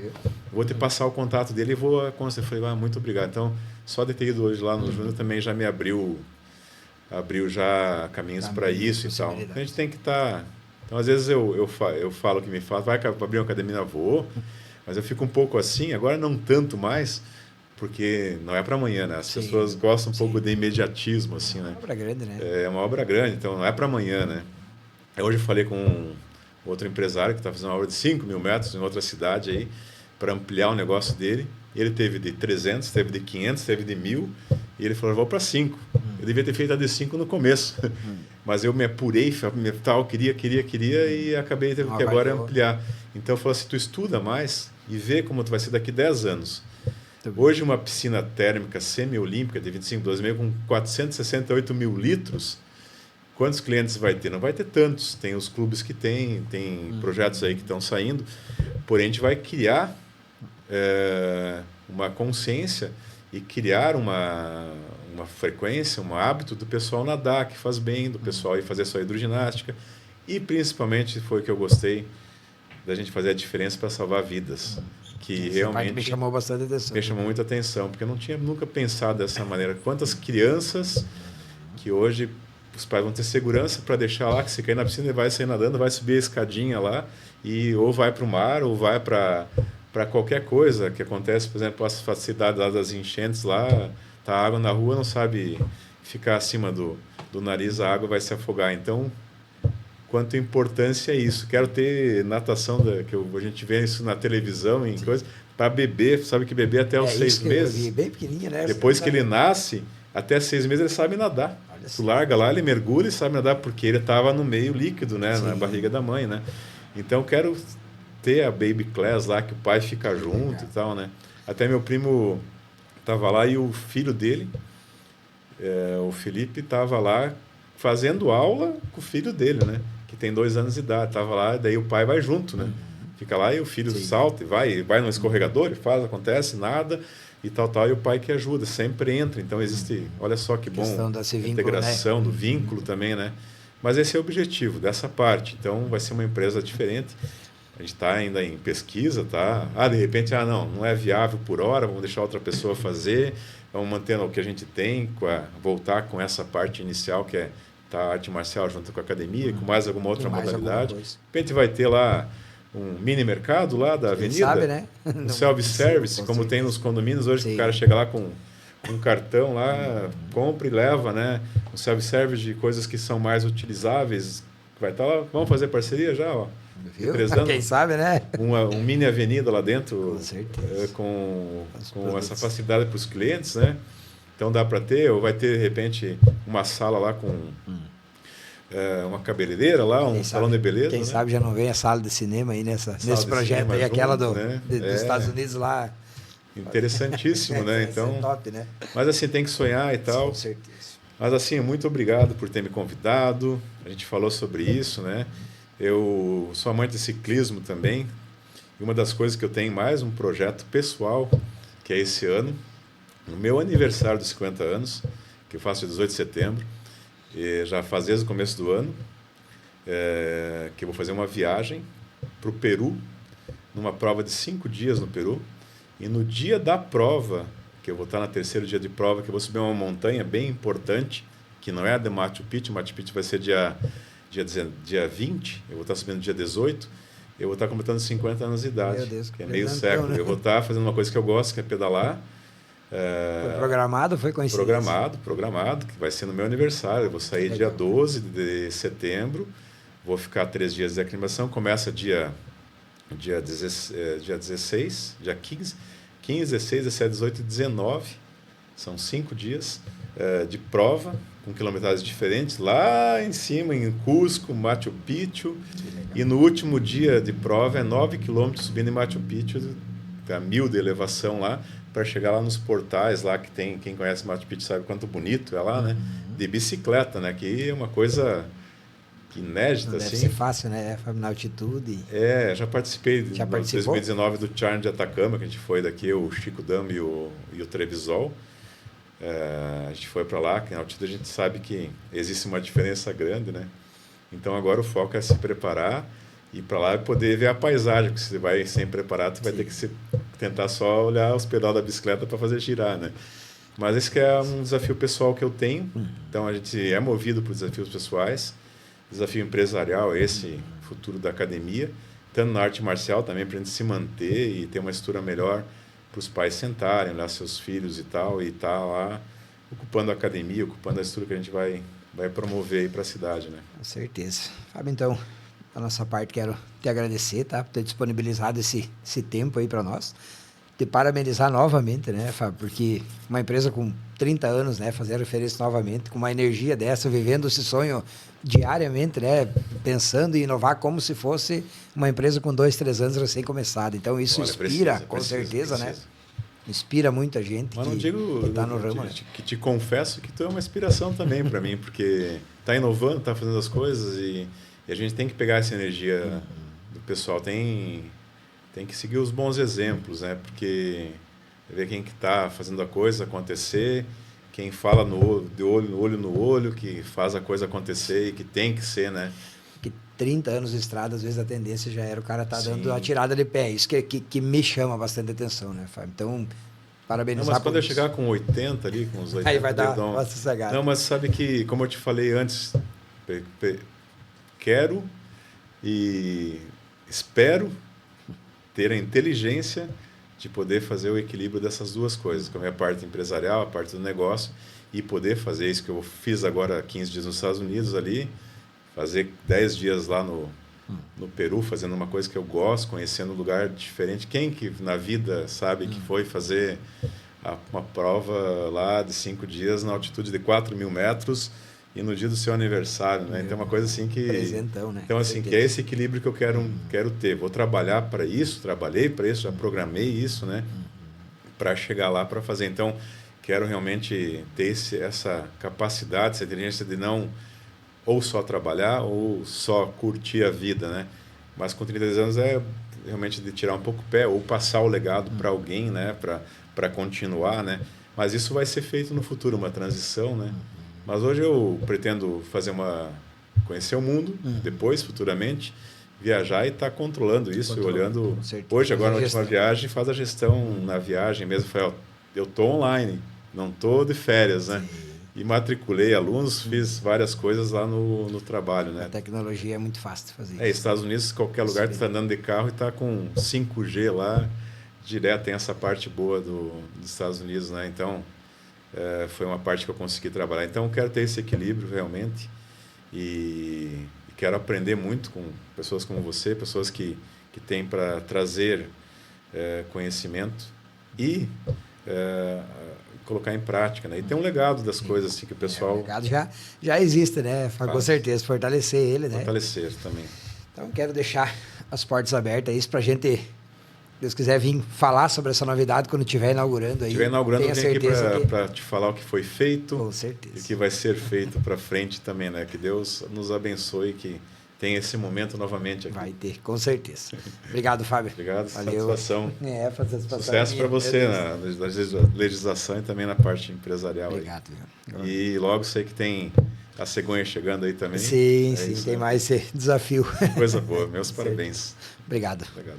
Speaker 1: Vou te passar o contato dele e vou aconselhar. Eu falei, muito obrigado. Então, só de ter ido hoje lá no Júnior também já me abriu já caminhos para isso e tal. A gente tem que estar... Então, às vezes eu falo que me fala, vai abrir uma academia, vou, mas eu fico um pouco assim, agora não tanto mais, porque não é para amanhã, né? As pessoas gostam um pouco de imediatismo, assim, né?
Speaker 2: É uma obra grande, né?
Speaker 1: É uma obra grande, então não é para amanhã, né? Hoje eu falei com outro empresário que está fazendo uma obra de 5 mil metros em outra cidade aí, para ampliar o negócio dele. Ele teve de 300, teve de 500, teve de 1.000, e ele falou, vou para 5. Eu devia ter feito a de 5 no começo, mas eu me apurei, queria, e acabei tendo que agora ampliar. Então eu falei assim, tu estuda mais e vê como tu vai ser daqui 10 anos. Hoje uma piscina térmica semi-olímpica de 25,2 com 468 mil litros, quantos clientes vai ter? Não vai ter tantos. Tem os clubes que tem projetos aí que estão saindo, porém a gente vai criar uma consciência e criar uma frequência, um hábito do pessoal nadar, que faz bem, do pessoal ir fazer sua hidroginástica, e principalmente foi o que eu gostei da gente fazer a diferença para salvar vidas, que realmente
Speaker 2: me chamou bastante atenção.
Speaker 1: Me chamou muita atenção, porque eu não tinha nunca pensado dessa maneira. Quantas crianças que hoje os pais vão ter segurança para deixar lá, que se cair na piscina ele vai sair nadando, vai subir a escadinha lá, e ou vai para o mar, ou vai para qualquer coisa que acontece, por exemplo, as facilidades lá das enchentes lá, tá água na rua, não sabe ficar acima do nariz, a água vai se afogar. Então, quanto importância é isso. Quero ter natação, a gente vê isso na televisão, em coisas, para beber, sabe que beber até os 6 meses.
Speaker 2: Vi, bem pequenininha, né?
Speaker 1: Depois que ele nasce, até 6 meses ele sabe nadar. Tu larga lá, ele mergulha e sabe nadar, porque ele estava no meio líquido, né? Na barriga da mãe, né? Então, quero ter a baby class lá, que o pai fica junto e tal, né? Até meu primo estava lá e o filho dele, o Felipe, estava lá fazendo aula com o filho dele, né? Que tem 2 anos de idade. Estava lá, daí o pai vai junto, né? Fica lá e o filho salta e vai no escorregador, acontece, nada e tal, e o pai que ajuda, sempre entra. Então existe, olha só que bom,
Speaker 2: a
Speaker 1: integração, né? Do vínculo também, né? Mas esse é o objetivo dessa parte. Então, vai ser uma empresa diferente. A gente está ainda em pesquisa, tá? De repente, não é viável por hora, vamos deixar outra pessoa fazer, vamos manter o que a gente tem, voltar com essa parte inicial, que é a arte marcial junto com a academia, com mais alguma outra modalidade. De repente vai ter lá um mini mercado lá da avenida,
Speaker 2: sabe, né?
Speaker 1: Um self-service, como tem nos condomínios hoje, que o cara chega lá com um cartão lá, compra e leva, né? Um self-service de coisas que são mais utilizáveis, vai estar lá, vamos fazer parceria já, ó.
Speaker 2: Quem sabe, né?
Speaker 1: Um mini avenida lá dentro,
Speaker 2: com certeza.
Speaker 1: Com essa facilidade para os clientes, né? Então dá para ter, ou vai ter de repente uma sala lá com uma cabeleireira lá, salão de beleza.
Speaker 2: Quem
Speaker 1: né?
Speaker 2: sabe já não vem a sala de cinema aí nesse projeto aí, aquela dos Estados Unidos lá.
Speaker 1: Interessantíssimo, né? Então,
Speaker 2: top, né?
Speaker 1: Mas assim, tem que sonhar e tal.
Speaker 2: Com certeza.
Speaker 1: Mas assim, muito obrigado por ter me convidado. A gente falou sobre isso, né? Eu sou amante de ciclismo também. E uma das coisas que eu tenho mais um projeto pessoal, que é esse ano, no meu aniversário dos 50 anos, que eu faço dia 18 de setembro, e já faz desde o começo do ano, que eu vou fazer uma viagem para o Peru, numa prova de 5 dias no Peru. E no dia da prova, que eu vou estar no terceiro dia de prova, que eu vou subir uma montanha bem importante, que não é a de Machu Picchu. Machu Picchu vai ser dia 20, eu vou estar subindo dia 18, eu vou estar completando 50 anos de idade, que é meio século. Né? Eu vou estar fazendo uma coisa que eu gosto, que é pedalar.
Speaker 2: Foi programado ou foi coincidência?
Speaker 1: Programado, que vai ser no meu aniversário. Eu vou sair dia 12 de setembro, vou ficar 3 dias de aclimação, começa dia 16, dia 15, 16, 17, 18 e 19, são 5 dias de prova, com quilometragens diferentes, lá em cima, em Cusco, Machu Picchu, e no último dia de prova é 9 quilômetros subindo em Machu Picchu, a 1000 de elevação lá, para chegar lá nos portais lá que tem, quem conhece Machu Picchu sabe quanto bonito é lá, né? De bicicleta, né? Que é uma coisa inédita,
Speaker 2: não
Speaker 1: assim.
Speaker 2: Deve ser fácil, né? Na altitude.
Speaker 1: Já participei em 2019 do Challenge de Atacama, que a gente foi daqui, o Chico Dama e o Trevisol. A gente foi para lá, que na altitude a gente sabe que existe uma diferença grande, né? Então agora o foco é se preparar, ir para lá e poder ver a paisagem, porque se você vai sem preparar, tu vai ter que tentar só olhar os pedais da bicicleta para fazer girar, né? Mas esse que é um desafio pessoal que eu tenho. Então a gente é movido por desafios pessoais. Desafio empresarial, esse futuro da academia, tanto na arte marcial também, para a gente se manter e ter uma estrutura melhor para os pais sentarem, olhar seus filhos e tal, e estar lá ocupando a academia, ocupando a estrutura que a gente vai promover aí para a cidade, né?
Speaker 2: Com certeza. Fábio, então, da nossa parte, quero te agradecer, tá, por ter disponibilizado esse tempo aí para nós. Te parabenizar novamente, né, Fábio, porque uma empresa com 30 anos, né, fazer referência novamente, com uma energia dessa, vivendo esse sonho diariamente, né, pensando em inovar como se fosse uma empresa com 2, 3 anos recém-começada. Então, isso inspira, com certeza, né? Inspira muita gente.
Speaker 1: Mas não digo
Speaker 2: que tá no ramo, né?
Speaker 1: Que te confesso que tu é uma inspiração também para mim, porque tá inovando, tá fazendo as coisas e a gente tem que pegar essa energia do pessoal, tem que seguir os bons exemplos, né? Porque ver quem que está fazendo a coisa acontecer, quem fala de olho no olho, que faz a coisa acontecer e que tem que ser, né?
Speaker 2: Que 30 anos de estrada, às vezes a tendência já era o cara tá dando uma tirada de pé. Isso que me chama bastante atenção, né, Fábio? Então, parabenizar.
Speaker 1: Mas quando eu chegar com 80 ali, com os 80...
Speaker 2: Aí vai dar uma sossegada.
Speaker 1: Não, mas sabe que, como eu te falei antes, quero e espero ter a inteligência de poder fazer o equilíbrio dessas duas coisas, com a minha parte empresarial, a parte do negócio, e poder fazer isso que eu fiz agora 15 dias nos Estados Unidos ali, fazer 10 dias lá no Peru, fazendo uma coisa que eu gosto, conhecendo um lugar diferente. Quem que na vida sabe que foi fazer uma prova lá de 5 dias na altitude de 4.000 metros e no dia do seu aniversário, né? Então é uma coisa assim que...
Speaker 2: Presentão, né?
Speaker 1: Então assim, que é esse equilíbrio que eu quero ter. Vou trabalhar para isso, trabalhei para isso, já programei isso, né? Para chegar lá para fazer. Então, quero realmente ter essa capacidade, essa inteligência de não ou só trabalhar ou só curtir a vida, né? Mas com 32 anos é realmente de tirar um pouco o pé ou passar o legado para alguém, né? Para continuar, né? Mas isso vai ser feito no futuro, uma transição, né? Mas hoje eu pretendo fazer conhecer o mundo, depois, futuramente, viajar e estar controlando isso, e olhando... Hoje, agora, na última viagem, faz a gestão na viagem mesmo. Falei, eu estou online, não estou de férias, né? E matriculei alunos, fiz várias coisas lá no trabalho, né?
Speaker 2: A tecnologia é muito fácil de fazer isso.
Speaker 1: Estados Unidos, qualquer lugar, tu está andando de carro e está com 5G lá, direto, tem essa parte boa dos Estados Unidos, né? Então, foi uma parte que eu consegui trabalhar. Então, eu quero ter esse equilíbrio, realmente, e quero aprender muito com pessoas como você, pessoas que têm para trazer conhecimento e colocar em prática, né? E tem um legado das coisas assim, que o pessoal...
Speaker 2: O legado já existe, né? Com certeza, fortalecer ele, né?
Speaker 1: Fortalecer também.
Speaker 2: Então, quero deixar as portas abertas aí para a gente, se Deus quiser, vir falar sobre essa novidade quando estiver inaugurando aí.
Speaker 1: Estiver inaugurando, eu venho aqui para te falar o que foi feito.
Speaker 2: Com certeza.
Speaker 1: E o que vai ser feito para frente também, né? Que Deus nos abençoe, que tenha esse momento novamente aqui.
Speaker 2: Vai ter, com certeza. Obrigado, Fábio.
Speaker 1: Obrigado,
Speaker 2: valeu.
Speaker 1: Satisfação.
Speaker 2: Satisfação.
Speaker 1: Sucesso para você na legislação e também na parte empresarial.
Speaker 2: Obrigado.
Speaker 1: Aí. E logo sei que tem a cegonha chegando aí também.
Speaker 2: Sim, tem mais esse desafio.
Speaker 1: Coisa boa. Meus parabéns.
Speaker 2: Obrigado.
Speaker 1: Obrigado.